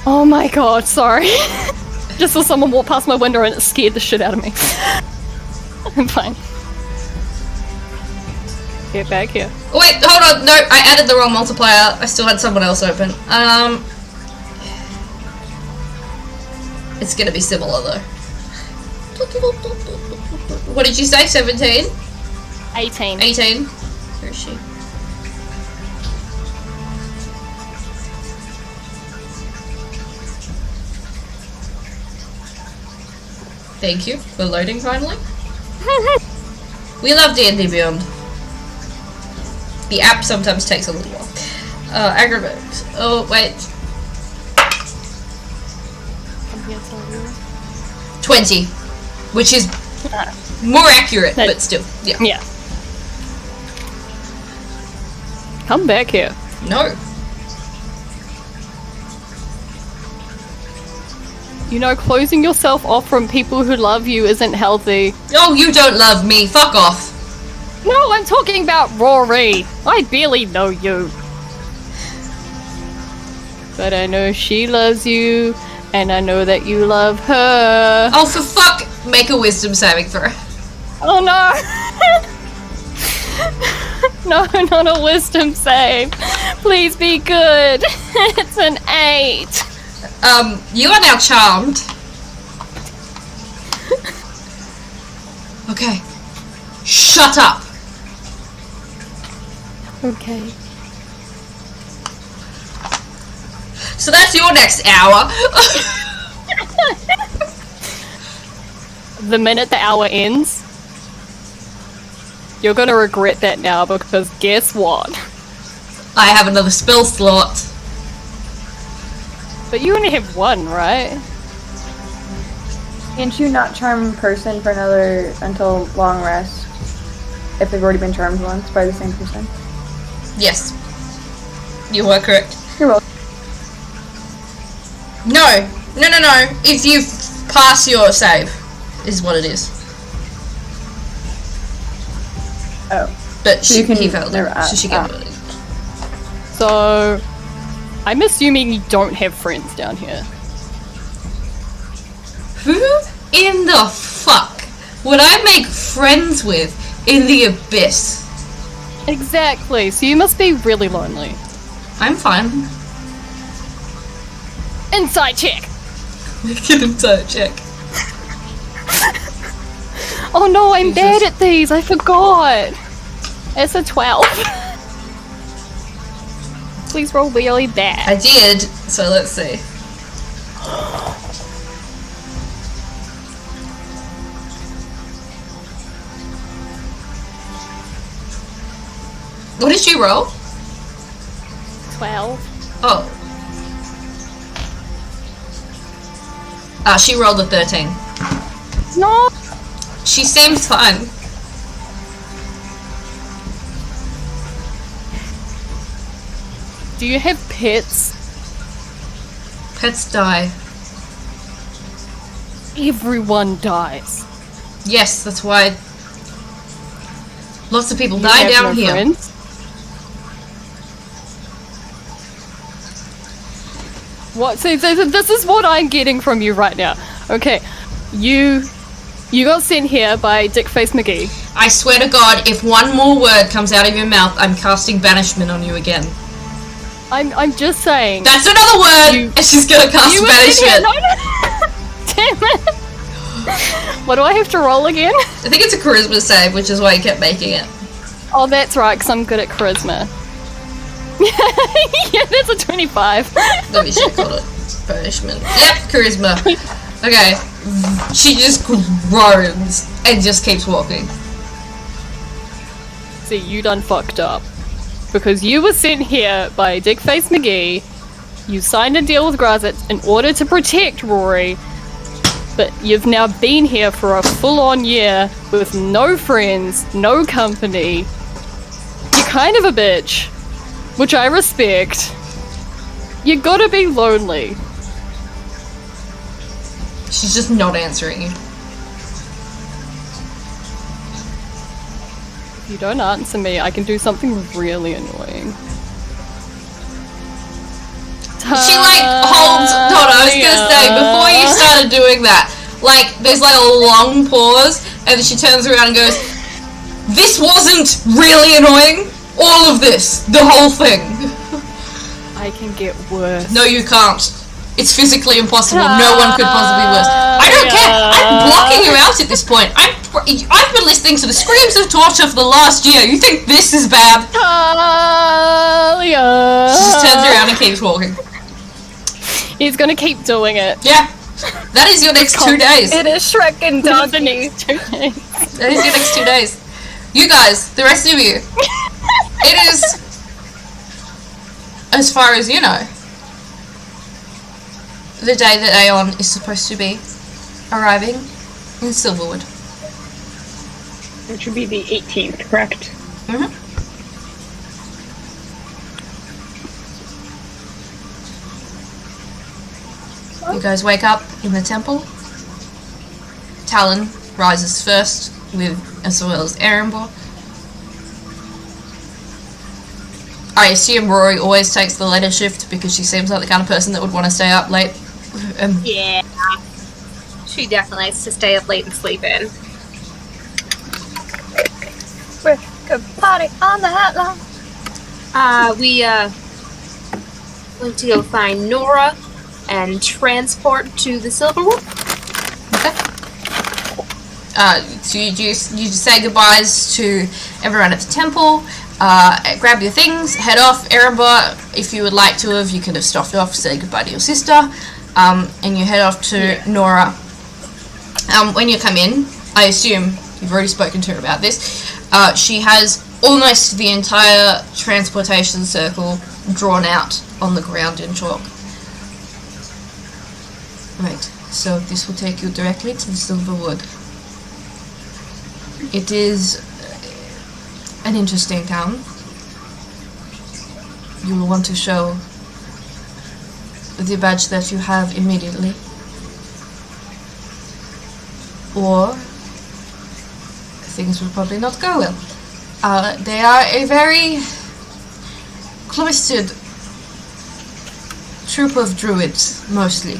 Oh my god, sorry. Just saw someone walk past my window and it scared the shit out of me. I'm fine. Get back here. Wait, hold on. No, I added the wrong multiplier. I still had someone else open. It's gonna be similar, though. What did you say? 17? 18. 18. Where is she? Thank you for loading finally. We love D&D Beyond. The app sometimes takes a little while. Aggravate. Oh, wait. 20. Which is more accurate, but still. Yeah. Yeah. Come back here. No. You know, closing yourself off from people who love you isn't healthy. Oh, you don't love me. Fuck off. No, I'm talking about Rory. I barely know you. But I know she loves you, and I know that you love her. Oh, for fuck. Make a wisdom saving throw. Oh no! No, not a wisdom save. Please be good. It's an 8. You are now charmed. Okay. Shut up. Okay. So that's your next hour. The minute the hour ends, you're gonna regret that now, because guess what? I have another spell slot. But you only have 1, right? Can't you not charm person for another until long rest if they've already been charmed once by the same person? Yes. You are correct. You're welcome. No. If you pass your save, is what it is. Oh. But So you can he failed never it, so she can do it. So, I'm assuming you don't have friends down here. Who in the fuck would I make friends with in the abyss? Exactly, so you must be really lonely. I'm fine. Inside check! Make an inside check. Oh no, I'm Jesus. bad at these, I forgot! It's a 12. Please roll really bad. I did, so let's see. What did you roll? 12. Oh. She rolled a 13. No. She seems fine. Do you have pets? Pets die. Everyone dies. Yes, that's why lots of people You die have down no here. friends? What? So this is what I'm getting from you right now. Okay, you got sent here by Dickface McGee. I swear to God, if one more word comes out of your mouth, I'm casting banishment on you again. I'm just saying. That's another word, and she's gonna cast You were sent here. banishment. No. Damn it. What do I have to roll again? I think it's a charisma save, which is why you kept making it. Oh, that's right, because I'm good at charisma. Yeah, that's a 25. Let me check on it. Banishment. Yep, charisma. Okay. She just groans and just keeps walking. See, you done fucked up. Because you were sent here by Dickface McGee, you signed a deal with Grazit in order to protect Rory, but you've now been here for a full-on year with no friends, no company. You're kind of a bitch, which I respect. You gotta be lonely. She's just not answering you. If you don't answer me, I can do something really annoying. She like holds. Hold on, I was gonna say before you started doing that, like there's like a long pause, and then she turns around and goes, "This wasn't really annoying. All of this, the whole thing." I can get worse. No, you can't. It's physically impossible. No one could possibly worse. I don't care. I'm blocking you out at this point. I've been listening to the screams of torture for the last year. You think this is bad? Talia. She just turns around and keeps walking. He's gonna keep doing it. Yeah. That is your next 2 days. It is Shrek and That's the Donkey. next 2 days. That is your next 2 days. You guys, the rest of you. It is, as far as you know, the day that Aeon is supposed to be arriving in Silverwood. Which would be the 18th, correct? Mm-hmm. You guys wake up in the temple. Talyn rises first, as well as Erembour. I assume Rory always takes the later shift because she seems like the kind of person that would want to stay up late. Yeah. She definitely likes to stay up late and sleep in. We're gonna party on the hotline. We went to go find Nora and transport to the Silverwood. So you just say goodbyes to everyone at the temple, grab your things, head off. Erembour, if you would like to have, you could have stopped off, say goodbye to your sister, and you head off to Nora. When you come in, I assume you've already spoken to her about this, she has almost the entire transportation circle drawn out on the ground in chalk. Right, so this will take you directly to the Silverwood. It is an interesting town. You will want to show the badge that you have immediately. Or things will probably not go well. They are a very cloistered troop of druids, mostly.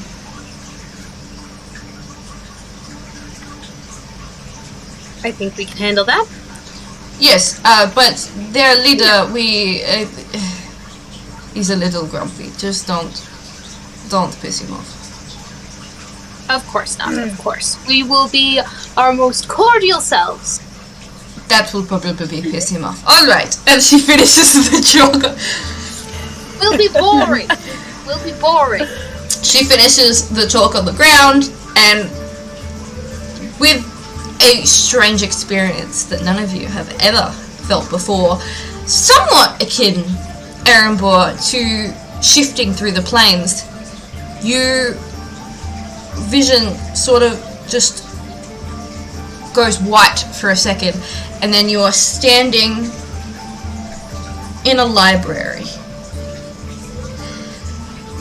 I think we can handle that. Yes, but their leader, he's a little grumpy. Just don't piss him off. Of course not, of course. We will be our most cordial selves. That will probably piss him off. Alright, and she finishes the chalk. We'll be boring. We'll be boring. She finishes the chalk on the ground, and with a strange experience that none of you have ever felt before, somewhat akin, Erembour, to shifting through the plains, you vision sort of just goes white for a second, and then you are standing in a library.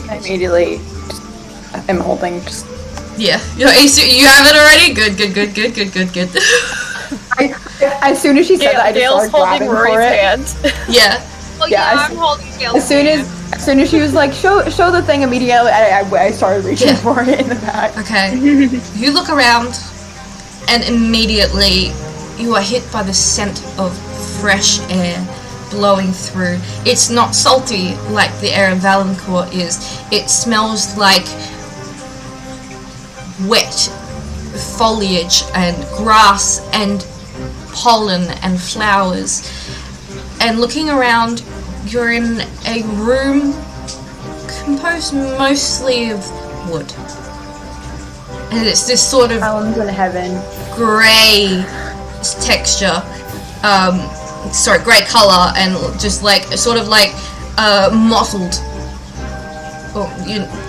I immediately am holding. Yeah, you have it already. Good. As soon as she said that, I just Gale's started holding grabbing Rory's for it. hand. Yeah. Oh Yeah, yeah, I'm holding Gale's As soon as she was like, show the thing immediately, I started reaching for it in the back. Okay. You look around, and immediately you are hit by the scent of fresh air blowing through. It's not salty like the air of Valancourt is. It smells like wet foliage and grass and pollen and flowers. And looking around, you're in a room composed mostly of wood. And it's this sort of Talyn's in heaven. grey texture, grey colour, and just like sort of like mottled, or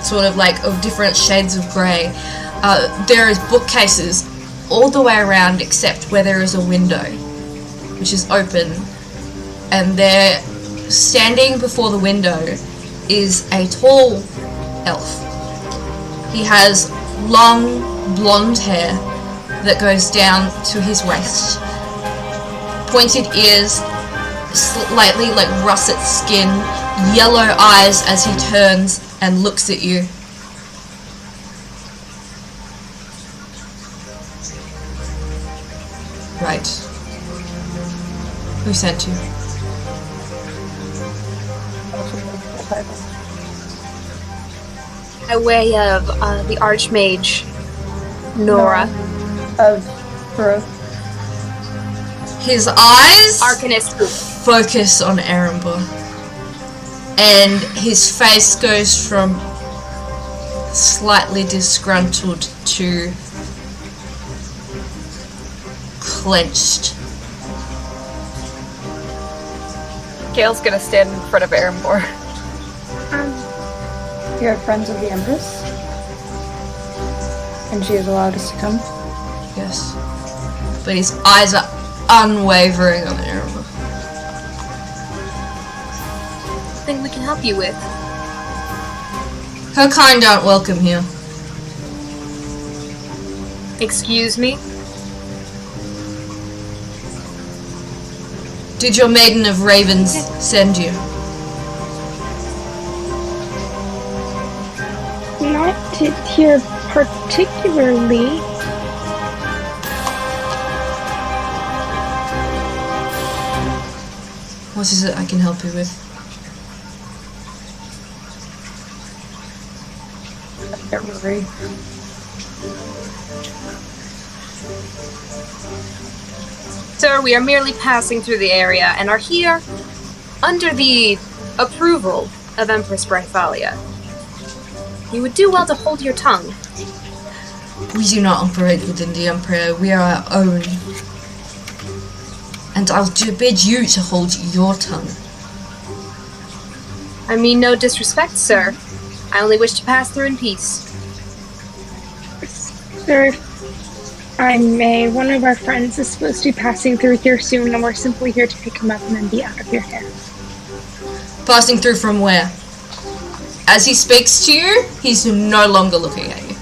sort of like of different shades of grey. There is bookcases all the way around except where there is a window, which is open, and there, standing before the window, is a tall elf. He has long blonde hair that goes down to his waist, pointed ears, slightly like russet skin, yellow eyes as he turns and looks at you. Right. Who sent you? By way of the Archmage, Nora. Bro. His eyes Arcanist. focus on Erembour, and his face goes from slightly disgruntled to clenched. Gale's gonna stand in front of Erembour. We are friends of the Empress, and she has allowed us to come. Yes. But his eyes are unwavering on Erembour. Thing we can help you with. Her kind aren't welcome here. Excuse me? Did your Maiden of Ravens send you? Not here particularly. What is it I can help you with? Rory. Sir, we are merely passing through the area and are here under the approval of Empress Brythalia. You would do well to hold your tongue. We do not operate within the Empire. We are our own. And I'll bid you to hold your tongue. I mean no disrespect, sir. I only wish to pass through in peace. Sir, if I may, one of our friends is supposed to be passing through here soon, and we're simply here to pick him up and then be out of your hair. Passing through from where? As he speaks to you, he's no longer looking at you.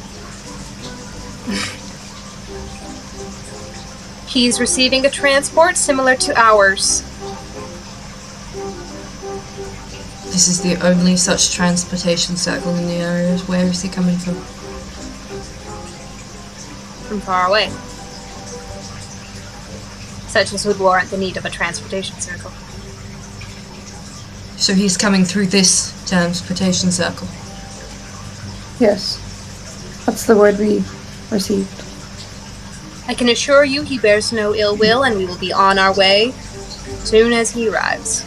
He's receiving a transport similar to ours. This is the only such transportation circle in the area. Where is he coming from? From far away. Such as would warrant the need of a transportation circle. So he's coming through this transportation circle. Yes. That's the word we received. I can assure you he bears no ill will, and we will be on our way soon as he arrives.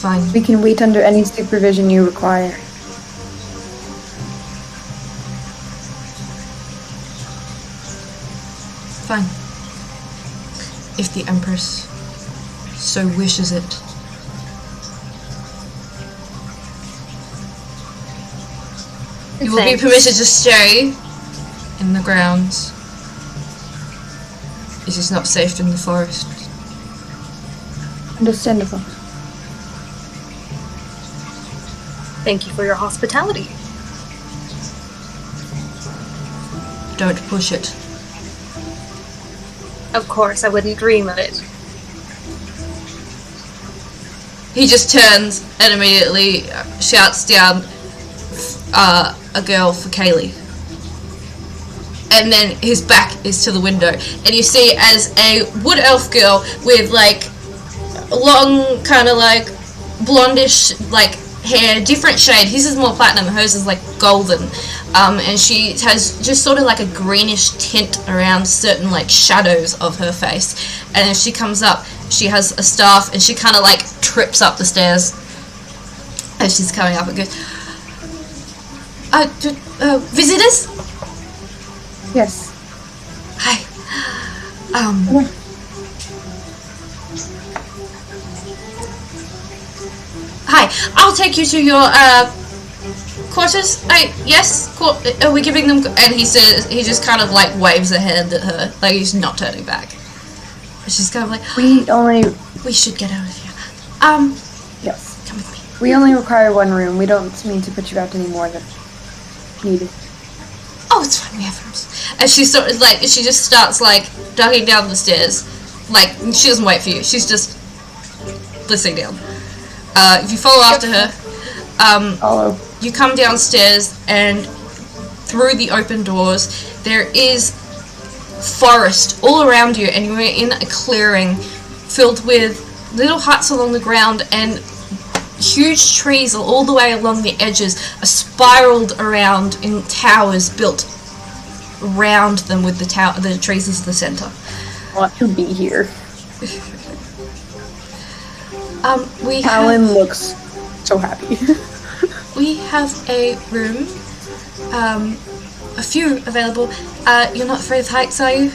Fine. We can wait under any supervision you require. Fine. If the Empress so wishes it. You will be permitted to stay in the grounds. It is not safe in the forest. Understandable. Thank you for your hospitality. Don't push it. Of course, I wouldn't dream of it. He just turns and immediately shouts down a girl for Kaylee. And then his back is to the window. And you see as a wood elf girl with like long kind of like blondish like hair, different shade. His is more platinum, hers is like golden. And she has just sort of like a greenish tint around certain like shadows of her face. And as she comes up, she has a staff and she kind of like trips up the stairs as she's coming up and goes, visitors? Yes. Hi. Hi, I'll take you to your quarters. Yes. Are we giving them? And he says he just kind of like waves a hand at her, like he's not turning back. She's kind of like, we should get out of here. Yes. Come with me. We only require one room. We don't mean to put you out any more than needed. Oh, it's fine. We have rooms. And she just starts like ducking down the stairs. Like she doesn't wait for you. She's just listening down. If you follow after her, you come downstairs and through the open doors there is forest all around you, and you're in a clearing filled with little huts along the ground, and huge trees all the way along the edges are spiraled around in towers built around them with the trees as the center. I want to be here. Talyn looks so happy. We have a room, a few available. You're not afraid of heights, are you?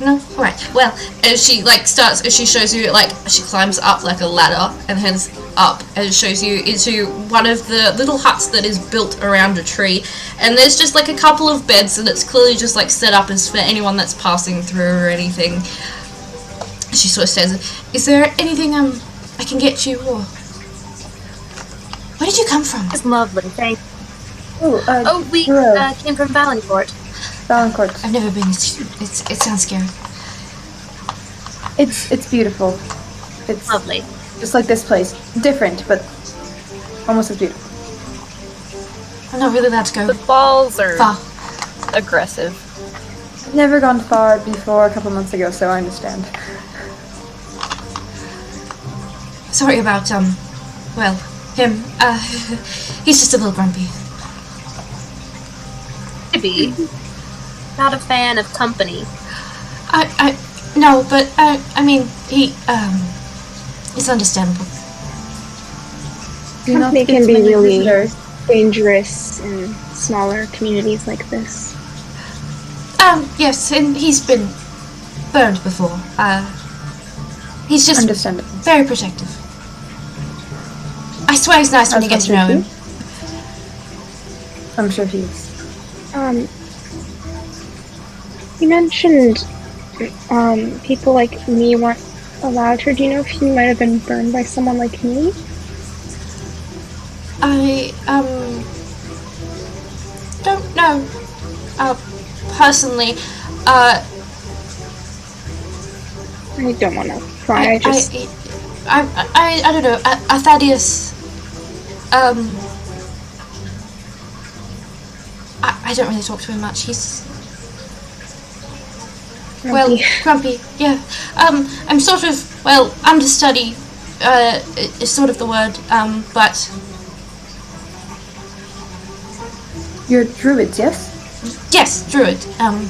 No? Alright, well, as she she shows you, she climbs up like a ladder and heads up and shows you into one of the little huts that is built around a tree, and there's just like a couple of beds, and it's clearly just like set up as for anyone that's passing through or anything. She sort of stands there. Is there anything I can get you, or where did you come from? It's lovely, thank you. We came from Valancourt. Valancourt. I've never been. It sounds scary. It's beautiful. It's lovely. Just like this place. Different, but almost as beautiful. I'm not really allowed to go. The balls are far. Aggressive. Never gone far before a couple months ago, so I understand. Sorry about him. He's just a little grumpy. Maybe. Not a fan of company. No, but I mean, it's understandable. Company can be really dangerous in smaller communities like this. Yes, and he's been burned before. He's just understandable. Very protective. I swear he's nice when you get to know him. I'm sure he is. You mentioned people like me weren't allowed here. Do you know if you might have been burned by someone like me? I don't know. Personally, I don't want to pry. I don't know. Thaddeus. I don't really talk to him much. He's grumpy. Yeah. I'm sort of understudy. Is sort of the word. But you're druids, yes? Yes, druid. I'm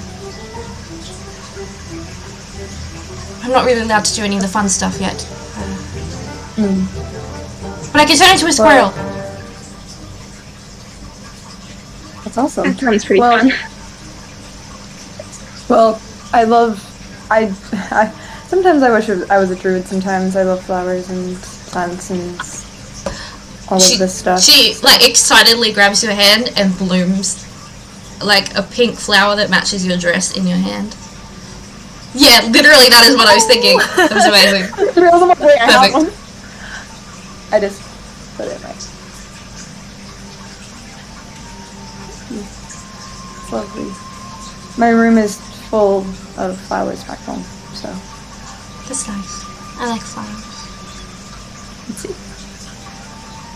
not really allowed to do any of the fun stuff yet. But I can turn into a squirrel. That's awesome. That sounds pretty fun. Well, sometimes I wish I was a druid sometimes. I love flowers and plants and all of this stuff. She like excitedly grabs your hand and blooms like a pink flower that matches your dress in your hand. Yeah, literally that is what I was thinking. That was amazing. Wait, I have Perfect. one. I just put it right. It's lovely. My room is full of flowers back home, so That's nice. I like flowers. let's see.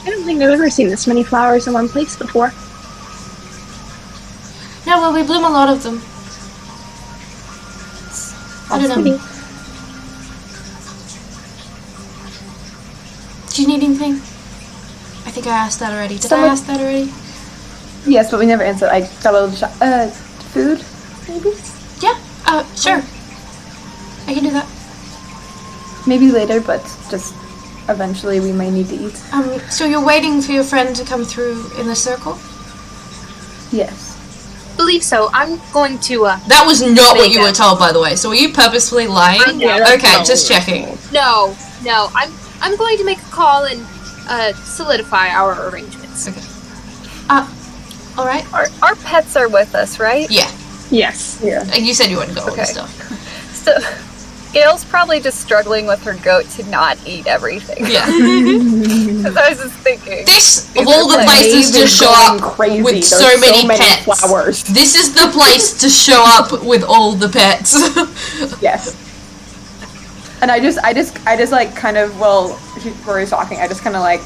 I don't think I've ever seen this many flowers in one place before. No, well, we bloom a lot of them. I don't know. Do you need anything? I think I asked that already. Did I ask that already? Yes, but we never answered. I got a little food, maybe? Yeah, sure. I can do that. Maybe later, but just eventually we may need to eat. So you're waiting for your friend to come through in the circle? Yes. Believe so. I'm going to, That was not what you were told, by the way. So were you purposefully lying? Yeah, Okay, just checking. No. I'm going to make a call and, solidify our arrangements. Okay. Alright. Our pets are with us, right? Yeah. Yes. Yeah. And you said you wouldn't go Okay. and stuff. So, Gale's probably just struggling with her goat to not eat everything. Yeah. Because I was just thinking. This, of all the places to show up crazy. with There's so many pets. flowers. This is the place to show up with all the pets. Yes. And I just like kind of, while Rory's talking, I just kind of like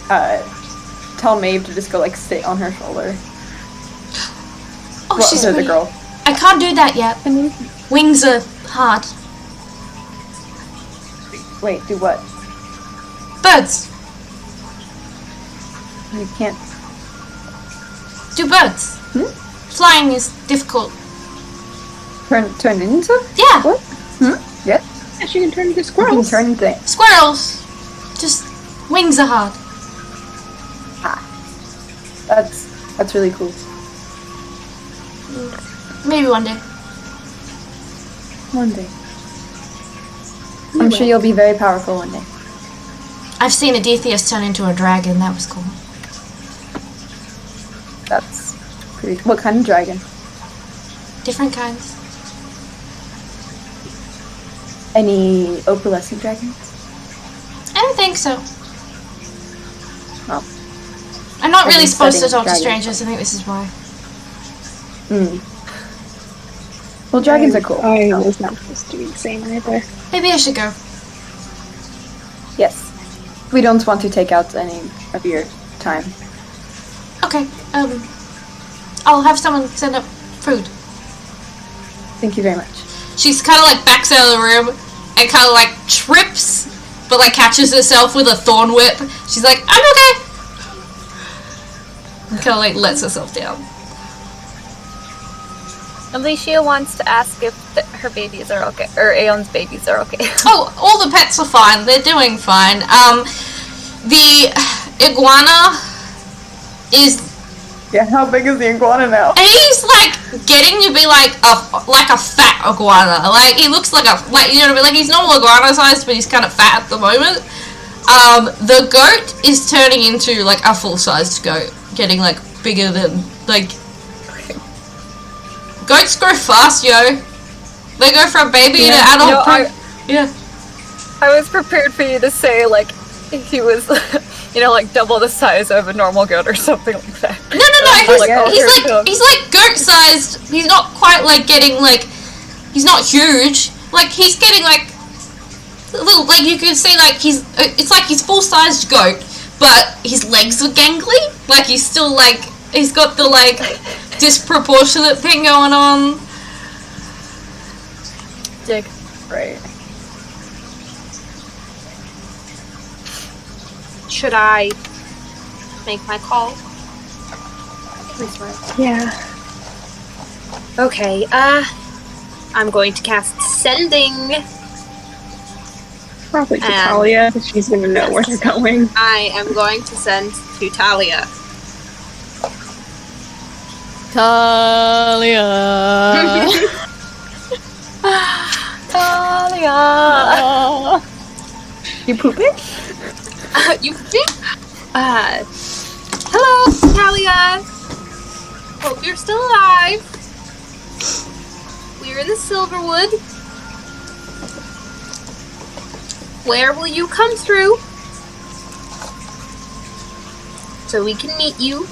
tell Maeve to just go like sit on her shoulder. Oh, Well, she's to the pretty. girl. I can't do that yet. Wings are hard. Wait, do what? Birds. You can't. Do birds. Flying is difficult. Turn into? Yeah. What? Yes. Yeah, she can turn into You can squirrels. turn things. Squirrels. Just wings are hard. That's really cool. Maybe one day. One day. I'm sure you'll be very powerful one day. I've seen Odysseus turn into a dragon. That was cool. That's pretty. What kind of dragon? Different kinds. Any opalescent dragons? I don't think so. Oh. I'm not really An supposed to upsetting talk to dragon. strangers. I think this is why. Well, dragons are cool. I was not supposed to be the same either. Maybe I should go. Yes. We don't want to take out any of your time. Okay. I'll have someone send up food. Thank you very much. She's kind of like backs out of the room and kind of like trips, but like catches herself with a thorn whip. She's like, I'm okay. And kind of like lets herself down. Elisha wants to ask if her babies are okay, or Aeon's babies are okay. Oh, all the pets are fine. They're doing fine. The iguana is. Yeah, how big is the iguana now? He's like getting to be like a fat iguana. Like he looks like you know what I mean? Like he's normal iguana sized, but he's kind of fat at the moment. The goat is turning into like a full sized goat, getting like bigger than like. Goats grow fast, yo. They go from baby to adult. Yeah. I was prepared for you to say like he was, like double the size of a normal goat or something like that. No. He's like goat sized. He's not quite like getting like. He's not huge. Like he's getting like. Little, like you can see like it's like he's full sized goat, but his legs are gangly. Like he's still like. He's got the like disproportionate thing going on. Dig. Right. Should I make my call? Yeah. Okay, I'm going to cast Sending. Probably to Talia, because she's gonna know where they're going. I am going to send to Talia. Talia. Talia. You pooping? You think? Hello, Talia. Hope you're still alive. We're in the Silverwood. Where will you come through? So we can meet you.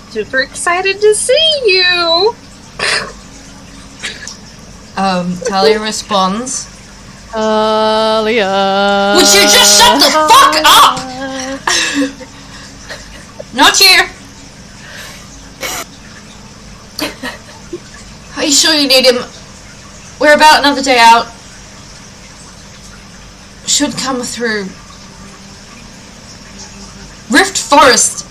Super excited to see you. Talia responds. Talia. Would you just shut the fuck up? Not here. Are you sure you need him? We're about another day out. Should come through Rift Forest.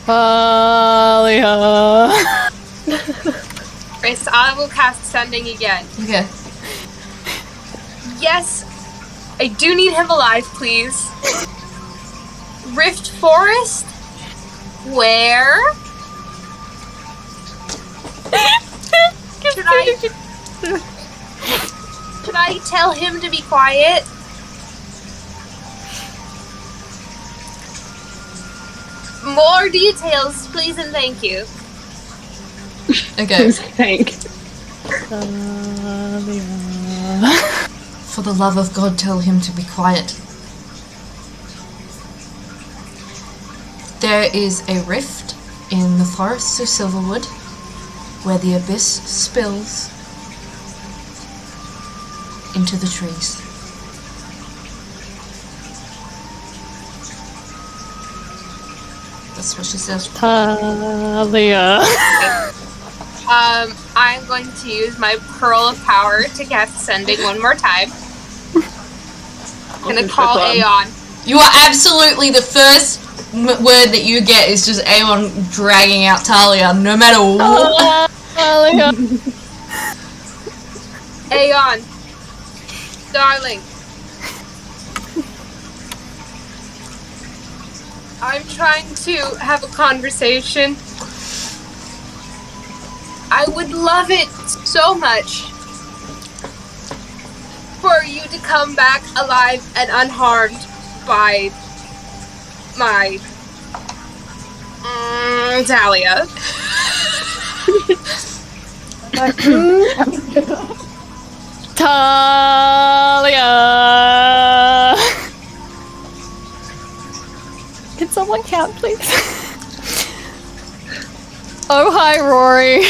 Talia. Right, so I will cast Sending again. Okay. Yes, I do need him alive, please. Rift Forest? Where? Should I tell him to be quiet? More details, please and thank you. Okay. Thank. For the love of God, tell him to be quiet. There is a rift in the forests of Silverwood where the abyss spills into the trees. That's what she says. Talia. I'm going to use my Pearl of Power to cast Sending one more time. I'm gonna call Aeon. You are absolutely the first word that you get is just Aeon dragging out Talia, no matter what. Talia. Aeon, darling. I'm trying to have a conversation. I would love it so much for you to come back alive and unharmed by my Talia. Talia. Can someone count, please? Oh, hi, Rory.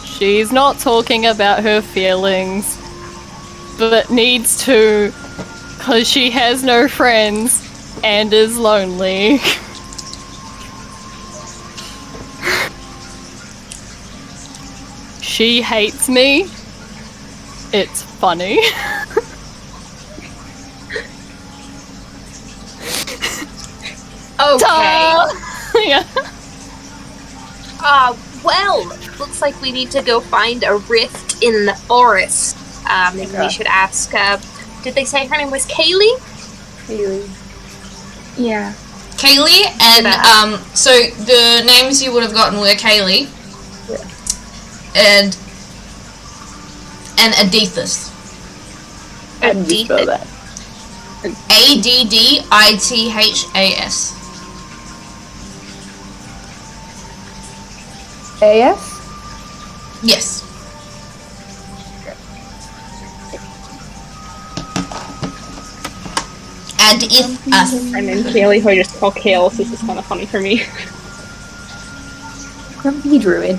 She's not talking about her feelings, but needs to, because she has no friends and is lonely. She hates me. It's funny. Okay. Yeah. Well, looks like we need to go find a rift in the forest. Maybe we should ask, did they say her name was Kaylee? Kaylee. Yeah. Kaylee and, so the names you would have gotten were Kaylee. Yeah. And Adithus. Adithus. Addithas. AS? Yes. Adithus. And then Kaylee, who I just call Kale, so this is kind of funny for me. Grumpy druid.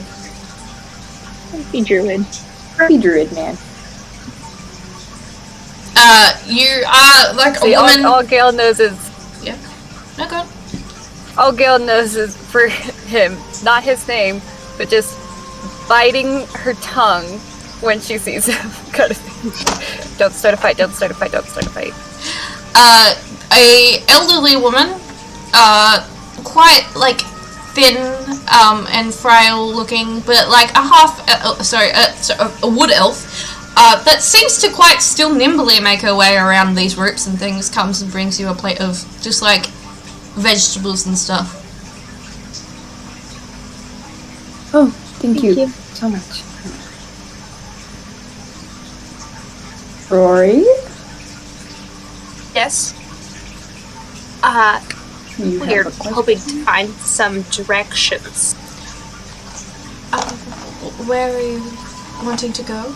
Grumpy druid. Grumpy druid, man. You are like a woman. All Gale knows is Yeah. No, go on. all Gale knows is for him, not his name, but just biting her tongue when she sees him. Kind of thing. Don't start a fight. Don't start a fight. Don't start a fight. A elderly woman, quite like thin and frail looking, but like a a wood elf that seems to quite still nimbly make her way around these roots and things. Comes and brings you a plate of just like vegetables and stuff. Oh, thank you so much. Rory? Yes? You We're have a question? hoping to find some directions. Where are you wanting to go?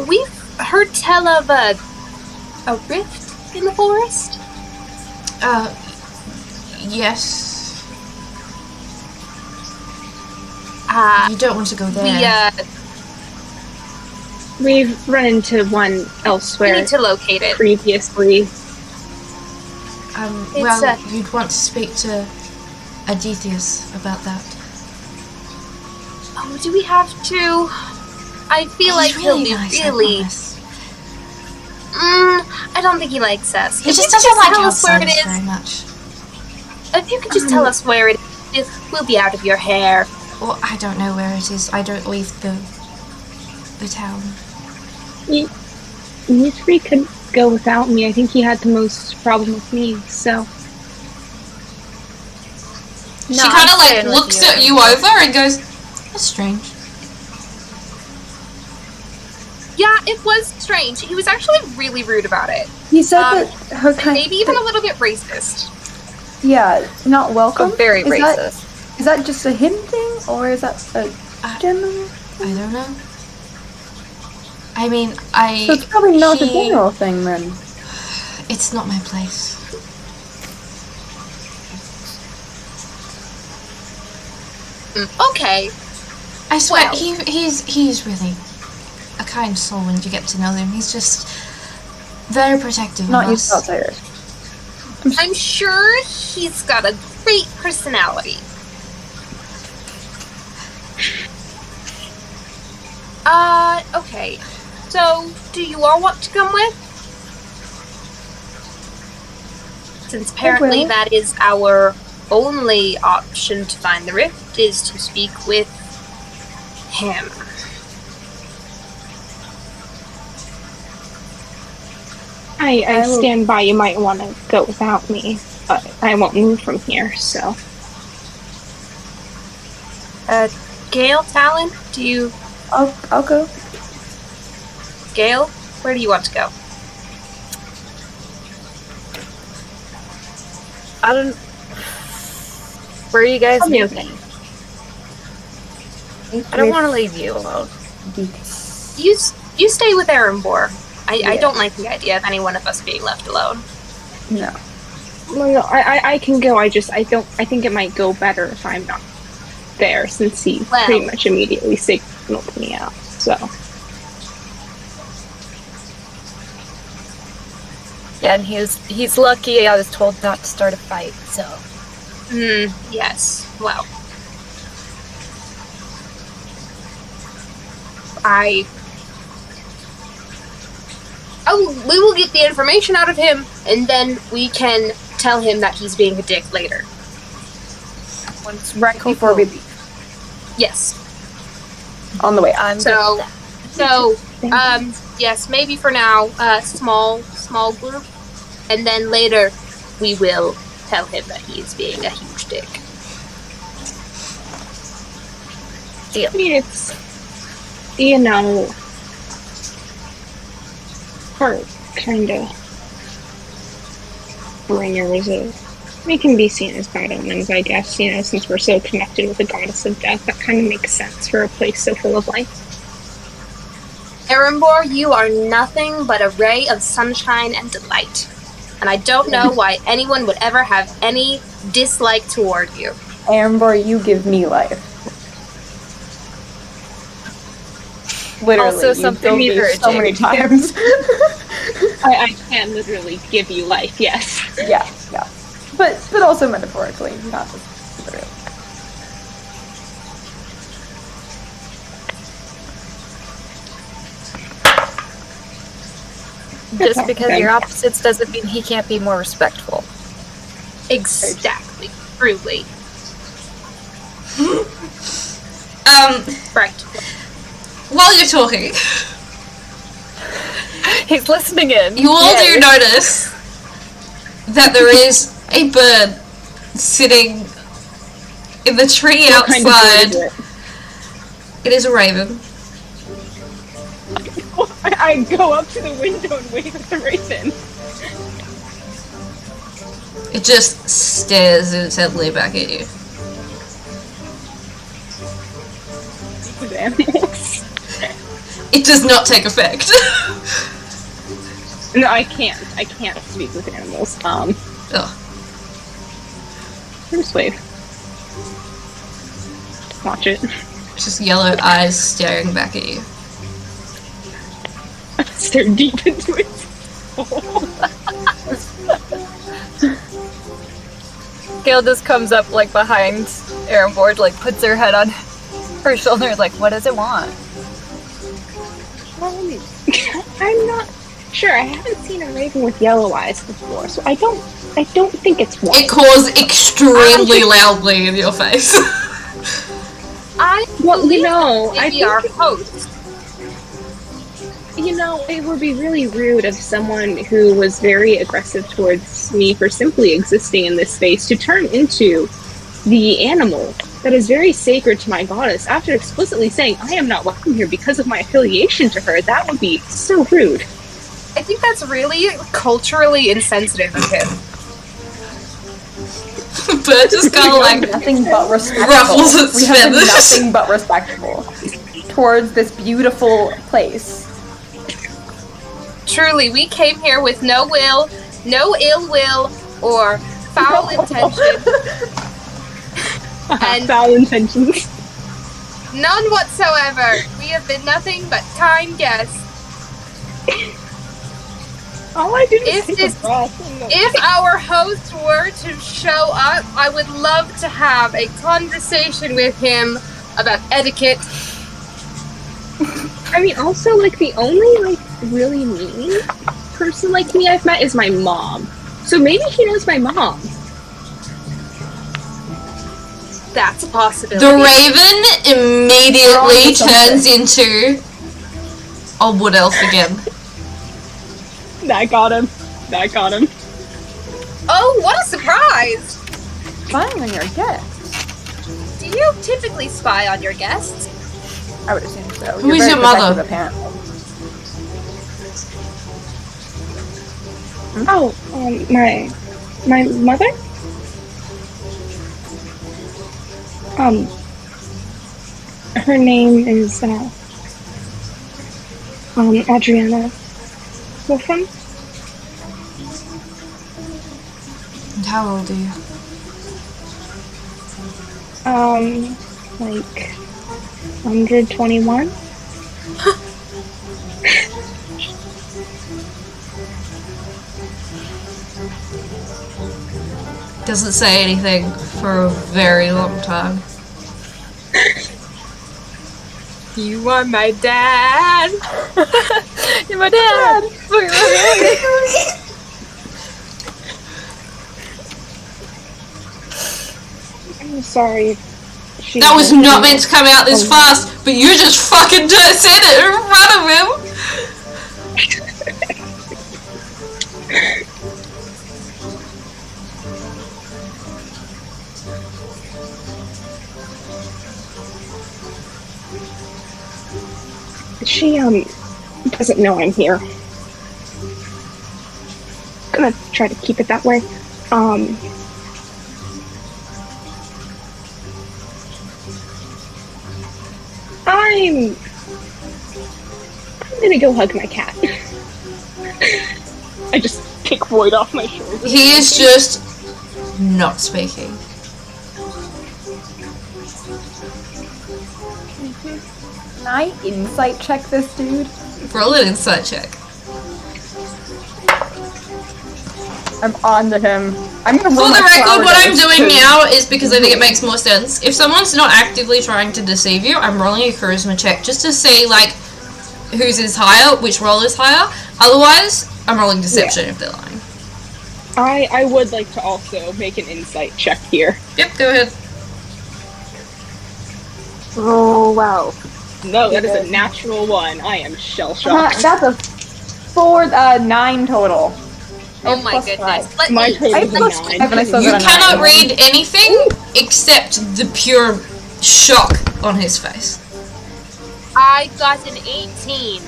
We've heard tell of a rift in the forest. Yes. You don't want to go there. We've run into one elsewhere. We need to locate it. Previously. Well, you'd want to speak to Adithius about that. Oh, do we have to? I feel like he'll be nice, really. I don't think he likes us. He If just you could doesn't like tell our us where it sons is. very much. If you could just tell us where it is, we'll be out of your hair. Well, I don't know where it is. I don't leave the town. You three could go without me. I think he had the most problem with me, so. She kind of like looks at you over and goes, "That's strange." Yeah, it was strange. He was actually really rude about it. He said that her kind Maybe even a little bit racist. Yeah, not welcome. Very Is racist. Is that just a him thing, or is that a general? I don't know. I mean, So it's probably not a general thing then. It's not my place. Okay. I swear, Well. he's really a kind soul when you get to know him. He's just very protective Not of used to us. outsiders. I'm sure he's got a great personality. Okay. So, do you all want to come with? Since apparently will. that is our only option to find the rift, is to speak with him. I stand by. You might want to go without me, but I won't move from here, so. Gale, Talyn, do you... I'll go. Gale, where do you want to go? I don't. Where are you guys I'll be moving? I don't want to leave you alone. You stay with Erembour. I Yeah. don't like the idea of any one of us being left alone. No. Well, no, I can go. I think it might go better if I'm not there, since he pretty much immediately signaled me out. So. Yeah, and he's lucky I was told not to start a fight, so. Yes. Well. We will get the information out of him, and then we can tell him that he's being a dick later. Right before we leave. Yes. On the way. So, yes, maybe for now, small group, and then later we will tell him that he is being a huge dick. Deal. I mean, it's, you know, part kind of bringers of. They can be seen as bad omens, I guess, you know, since we're so connected with the goddess of death. That kind of makes sense for a place so full of life. Erembour, you are nothing but a ray of sunshine and delight. And I don't know why anyone would ever have any dislike toward you. Erembour, you give me life. Literally, Also something you've told me so many times. I can literally give you life, yes. Yeah. But also metaphorically, not just literally. Just because you're opposites doesn't mean he can't be more respectful. Exactly. Truly. Right. While you're talking, He's listening in. you all do notice that there is a bird sitting in the tree outside. Kind of It is a raven. I go up to the window and wave at the raven. It just stares intently back at you. With animals. It does not take effect. No, I can't. I can't speak with animals. Oh. Just wave. Watch it. Just yellow eyes staring back at you. Stare deep into it. Gale just comes up like behind Erembour, like puts her head on her shoulder, like, what does it want? I'm not sure. I haven't seen a raven with yellow eyes before, so I don't think it's one. It caws extremely loudly in your face. I think our host. It would be really rude of someone who was very aggressive towards me for simply existing in this space to turn into the animal that is very sacred to my goddess after explicitly saying I am not welcome here because of my affiliation to her. That would be so rude. I think that's really culturally insensitive of him. But just kind of like nothing but respectful. ruffles its We have been feathers. nothing but respectful towards this beautiful place. Truly, we came here with no ill will, or foul intention. And foul intentions. none whatsoever. We have been nothing but kind guests. All I did was If take this- a breath. If our host were to show up, I would love to have a conversation with him about etiquette. I mean, also, like, the only, like, really mean person like me I've met is my mom. So maybe he knows my mom. That's a possibility. The raven immediately turns into a wood elf again. That got him. Oh, what a surprise! Spying on your guests. Do you typically spy on your guests? I would assume so. Who is very your mother? protective, apparently. Oh, my mother? Her name is, Adriana Wolfram. And how old are you? Like 121. Doesn't say anything for a very long time. You are my dad. You're my dad! I'm sorry. That was not meant to come out this fast, but you just fucking said it in front of him! She, doesn't know I'm here. Gonna try to keep it that way. I'm gonna go hug my cat. I just kick Void off my shoulder. He is just not speaking. Can I insight check this dude? Roll an insight check. I'm on to him. I'm gonna For roll the my record, flower what I'm dice, doing too. now is because I think it makes more sense. If someone's not actively trying to deceive you, I'm rolling a charisma check just to see, like, whose is higher, which roll is higher. Otherwise, I'm rolling deception if they're lying. I would like to also make an insight check here. Yep, go ahead. Oh, wow. No, that is a natural one. I am shell-shocked. That's a 9 total. Oh my Plus goodness. 5. Let My me. total I is a plus 9. 5 and I still You got a cannot 9. read anything except the pure shock on his face. I got an 18.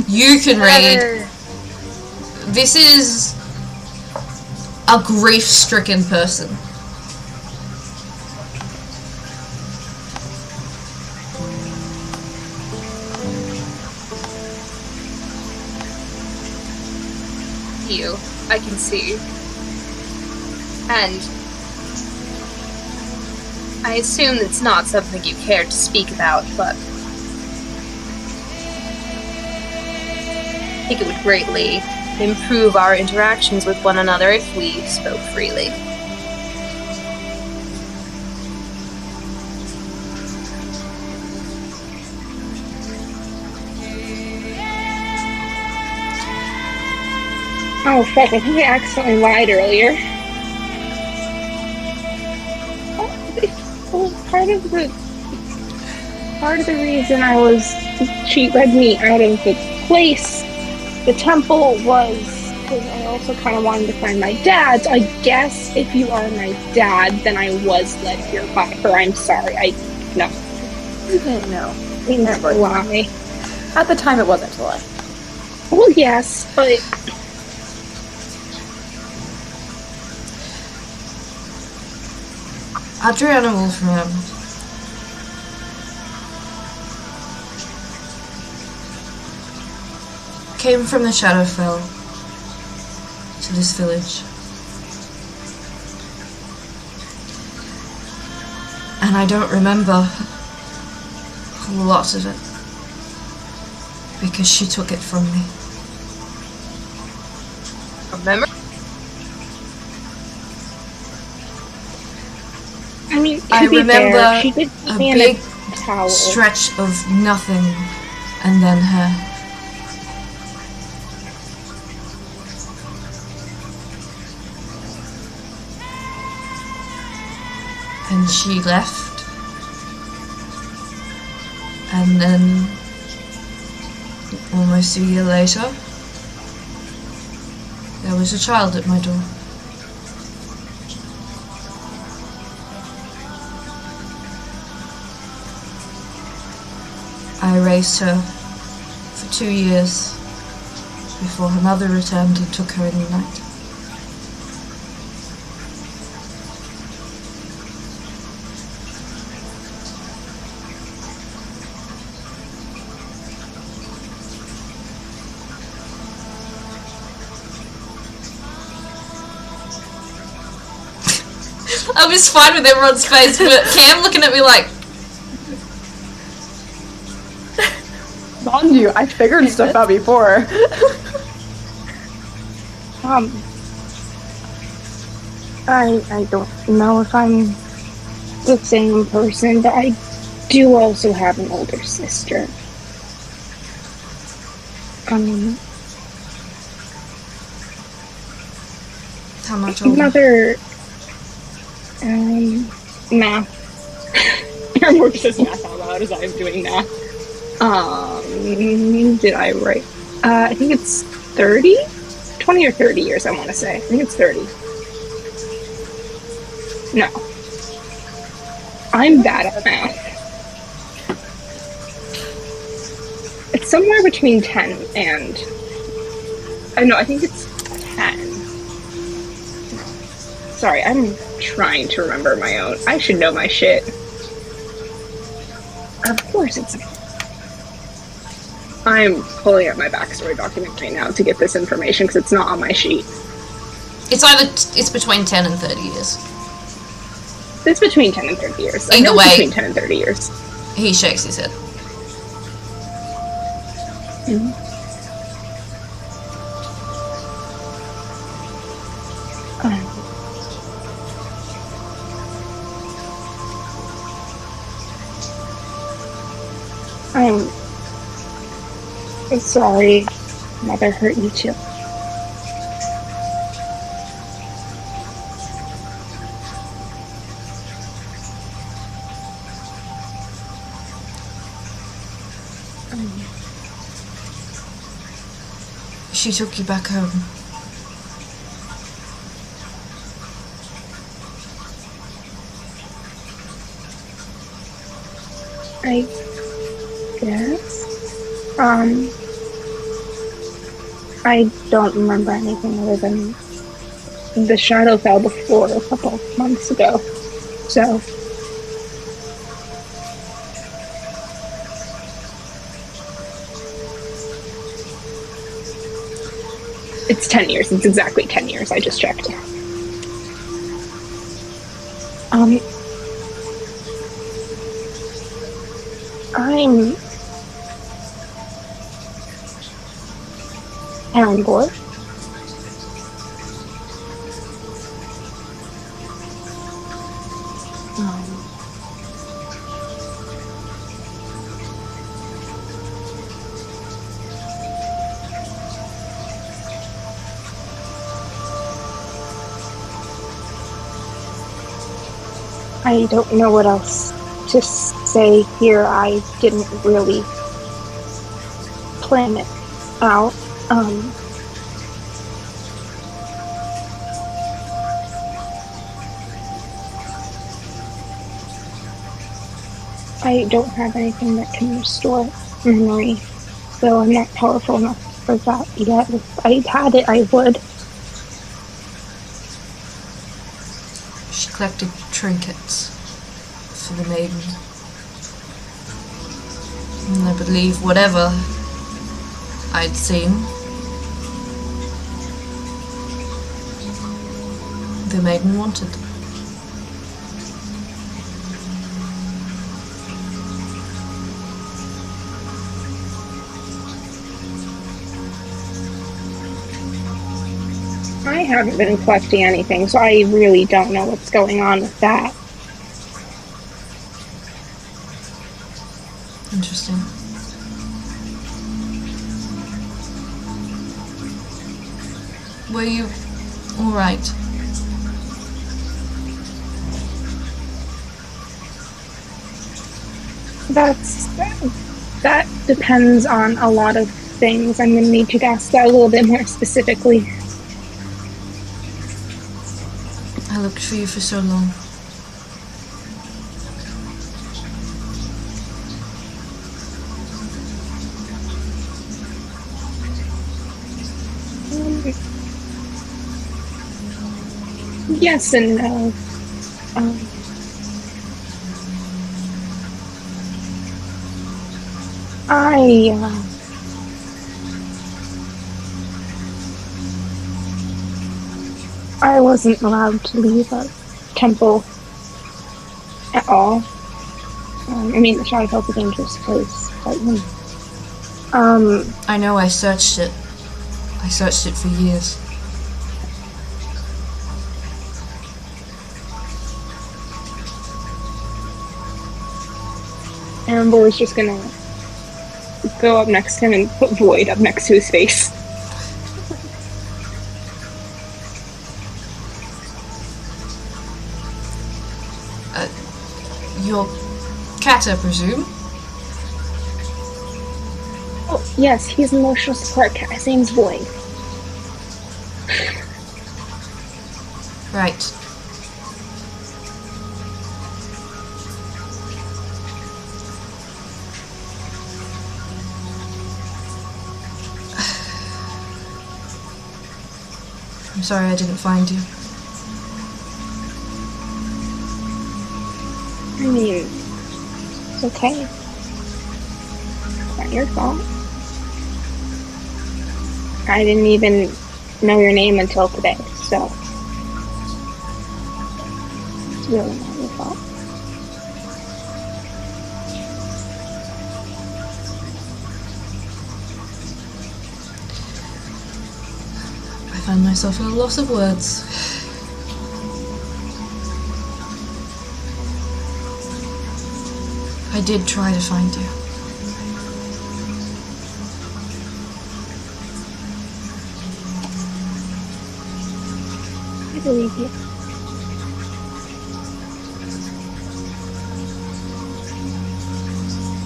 You can read. This is a grief-stricken person. You, I can see. And I assume it's not something you care to speak about, but I think it would greatly improve our interactions with one another if we spoke freely. Oh fuck, I think I accidentally lied earlier. Well, part of the reason she led me out of the place, the temple, was because I also kind of wanted to find my dad. So I guess if you are my dad, then I was led here by her. I'm sorry. No. You didn't know. It's a lie. At the time, it wasn't a lie. Well, yes, but Adriana Wolfram came from the Shadowfell to this village. And I don't remember a whole lot of it because she took it from me. Remember? I mean, I remember she did a me in big tower. stretch of nothing and then her. And she left. And then, almost a year later, there was a child at my door. I raised her for 2 years before her mother returned and took her in the night. I was fine with everyone's face, but Cam looking at me like, On you, I figured stuff out before. I don't know if I'm the same person, but I do also have an older sister. how much older? Another, math. Erembour just says math out loud as I'm doing math. Did I write? I think it's 30? 20 or 30 years, I want to say. I think it's 30. No. I'm bad at math. It's somewhere between 10 and... no, I think it's 10. Sorry, I'm trying to remember my own. I should know my shit. Of course it's... I'm pulling up my backstory document right now to get this information because it's not on my sheet. It's between 10 and 30 years. It's between 10 and 30 years. I Either know way, it's between 10 and 30 years. He shakes his head. Mm-hmm. I'm sorry Mother hurt you too. She took you back home. I guess. I don't remember anything other than the shadow fell before a couple months ago. So it's 10 years. It's exactly 10 years. I just checked. I'm Erembour. I don't know what else to say here. I didn't really plan it out. I don't have anything that can restore memory, so I'm not powerful enough for that yet. If I had it, I would. She collected trinkets for the maiden. And I believe whatever I'd seen, the maiden wanted. I haven't been collecting anything, so I really don't know what's going on with that. Interesting. Were you alright? That depends on a lot of things. I'm gonna need you to ask that a little bit more specifically. I looked for you for so long. Yes and no. I wasn't allowed to leave a temple at all. I mean, the Shadow Fell's a dangerous place, but I know, I searched it. I searched it for years. Erembour is just gonna go up next to him and put Void up next to his face. Your cat, I presume? Oh, yes, he's an emotional support cat. His name's Void. Right. I'm sorry I didn't find you. I mean, it's okay. It's not your fault. I didn't even know your name until today, so it's really not your fault. I find myself at a loss of words. I did try to find you. I believe you.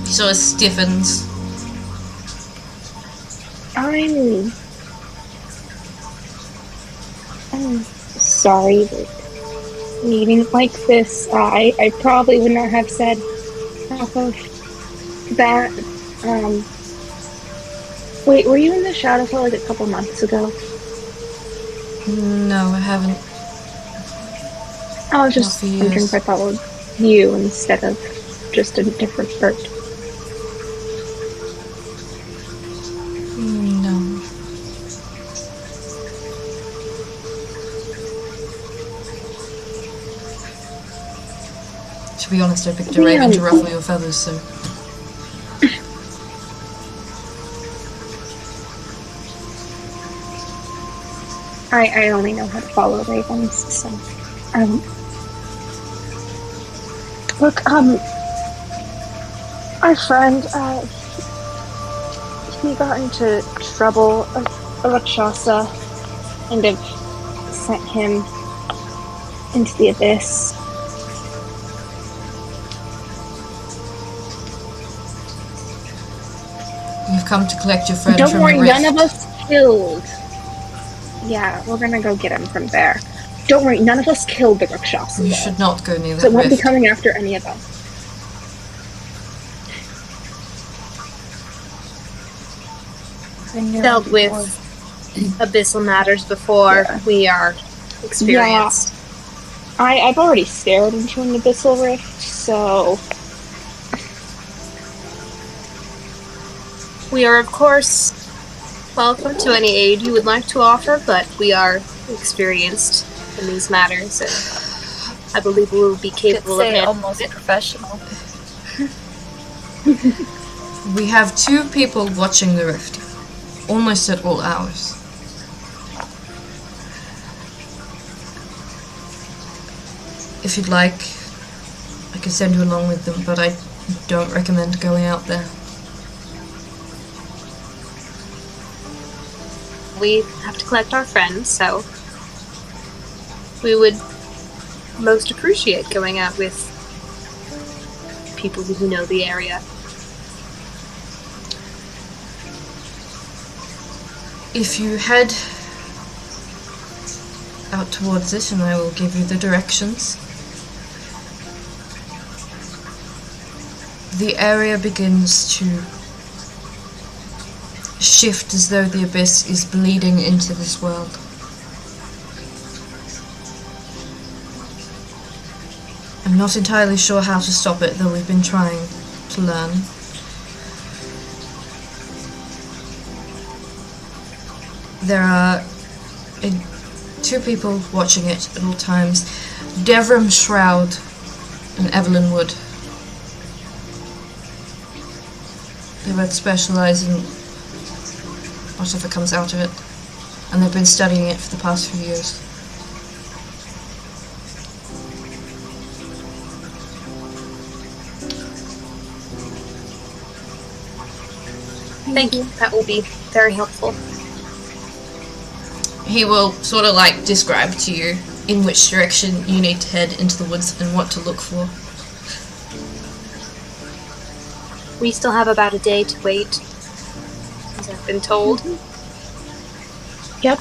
He sort of stiffens. I'm sorry that meetings like this, I probably would not have said half of that. Wait, were you in the shadow for like a couple months ago? No, I haven't. I was just Not for wondering years. if I followed you instead of just a different bird. No. To be honest, I picked a raven to ruffle your feathers, so... I only know how to follow ravens, so... Look, our friend, he got into trouble. A Rakshasa kind of sent him into the abyss. You've come to collect your friend Don't from worry, the rift. none of us killed. Yeah, we're gonna go get him from there. Don't worry, none of us killed the Rakshasa. You should not go near that So it won't be rift. coming after any of us. Dealt with abyssal matters before. We are experienced. I've already stared into an abyssal rift, so... We are, of course, welcome to any aid you would like to offer, but we are experienced in these matters, and I believe we will be capable of handling almost it. professional. We have 2 people watching the rift, almost at all hours. If you'd like, I can send you along with them, but I don't recommend going out there. We have to collect our friends, so we would most appreciate going out with people who know the area. If you head out towards it, and I will give you the directions. The area begins to shift as though the abyss is bleeding into this world. I'm not entirely sure how to stop it, though we've been trying to learn. There are 2 people watching it at all times. Devram Shroud and Evelyn Wood. They both specialise in whatever comes out of it, and they've been studying it for the past few years. Thank you. That will be very helpful. He will sort of like describe to you in which direction you need to head into the woods and what to look for. We still have about a day to wait, as I've been told. Yep.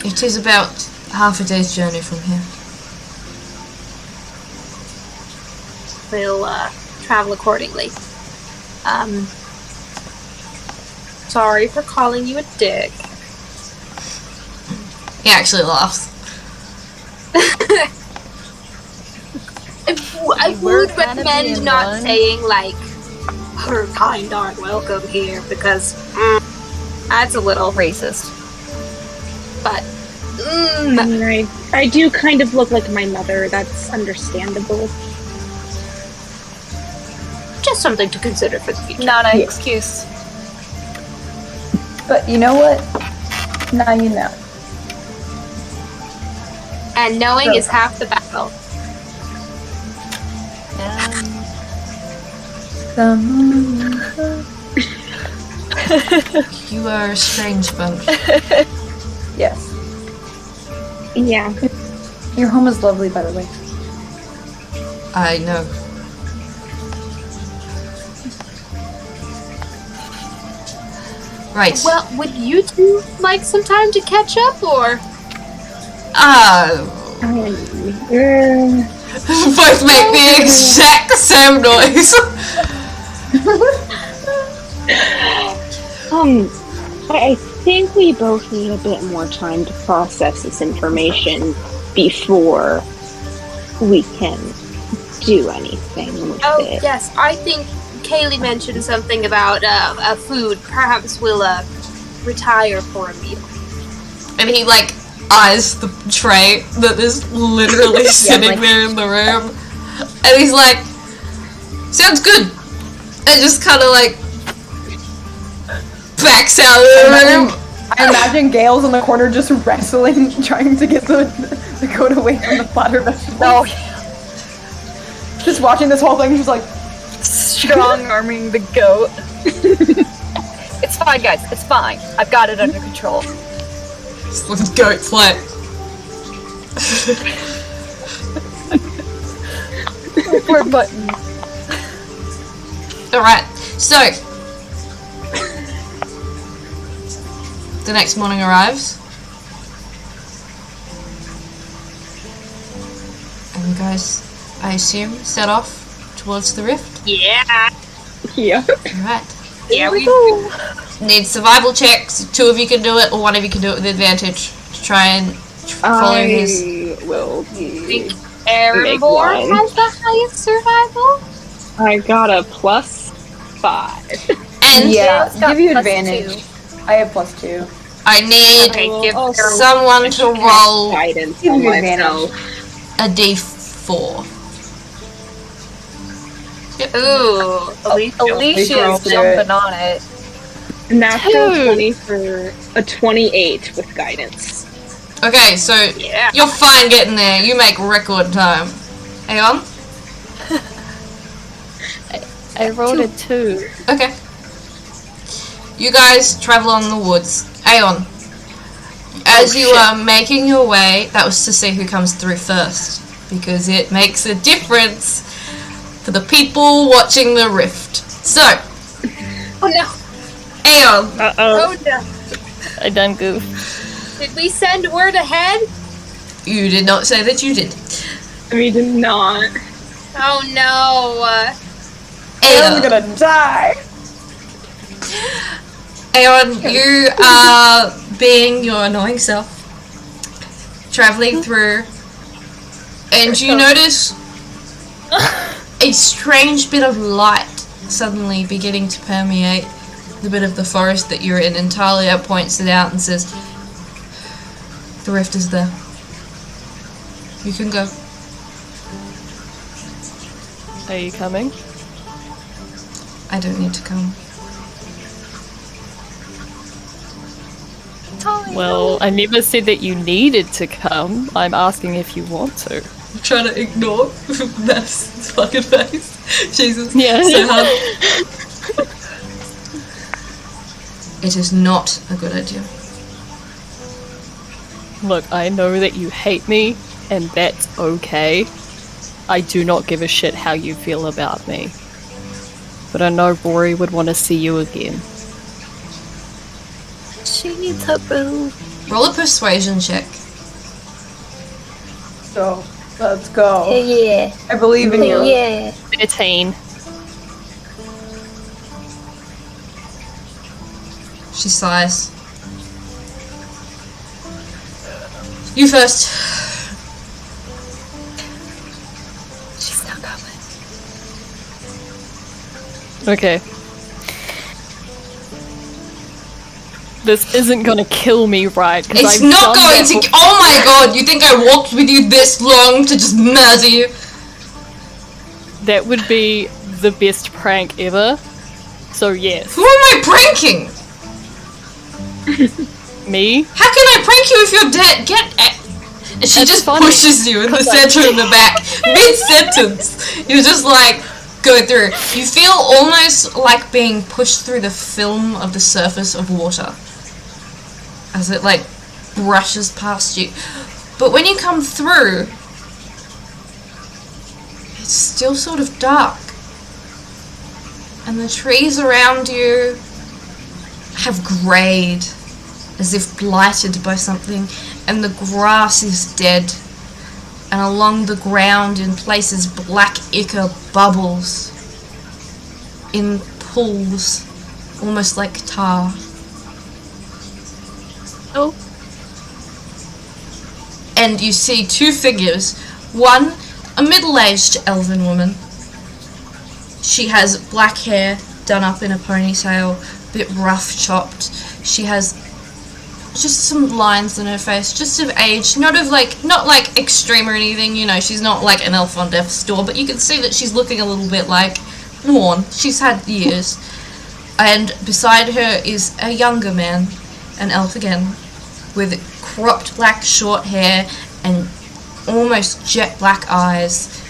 It is about half a day's journey from here. We'll travel accordingly. Sorry for calling you a dick. He actually laughs. I would recommend not saying, like, her kind aren't welcome here, because that's a little Racist. But I mean, I do kind of look like my mother. That's understandable. just something to consider for the future. Not an excuse. But you know what? Now you know. And knowing is half the battle. You are a strange bunch. Yes. Yeah. Your home is lovely, by the way. I know. Right. Well, would you two like some time to catch up, or? Both make the exact same noise. I think we both need a bit more time to process this information before we can do anything with Oh, it. yes, I think Kaylee mentioned something about food. Perhaps we'll retire for a meal. And he, like, eyes the tray that is literally sitting there in the room. And he's like, sounds good. And just kind of, like, backs out of the room. I imagine Gale's in the corner just wrestling, trying to get the goat away from the platter vegetables. Oh, Just watching this whole thing, just like... strong arming the goat. It's fine, guys. It's fine. I've got it under control. The goat's like... Poor button. Alright, so... the next morning arrives. And you guys, I assume, set off towards the rift? Yeah. Yeah. Alright. Yeah, we go. Need survival checks. 2 of you can do it, or 1 of you can do it with advantage. To try and follow his... I will be... Erembour has the highest survival. I got a +5. And Yeah, It's got give you +2. advantage. I have +2. I need Okay, give her someone to roll guidance Give on you advantage. myself. a d4. Ooh, Alicia's Girl, do jumping on it. Natural Dude. 20 for a 28 with guidance. Okay, so yeah. you're fine getting there. You make record time. Aeon? I rolled a 2. Okay. You guys travel on the woods. Aeon, as you are making your way, that was to see who comes through first, because it makes a difference for the people watching the rift. So, Oh no. Aeon, Uh-oh. Oh no. I done goof. Did we send word ahead? you did not say that you did. We did not. Oh no. I'm Aeon, gonna die! Aeon, you are being your annoying self, traveling through, and you notice a strange bit of light suddenly beginning to permeate the bit of the forest that you're in, and Talia points it out and says, the rift is there. You can go. Are you coming? I don't need to come. Well, I never said that you needed to come. I'm asking if you want to. I'm trying to ignore Madison's fucking face. Jesus. Yeah. So hard. It is not a good idea. Look, I know that you hate me, and that's okay. I do not give a shit how you feel about me. But I know Rory would want to see you again. She needs a boo. Roll a persuasion check. So, let's go. Yeah. I believe in you. Yeah. 13. She sighs. You first. She's not coming. Okay. This isn't gonna kill me, right? 'Cause It's I've not done going that to. Oh my god, you think I walked with you this long to just murder you? That would be the best prank ever. So yes. Who am I pranking? Me? How can I prank you if you're dead? Get it. And she That's just funny, pushes you in the 'cause center in the back. Mid-sentence. You're just like, go through. You feel almost like being pushed through the film of the surface of water. As it like brushes past you. But when you come through, it's still sort of dark. And the trees around you have greyed, as if blighted by something, and the grass is dead, and along the ground in places black ichor bubbles in pools almost like tar. Oh. And you see two figures. One, a middle-aged elven woman. She has black hair done up in a ponytail, a bit rough chopped. She has just some lines on her face, just of age, not like extreme or anything, you know, she's not like an elf on death's door, but you can see that she's looking a little bit like worn. She's had years. And beside her is a younger man, an elf again, with cropped black short hair and almost jet black eyes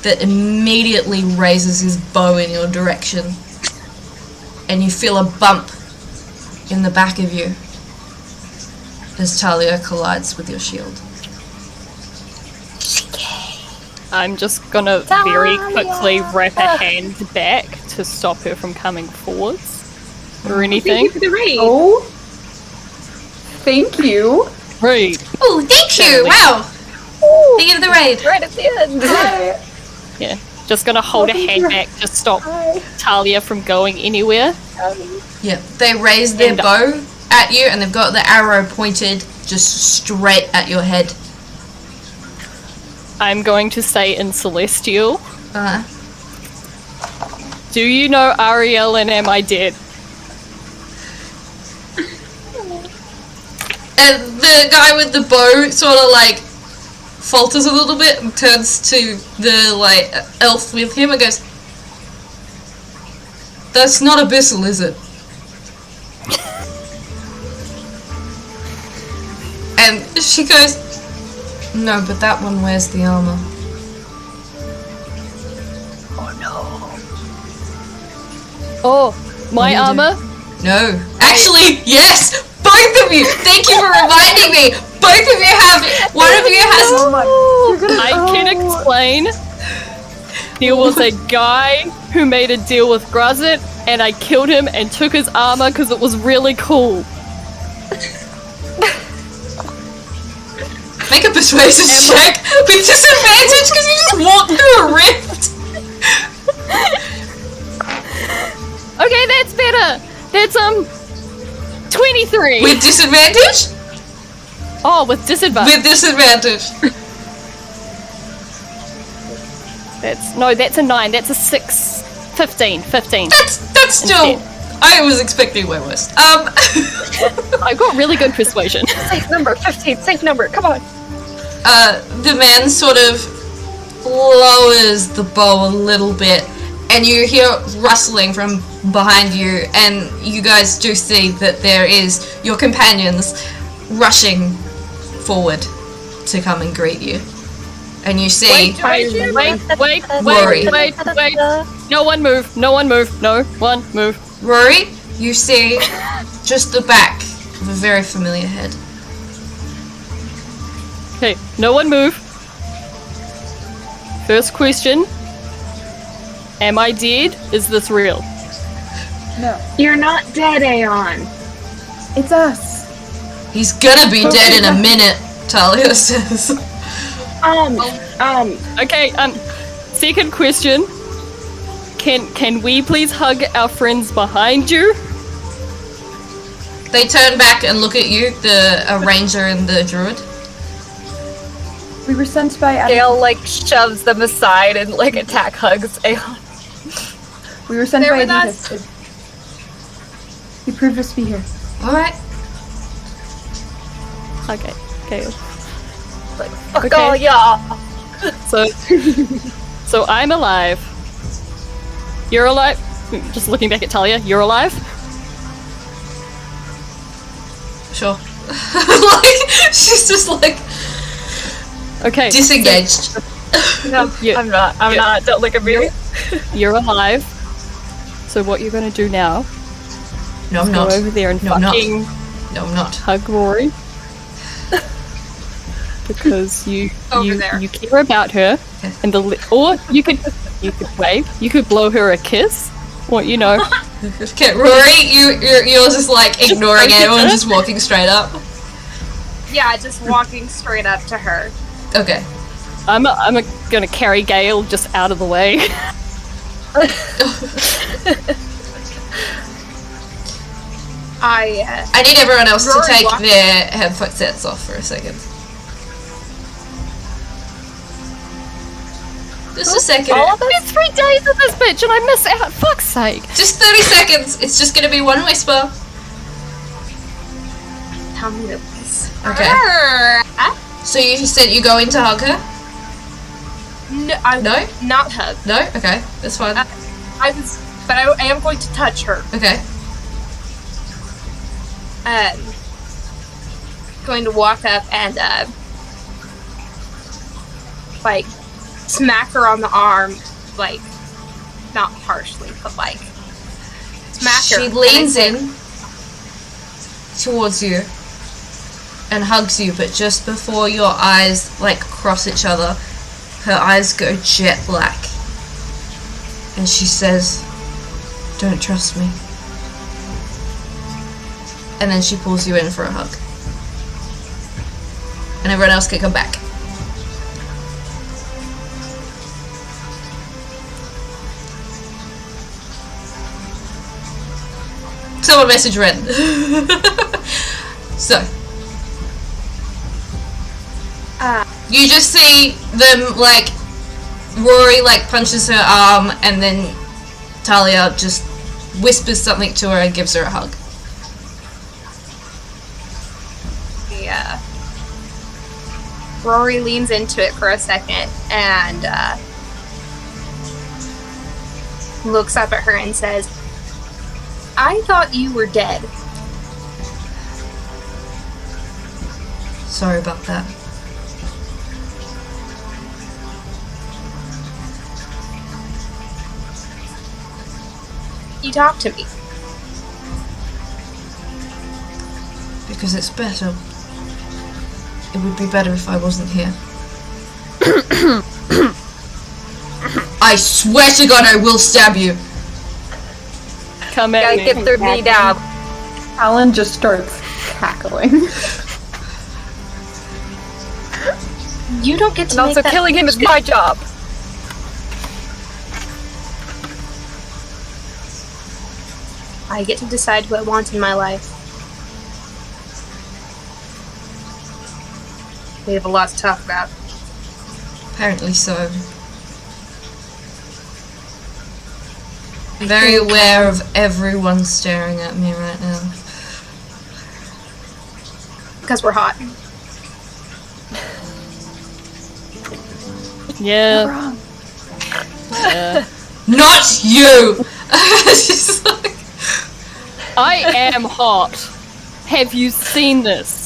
that immediately raises his bow in your direction. And you feel a bump in the back of you as Talia collides with your shield. I'm just gonna very quickly wrap a hand back to stop her from coming forwards or anything. Thank you for the raid. Oh, thank you. Raid. Oh, thank you! Wow! Thank you for the raid. Right at the end. Hi. Yeah. Just gonna hold a hand back to stop Talia from going anywhere. Yeah, they raise their And- bow at you and they've got the arrow pointed just straight at your head. I'm going to say in Celestial, Uh, do you know Ariel and am I dead? and the guy with the bow sort of like falters a little bit and turns to the like elf with him and goes, "That's not abyssal, is it?" And she goes, "No, but that one wears the armor." Oh, my armor? No. Actually, yes! Both of you! Thank you for reminding me! Both of you have... One of you has... Oh my, you're gonna, I can explain. There was a guy who made a deal with Grazit, and I killed him and took his armor because it was really cool. Make a persuasion check with disadvantage because you just walked through a rift! Okay, that's better. That's 23. With disadvantage? Oh, with disadvantage. With disadvantage. That's a 9. That's a 6. 15. That's still... Instead. I was expecting way worse. I got really good persuasion. Safe number, 15. Safe number. Come on. The man sort of lowers the bow a little bit, and you hear rustling from behind you, and you guys do see that there is your companions rushing forward to come and greet you. And you see Wait. Rory. No one move. No one move. Rory, you see just the back of a very familiar head. Okay, no one move. First question. Am I dead? Is this real? no, You're not dead, Aeon. it's us. He's gonna be dead in a minute, Talia says. Okay, second question. Can we please hug our friends behind you? They turn back and look at you, the ranger and the druid. We were sent by Gale shoves them aside and attack hugs Aeon. We were sent They're by with Adventus. He proved us to be here. Alright. Okay. Fuck Okay. all y'all. So I'm alive. You're alive. Just looking back at Talia, you're alive? Sure. She's just Okay. disengaged. No, I'm not. I'm not. Don't look at me. You're alive. So what you're gonna do now No, I'm is not. go over there and No, I'm not. fucking No, I'm not. hug Rory. Because you there. you care about her, Okay. and or you could wave, you could blow her a kiss, or Okay, Rory, you're just ignoring anyone, just walking straight up. Yeah, just walking straight up to her. Okay. I'm gonna carry Gale just out of the way. I need everyone else to Rory take walks- their headsets off for a second. Just a second. All of it's 3 days of this bitch and I miss out. Fuck's sake. Just 30 seconds. It's just gonna be one whisper. Tell me this. Okay. So you said you go in to hug her? No, No? not hug. No? Okay, that's fine. I am going to touch her. Okay. Going to walk up and like smack her on the arm, like not harshly, but like smack her. She leans in towards you and hugs you, but just before your eyes like cross each other, her eyes go jet black, and she says, "Don't trust me." And then she pulls you in for a hug, and everyone else can come back. Someone message Ren. So you just see them, like, Rory like punches her arm, and then Talia just whispers something to her and gives her a hug. Yeah. Rory leans into it for a second and looks up at her and says, "I thought you were dead." Sorry about that. You talk to me. Because it's better. It would be better if I wasn't here. I swear to God I will stab you. Come at Gotta me. get through me now. Talyn just starts cackling. You don't get to And also make that killing him is my job. I get to decide who I want in my life. We have a lot to talk about. Apparently so. I'm very aware of everyone staring at me right now. Because we're hot. Yeah. Yeah. Not you! Just like, I am hot. Have you seen this?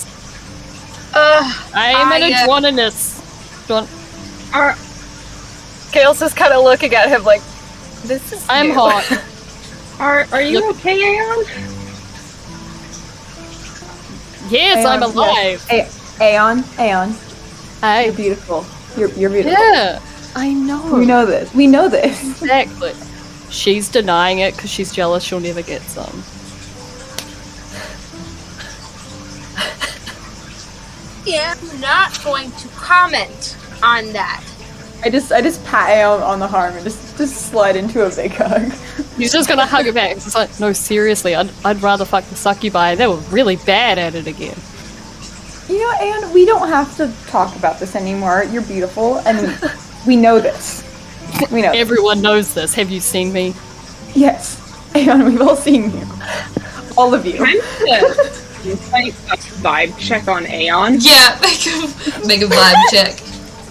I am an Adwananus. Gale's just kind of looking at him like, this is I'm new. hot. Are you Look- okay, Aeon? Yes, I'm alive. Aeon, you're Hey. beautiful. You're beautiful. Yeah, I know. We know this. We know this. Exactly. She's denying it because she's jealous she'll never get some. Yeah, I'm not going to comment on that. I just pat Aeon on the arm and just slide into a big hug. He's just gonna hug her back. It's like, no, seriously, I'd rather fuck the succubi. They were really bad at it again. You know, Aeon, we don't have to talk about this anymore. You're beautiful, and we know this. We know. Everyone knows this. Have you seen me? Yes, Aeon, we've all seen you. All of you. I'm like a vibe check on Aeon. yeah, make a vibe check.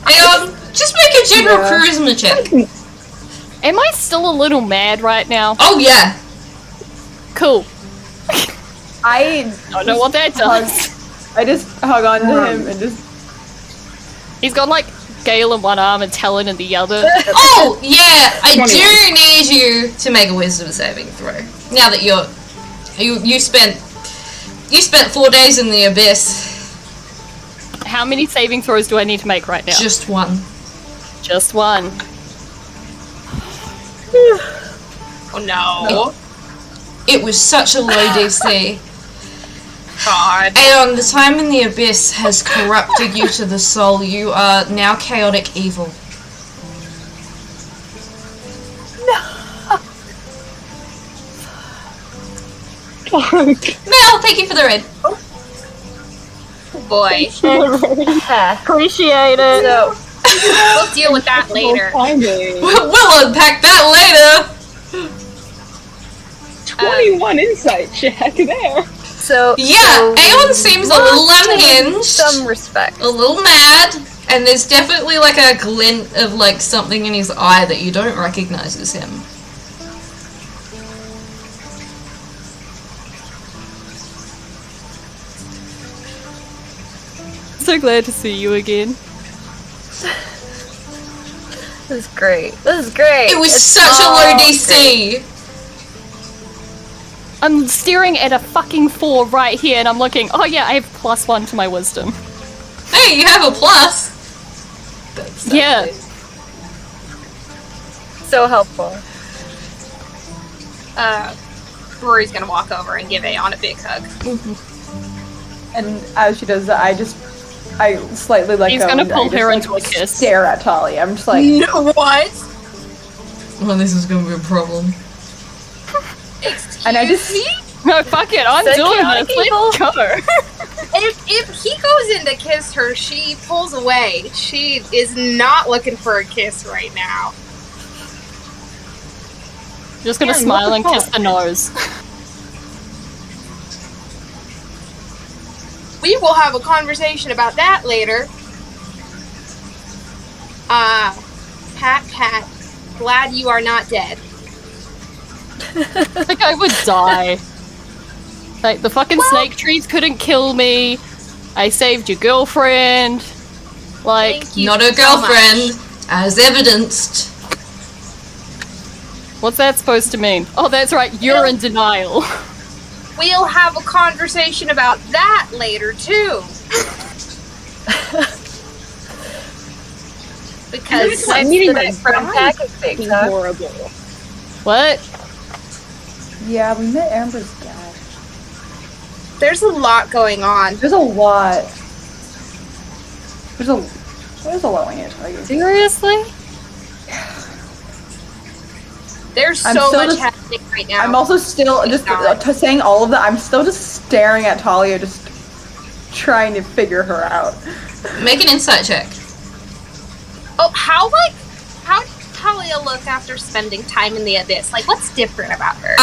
Aeon, just make a general charisma check. Am I still a little mad right now? Oh yeah. Cool. I Don't know what that does. I just hug onto him and just. He's got like Gale in one arm and Talyn in the other. Oh yeah, I 21. do need you to make a wisdom saving throw. Now that you spent 4 days in the abyss. How many saving throws do I need to make right now? Just one. Just one. Oh no. It was such a low DC. God. Aeon, the time in the abyss has corrupted you to the soul. You are now chaotic evil. Mel, thank you for the raid. Oh boy. Appreciate it. So, we'll deal with that later. We'll unpack that later. 21 insight check there. So yeah, Aeon seems a little unhinged, some respect, a little mad, and there's definitely like a glint of like something in his eye that you don't recognize as him. So glad to see you again. This is great. This is great. It was such a low DC. Great. I'm staring at a fucking 4 right here, and I'm looking. Oh yeah, I have +1 to my wisdom. Hey, you have a plus. Yeah. So helpful. Rory's gonna walk over and give Aeon a big hug. And as she does that, I slightly let He's go. gonna and pull I just, her like, into a kiss. Stare at Talia. I'm just like, What? Well, this is gonna be a problem. and I just No, fuck it, I'm So doing chaotic this. Let's go. If he goes in to kiss her, she pulls away. She is not looking for a kiss right now. Just gonna smile and kiss the nose. We will have a conversation about that later. Pat, glad you are not dead. Like I would die. Like the fucking snake trees couldn't kill me. I saved your girlfriend. Like Thank you Not a so girlfriend, much. as evidenced. what's that supposed to mean? Oh, that's right, you're in denial. We'll have a conversation about that later too. Because I'm meeting my from package things, huh? horrible. What? yeah, we met Amber's dad. there's a lot going on. There's a lot. There's a lot we need to tell you. Seriously? There's I'm so still much just- happening right now. I'm also still just saying all of that. I'm still just staring at Talia, just trying to figure her out. Make an insight check. Oh, how did Talia look after spending time in the abyss? Like, what's different about her?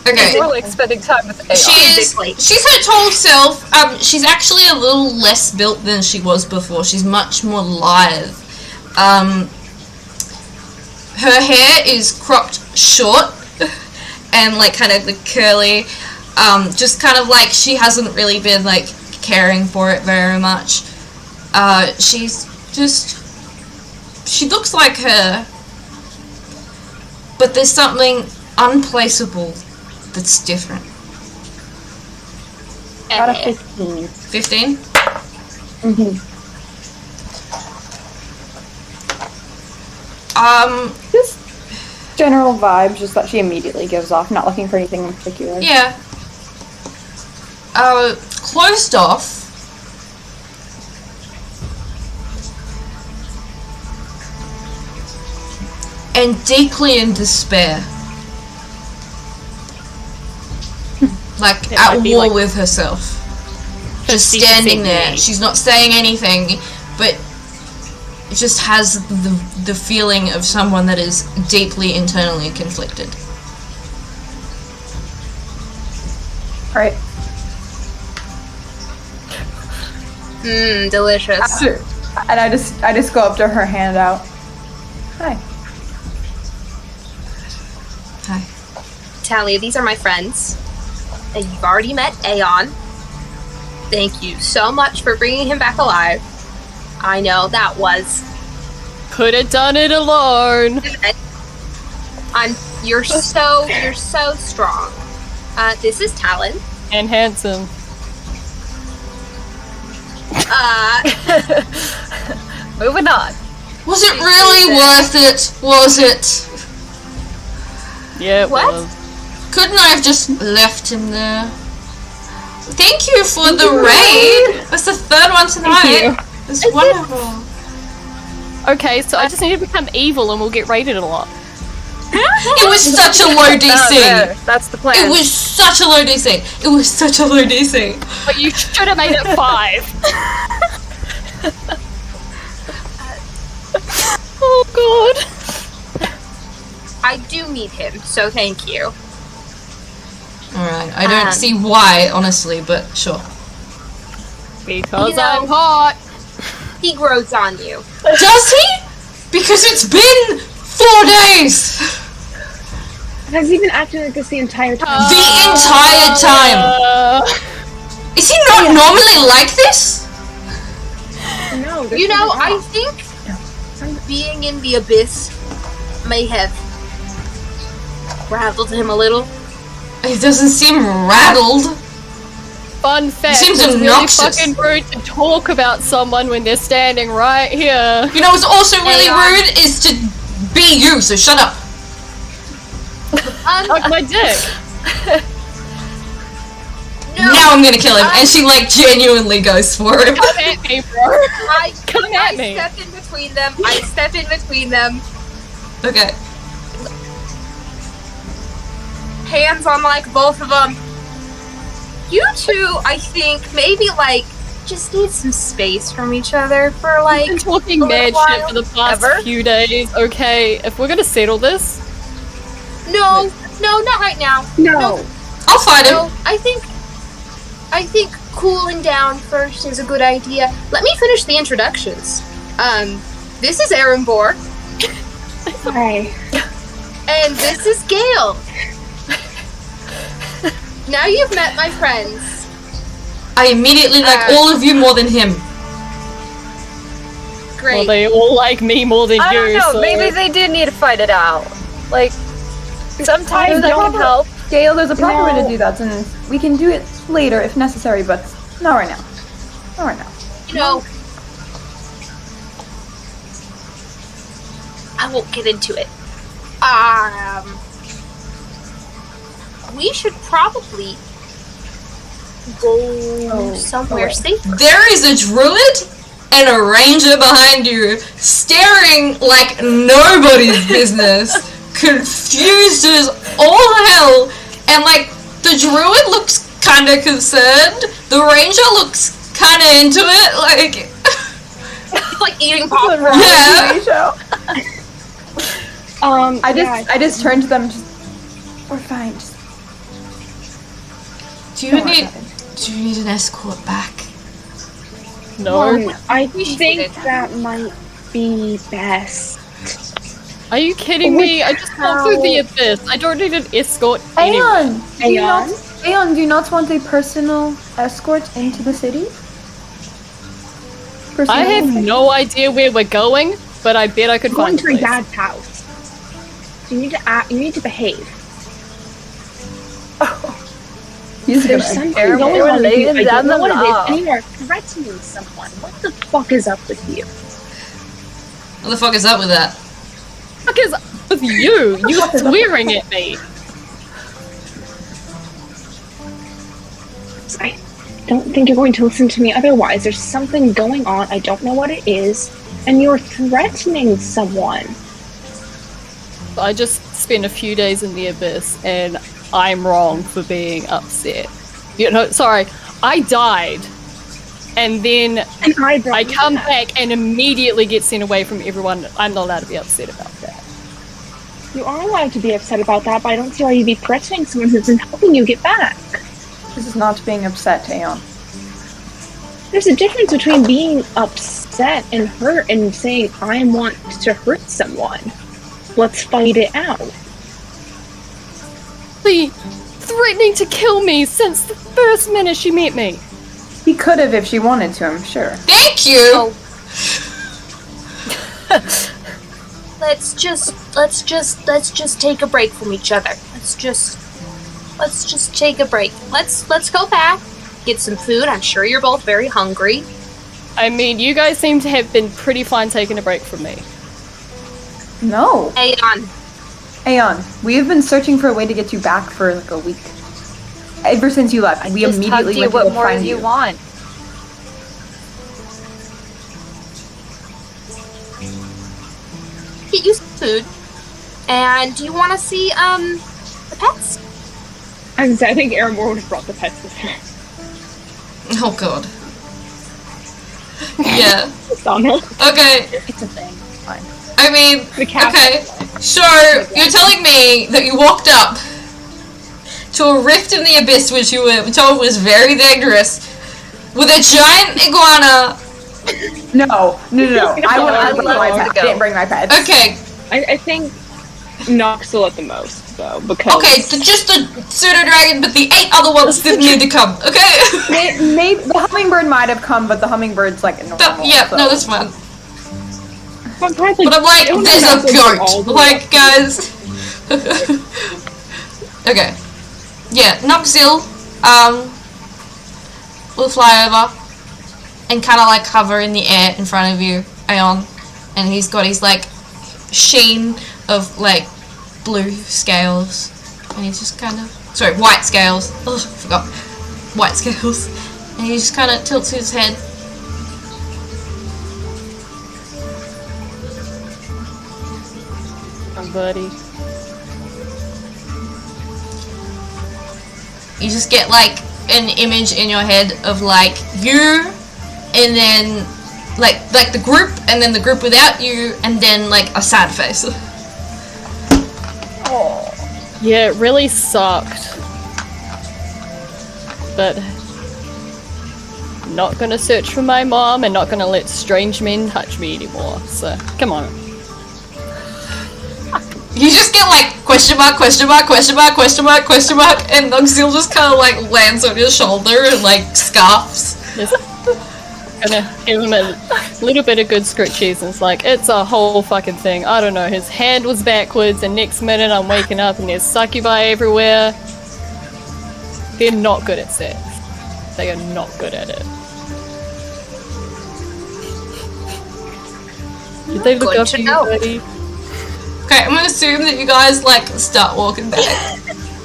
Okay. More like spending time with Aeon. She's her tall self. She's actually a little less built than she was before. She's much more lithe. Her hair is cropped short and like kind of like curly. Just kind of like she hasn't really been like caring for it very much. She looks like her, but there's something unplaceable that's different. Got a 15. 15? Mm-hmm. Just general vibes, just that she immediately gives off, not looking for anything in particular. Yeah. Closed off. And deeply in despair. Like, It at might be war like with herself. Just 50% standing there. me. She's not saying anything, but it just has the feeling of someone that is deeply internally conflicted. Right. Delicious. And I just go up to her, hand out. Hi. Hi. Talia, these are my friends. And you've already met Aeon. Thank you so much for bringing him back alive. I know that was... Could have done it alone. You're so strong. This is Talyn. And handsome. Moving on. Was it really worth it? Was it? Yeah, it What? was. Couldn't I have just left him there? Thank you for the raid. That's the third one tonight. It's wonderful. Okay, so I just need to become evil and we'll get raided a lot. It was such a low DC. That's the plan. It was such a low DC. It was such a low DC. But you should have made it 5. Oh god. I do need him, so thank you. Alright, I don't see why, honestly, but sure. Because You know- I'm hot. He grows on you. Does he? Because it's been 4 days! Has he been acting like this the entire time? The entire time! Is he not normally like this? No. You know, I think being in the abyss may have rattled him a little. He doesn't seem rattled. Fun fact, Seems it's really obnoxious. fucking rude to talk about someone when they're standing right here. You know what's also really rude is to be you, so shut up. Like my dick. Now I'm gonna kill him, and she like genuinely goes for him. Come at me, bro. Come at me. I step in between them. I step in between them. Okay. Hands on like both of them. You two, I think, maybe like just need some space from each other for like. I've been talking a mad little shit for the past Ever? few days. Okay, if we're gonna settle this, No, not right now. No. I'll fight him. No, I think cooling down first is a good idea. Let me finish the introductions. This is Erembour, Hi. and this is Gale. Now you've met my friends. I immediately like all of you more than him. Great. well, they all like me more than I you. don't know. So Maybe they did need to fight it out. Like, sometimes that can help. Gale, there's a proper way No. to do that, and we can do it later if necessary, but not right now. Not right now. You know, I won't get into it. We should probably go somewhere safer. There is a druid and a ranger behind you, staring like nobody's business, confused as all hell, and like the druid looks kind of concerned. The ranger looks kind of into it, like. It's like eating popcorn. Yeah. I just turned to them. Just, we're fine. Just, Do you need an escort back? no. I think that might be best. Are you kidding me? I just fell through the abyss. I don't need an escort anyway. Aeon, do you not want a personal escort into the city? I have no idea where we're going, but I bet I could Going find a to your place. dad's house. So you need to act. You need to behave. He's There's gonna. something Erembour going on with you. I lays don't down know the what it law. is. And you are threatening someone. What the fuck is up with you? What the fuck is up with that? What is with you? You're swearing at me. I don't think you're going to listen to me otherwise. There's something going on. I don't know what it is. And you're threatening someone. I just spent a few days in the abyss, and I'm wrong for being upset. You know, sorry, I died, and then And I brought I you come back. back and immediately get sent away from everyone. I'm not allowed to be upset about that. You are allowed to be upset about that, but I don't see why you'd be threatening someone who's been helping you get back. This is not being upset, Aeon. There's a difference between being upset and hurt and saying, I want to hurt someone. Let's fight it out. Threatening to kill me since the first minute she met me. He could have if she wanted to, I'm sure. Thank you! Let's just take a break from each other. Let's just take a break. Let's go back, get some food. I'm sure you're both very hungry. I mean, you guys seem to have been pretty fine taking a break from me. No. Aeon, we have been searching for a way to get you back for like a week. Ever since you left, we Just immediately talk to you. went to What go more find do you. you want? get you some food, And do you want to see the pets? I think Erembour would have brought the pets with her. Oh god. Yeah. It's on her. Okay. It's a thing. Fine. I mean, The cat. okay. So, you're telling me that you walked up to a rift in the abyss which you were told was very dangerous with a giant iguana. No. I didn't bring my pets. Okay. I think Noxel at the most, though, because... Okay, so just the pseudo-dragon, but the 8 other ones didn't need to come, okay? Maybe the hummingbird might have come, but the hummingbird's like normal. Yeah, so. no, that's fine. But I'm like, there's a goat. Like, guys. Okay. Yeah, Noxil, will fly over and kind of like hover in the air in front of you, Aeon. And he's got his like sheen of like blue scales. And he's just kind of, sorry, white scales. Oh, I forgot. White scales. And he just kind of tilts his head. Buddy. You just get like an image in your head of like you, and then like the group, and then the group without you, and then like a sad face. Oh. Yeah, it really sucked. But not gonna search for my mom, and not gonna let strange men touch me anymore. So come on. You just get like question mark, question mark, question mark, question mark, question mark, and Noxil just kind of like lands on your shoulder and like scarfs. Just gonna give him a little bit of good scritchies, and it's like, it's a whole fucking thing. I don't know, his hand was backwards, and next minute I'm waking up and there's succubi everywhere. They're not good at sex. They are not good at it. Did they look Good after to you, know. buddy? Okay, I'm gonna assume that you guys like start walking back.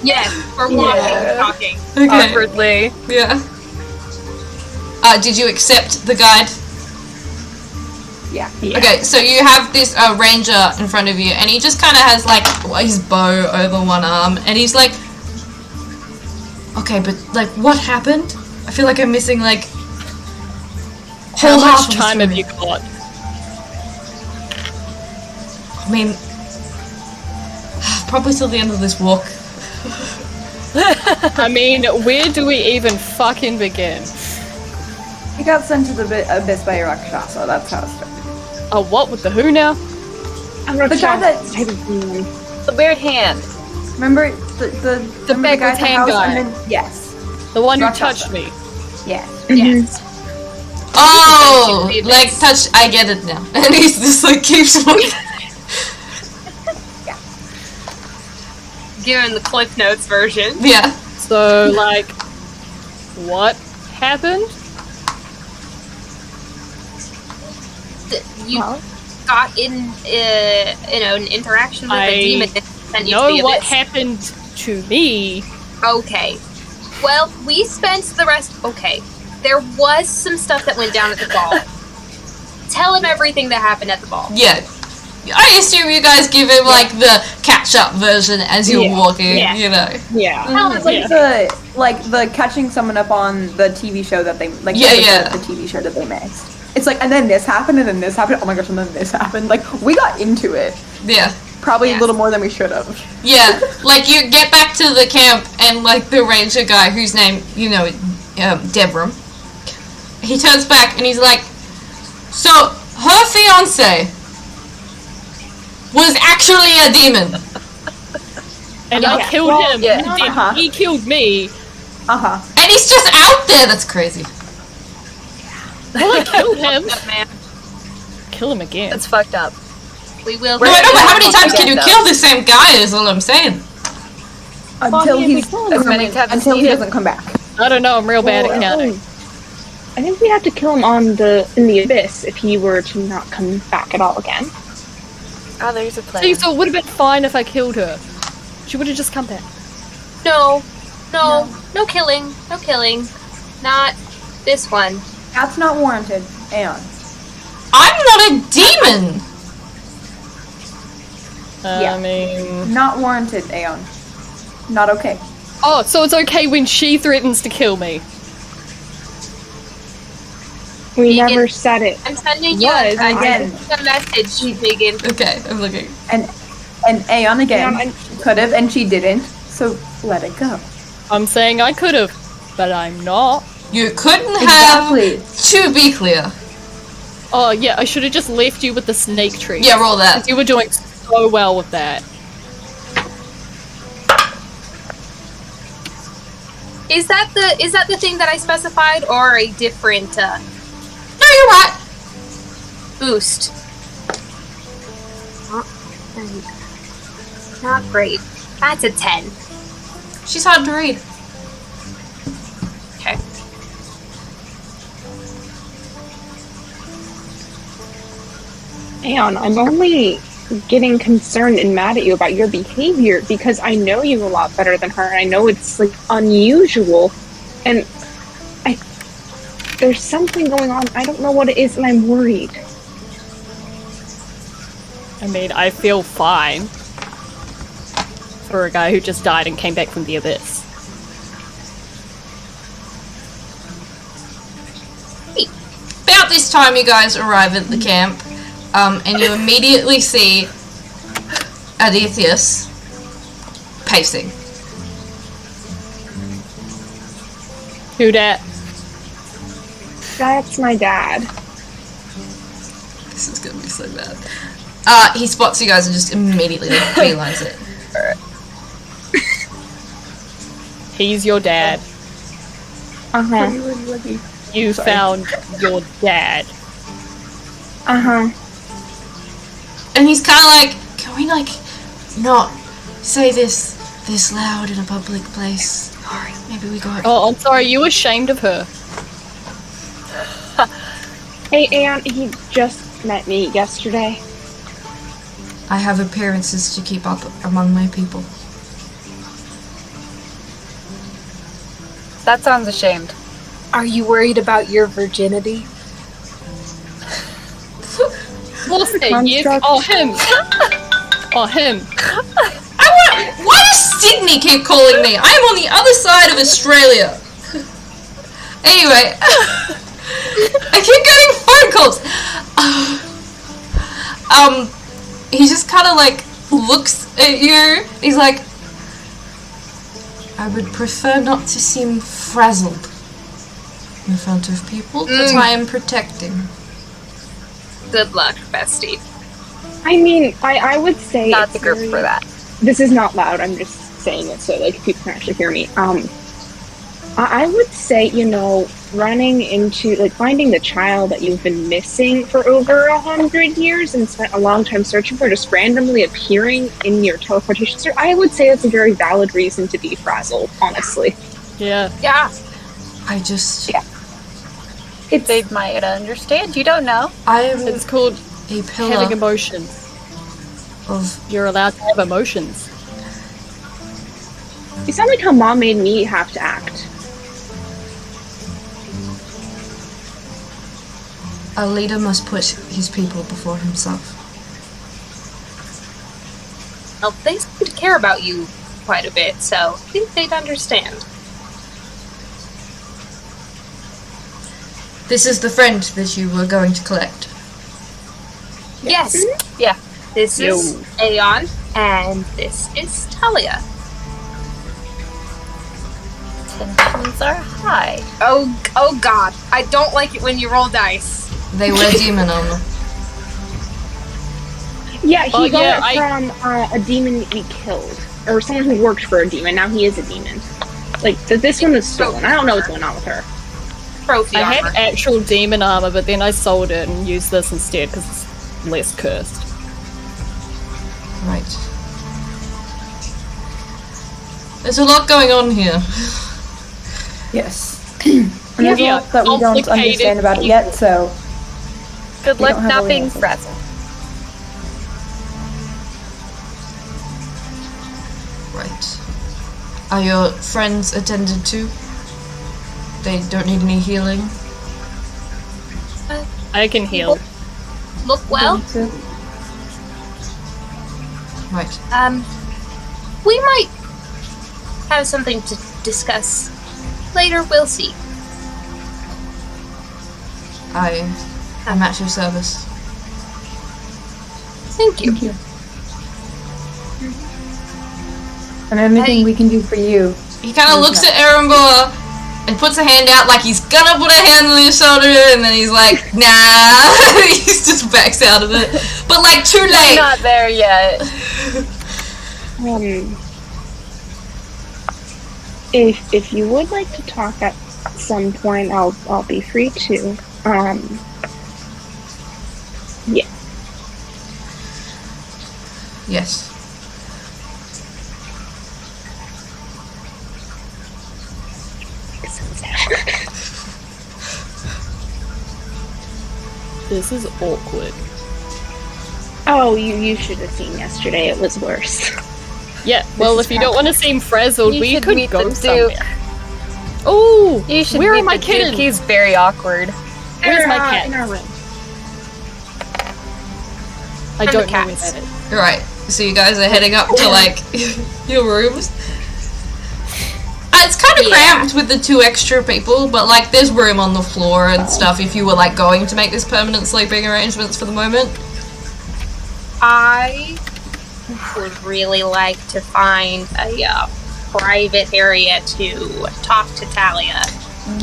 Yes, we're walking, talking. Okay. Awkwardly. Yeah. Did you accept the guide? Yeah. Okay, so you have this ranger in front of you, and he just kind of has like his bow over one arm, and he's like, "Okay, but like, what happened? I feel like I'm missing like." How whole half much of the time have story." you got? I mean, probably till the end of this walk. I mean, where do we even fucking begin? He got sent to the abyss by a Rakshasa. That's how it started. Oh, what with the who now? The guy that The weird hand. remember the backwards guy at the hand house, guy. and then yes, The one who Rakshasa. touched me. yes. Yes. Oh, like touch. I get it now. And he's just like keeps walking. Given the Cliff Notes version. Yeah. So, like, what happened? You got in, an interaction with a demon that sent you to Know the what abyss. happened to me. Okay. Well, we spent the rest. Okay. There was some stuff that went down at the ball. Tell him everything that happened at the ball. Yeah. I assume you guys give him like the catch-up version as you're walking. Yeah. You know. Yeah. It's like the catching someone up on the TV show that they like. Yeah. The TV show that they missed. It's like, and then this happened, and then this happened. Oh my gosh, and then this happened. Like we got into it. Yeah. Probably Yes. a little more than we should have. Yeah. Like you get back to the camp, and like the ranger guy, whose name you know, Deborah. He turns back and he's like, "So her fiance was actually a demon." And I killed him. yeah. And then Uh-huh. he killed me. And he's just out there. That's crazy. Well, I killed him. Man, Kill him again. That's fucked up. we will. No, I know, but how many times can you Propaganda. kill the same guy? Is all I'm saying. Until yeah, he's we saw him. As many times as until he needed. doesn't come back. I don't know, I'm real bad at counting. I think we have to kill him in the abyss if he were to not come back at all again. Oh, there's a plan. See, so it would have been fine if I killed her. She would have just come back. No killing. No killing. Not this one. That's not warranted. Aeon. I'm not a demon. Yeah. I mean... Not warranted, Aeon. Not okay. Oh, so it's okay when she threatens to kill me. We never said it. I'm sending you Was, again. a message, Megan. Okay, I'm looking. And Aeon again Aeon, could have, and she didn't. So let it go. I'm saying I could have, but I'm not. You couldn't Exactly. have, to be clear. Oh, yeah, I should have just left you with the snake tree. Yeah, roll that. You were doing so well with that. Is that the thing that I specified, or a different No, you're right. boost? Not great. That's a 10. She's hard to read. Okay. Aeon, I'm only getting concerned and mad at you about your behavior because I know you a lot better than her. And I know it's like unusual, and there's something going on. I don't know what it is, and I'm worried. I mean, I feel fine. For a guy who just died and came back from the abyss. About this time, you guys arrive at the camp, and you immediately see Adithius pacing. Who dat? That's my dad. This is gonna be so bad. He spots you guys and just immediately beelines it. He's your dad. Uh-huh. You found your dad. Uh-huh. And he's kind of like, can we like not say this loud in a public place? Sorry, maybe we got. Oh, I'm sorry, you ashamed of her. Hey, Aeon, he just met me yesterday. I have appearances to keep up among my people. That sounds ashamed. Are you worried about your virginity? What's that? You? Oh, him. Oh, him. Why does Sydney keep calling me? I'm on the other side of Australia. Anyway, I keep getting phone calls. He just kind of like looks at you. He's like, I would prefer not to seem frazzled in front of people that I am protecting. Good luck, bestie. I mean, I would say Not it's the group very- for that. This is not loud. I'm just saying it so like people can actually hear me. I would say, running into like finding the child that you've been missing for over 100 years and spent a long time searching for, just randomly appearing in your teleportation search. I would say that's a very valid reason to be frazzled, honestly. Yeah. Yeah. I just... Yeah. They might understand. You don't know. I am It's called a pillar having emotions. of... You're allowed to have emotions. You sound like how Mom made me have to act. A leader must put his people before himself. Well, they seem to care about you quite a bit, so I think they'd understand. This is the friend that you were going to collect. Yes. Yeah. This is Aeon, and this is Talia. Tensions are high. Oh God! I don't like it when you roll dice. They wear demon armor. Yeah, he Oh, got yeah, it from a demon we killed. Or someone who worked for a demon. Now he is a demon. Like, this one is stolen. I don't know what's going on with her. Trophy I armor. had actual demon armor, but then I sold it and used this instead because it's less cursed. Right. There's a lot going on here. Yes. And there's a Yeah, lot that we don't complicated understand about it yet, so Good We luck don't have not all being the answers. frazzled. Right. Are your friends attended to? They don't need any healing? I can heal. Look well. Right. We might have something to discuss later. We'll see. I'm at your service. Thank you. And anything we can do for you. He kind of looks at Erembour and puts a hand out like he's gonna put a hand on his shoulder, and then he's like, nah. He just backs out of it. But like, too late. Not there yet. If you would like to talk at some point, I'll be free to. Yeah. Yes. This is awkward. Oh, you should have seen yesterday. It was worse. Yeah, well, if you don't want to seem frazzled, You we should could meet go the somewhere. Duke. Oh, You should where meet are my the Duke. kittens? He's very awkward. Where's my In cat? our room. I And don't the know where cats. that is. Right. So you guys are heading up to like your rooms. It's kind of cramped with the 2 extra people, but like there's room on the floor and stuff if you were like going to make this permanent sleeping arrangements for the moment. I would really like to find a private area to talk to Talia.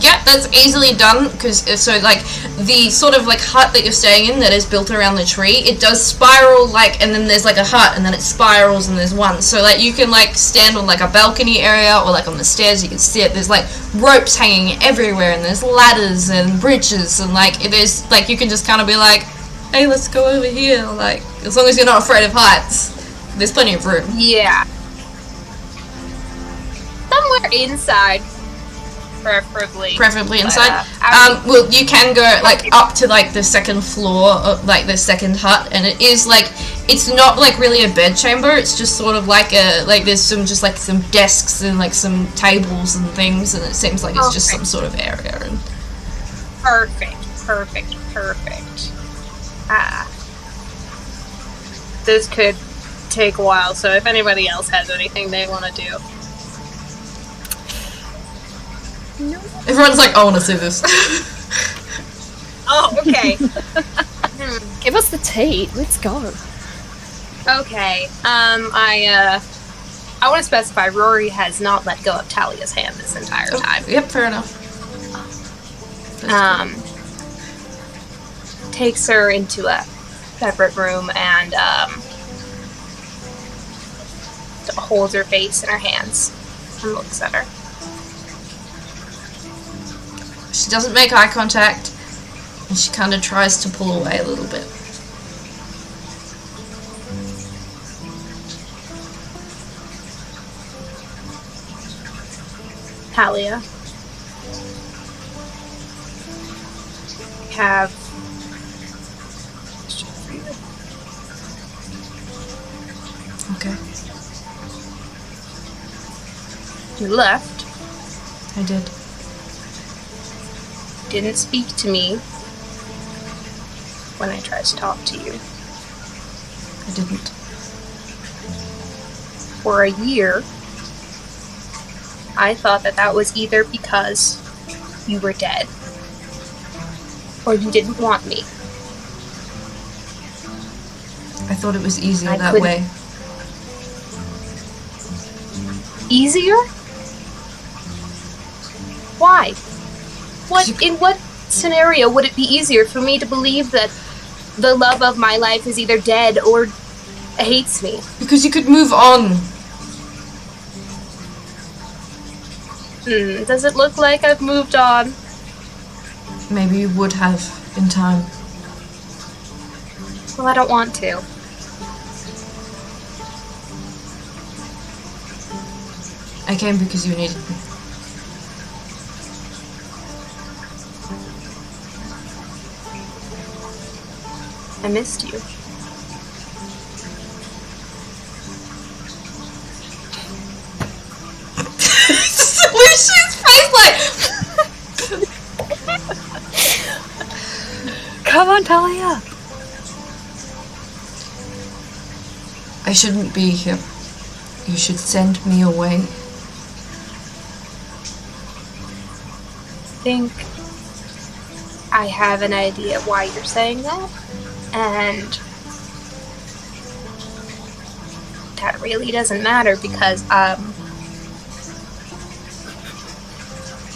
Yeah, that's easily done, because so like the sort of like hut that you're staying in that is built around the tree, it does spiral like, and then there's like a hut and then it spirals and there's one, so like you can like stand on like a balcony area or like on the stairs you can sit, there's like ropes hanging everywhere and there's ladders and bridges and like there's like you can just kind of be like, hey, let's go over here, like as long as you're not afraid of heights, there's plenty of room. Yeah. Somewhere inside. Preferably Inside. Well, you can go like up to like the second floor of like the second hut, and it is like it's not like really a bed chamber. It's just sort of like a like there's some just like some desks and like some tables and things, and it seems like it's just some sort of area. And Perfect. This could take a while, so if anybody else has anything they want to do. everyone's like, I want to see this. Oh, okay. Give us the tea. Let's go. Okay. I want to specify Rory has not let go of Talia's hand this entire time. Yep, fair enough. Takes her into a separate room and holds her face in her hands and looks at her. She doesn't make eye contact, and she kind of tries to pull away a little bit. Talia, have Okay. you left, I did. didn't speak to me when I tried to talk to you. I didn't. For a year, I thought that was either because you were dead or you didn't want me. I thought it was easier I that couldn't- way. Easier? Why? In what scenario would it be easier for me to believe that the love of my life is either dead or hates me? Because you could move on. Does it look like I've moved on? Maybe you would have in time. Well, I don't want to. I came because you needed me. I missed you. Lucian's face like... Come on, Talia. I shouldn't be here. You should send me away. I think I have an idea why you're saying that, and that really doesn't matter because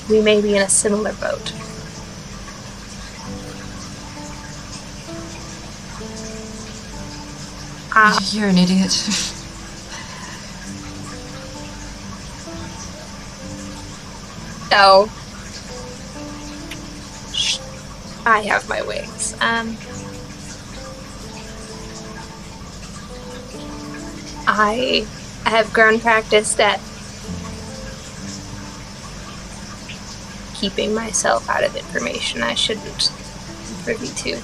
we may be in a similar boat. You're an idiot. No. I have my ways. I have grown practiced at keeping myself out of information I shouldn't be privy to.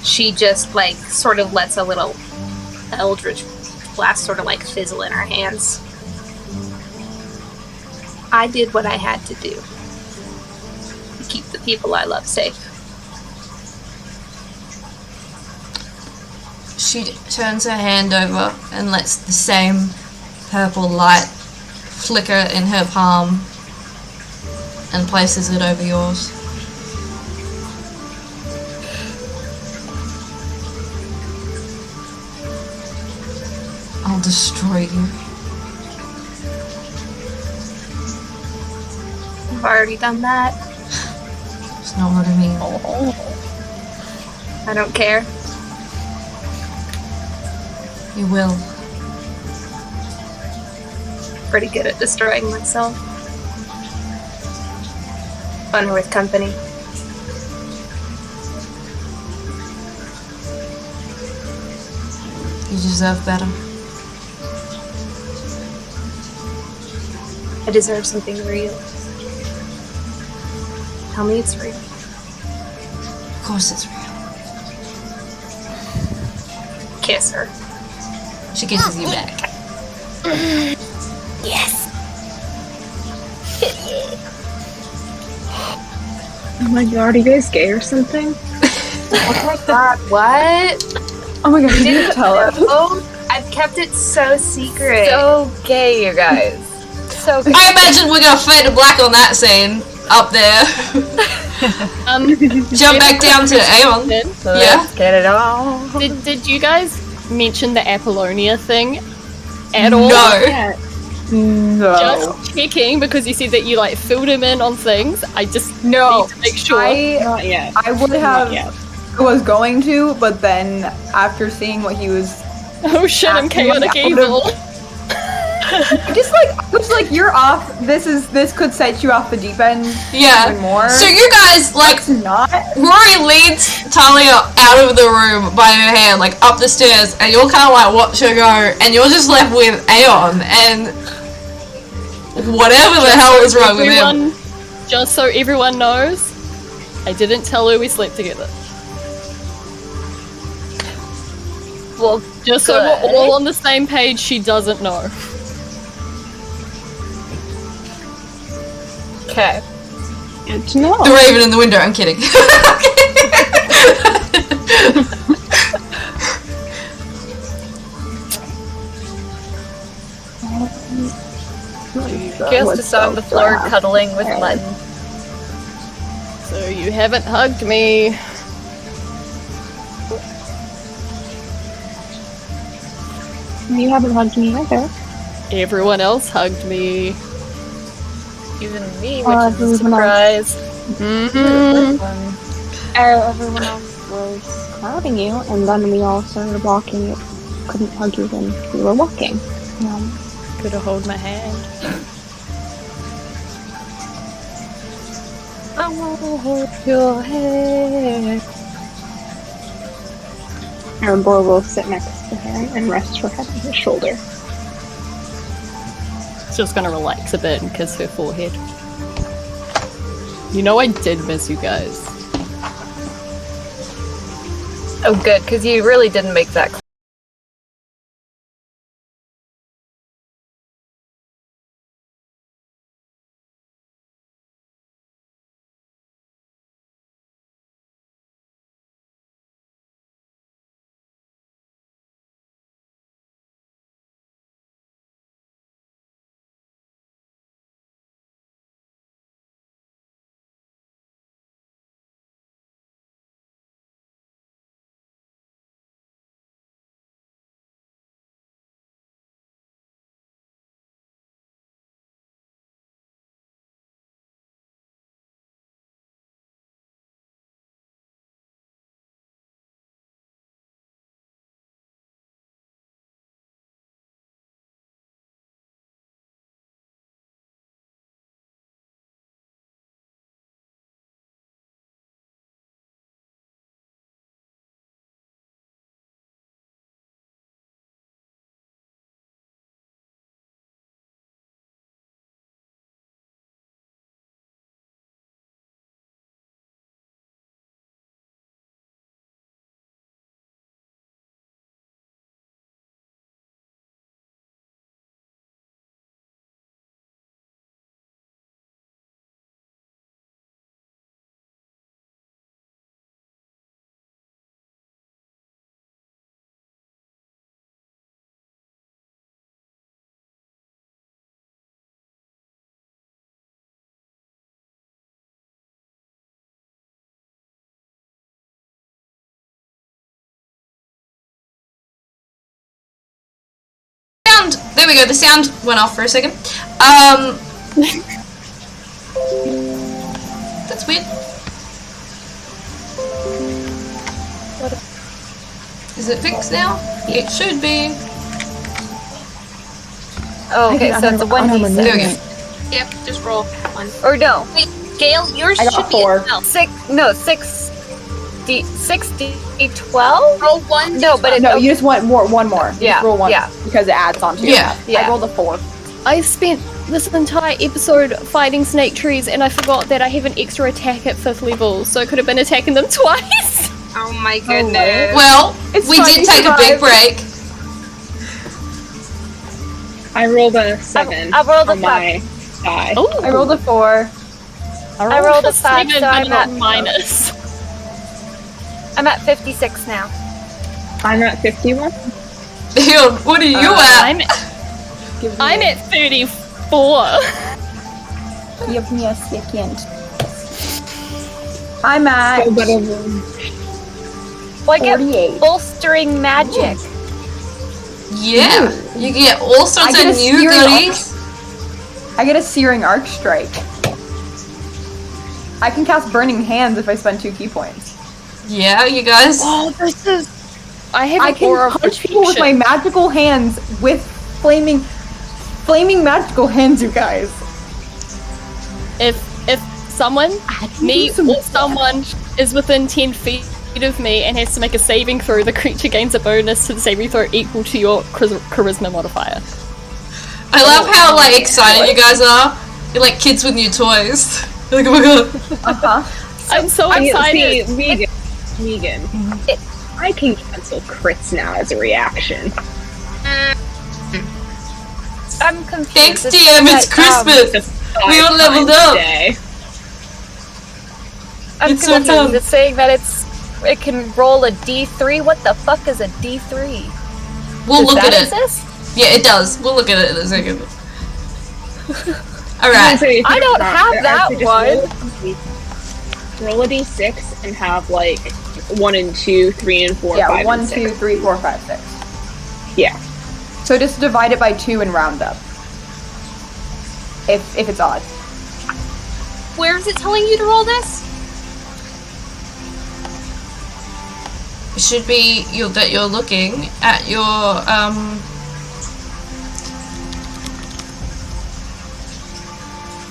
She just, like, sort of lets a little eldritch blast sort of, like, fizzle in her hands. I did what I had to do to keep the people I love safe. She turns her hand over and lets the same purple light flicker in her palm and places it over yours. I'll destroy you. I've already done that. It's not what I mean. I don't care. You will. Pretty good at destroying myself. Fun with company. You deserve better. I deserve something real. Tell me it's real. Of course it's real. Kiss her. She kisses you back. Yes. Oh my god, are you guys gay or something? Oh my god, what? Oh my god, you didn't tell us. Oh, I've kept it so secret. So gay, you guys. So gay. I imagine we're gonna fade to black on that scene up there. Jump back down to Aeon. Yeah. Let's get it on. Did you guys mention the Apollonia thing at all? No. No. Just checking because you said that you like filled him in on things. I just No. need to make sure. Not yet. I would Not have. yet. I was going to, but then after seeing what he was, Oh shit! I'm asking, chaotic I would've- evil. I was like, you're off. This could set you off the deep end. Yeah. Even more. So you guys, like, It's not. Rory leads Talia out of the room by her hand, like, up the stairs, and you're kind of like, watch her go, and you're just left with Aeon, and whatever the hell is wrong with him. Just so everyone knows, I didn't tell her we slept together. Well, Just so we're all on the same page, she doesn't know. okay. Good to know. The raven in the window, I'm kidding. Gale's just on the floor cuddling with Mutton. So you haven't hugged me. You haven't hugged me either. Everyone else hugged me. Even me, which is a everyone else. surprise. Everyone else was crowding you, and then we all started walking. You couldn't hug you when we were walking. Could have held my hand. I wanna hold your hand. Erembour will sit next to her and rest her head on his shoulder. Just gonna relax a bit and kiss her forehead. You know I did miss you guys. Oh, good, because you really didn't make that clear. there we go. The sound went off for a second. That's weird. Is it fixed now? It should be. Oh, okay, so it's a 1d6. There we go. Yep, just roll one. Or no, Wait, Gale, yours I got should 4. be a 6d12? Roll one. No, but No, you just want one more. You Yeah, just roll one yeah. because it adds on to Yeah. it. I rolled a 4. I spent this entire episode fighting snake trees, and I forgot that I have an extra attack at 5th level, so I could have been attacking them twice. Oh my goodness. Well, It's we fine, did you take a big survived. break. I rolled a 7 I rolled a on my die. Oh, I rolled a 4. I rolled a 5, so I'm at minus. I'm at 56 now. I'm at 51. Leon, what are you at? I'm at 34. Give me a second. I'm at So better Well, I get 48. bolstering magic. Yeah, you get all sorts I get of a new searing goodies. I get a Searing Arc Strike. I can cast Burning Hands if I spend 2 key points. Yeah, you guys. Oh, this is. I have I an aura can of punch people with my protection. magical hands with flaming magical hands, you guys. If someone, me some or someone, is within 10 feet of me and has to make a saving throw, the creature gains a bonus to the saving throw equal to your charisma modifier. I love how like excited you guys are. You're like kids with new toys. You're like, oh my god. Uh-huh. I'm so See, excited. Megan, I can cancel crits now as a reaction. I'm confused. Thanks, It's DM. It's that, Christmas. We all leveled up. I'm It's so confused. fun. It's saying that it can roll a d3. What the fuck is a d3? We'll Does look that at it. exist? Yeah, it does. We'll look at it in a second. Alright. I don't have that one. Roll a d6 and have like 1 and 2, 3 and 4, Yeah, 5 1, and 6. 2, 3, 4, 5, 6. Yeah. So just divide it by 2 and round up. If it's odd. Where is it telling you to roll this? It should be that you're looking at your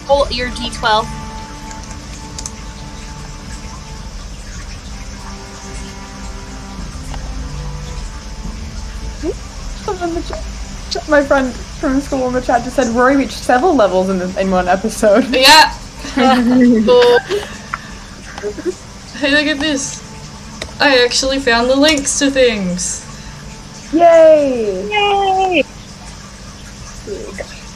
Roll your d12. My friend from school in the chat just said Rory reached several levels in one episode. yeah. Hey, look at this. I actually found the links to things. Yay! Yay!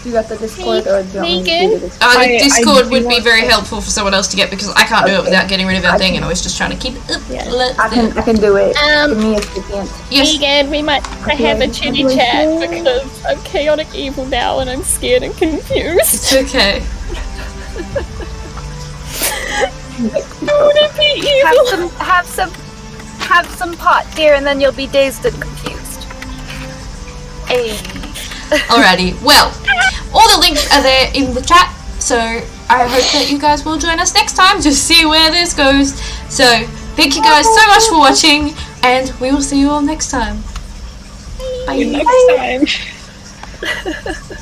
You got the Discord or do you want me to Megan? do the Discord? The Discord do would be want very helpful for someone else to get because I can't do it without getting rid of our thing, and I was just trying to keep it up. I can do it. Give me a second. Yes. Megan, we might have a chitty chat because I'm chaotic evil now and I'm scared and confused. It's okay. Don't be evil. Have some pot, dear, and then you'll be dazed and confused. Hey. Alrighty. Well, all the links are there in the chat, so I hope that you guys will join us next time to see where this goes. So, thank you guys so much for watching, and we will see you all next time. Bye. Next time.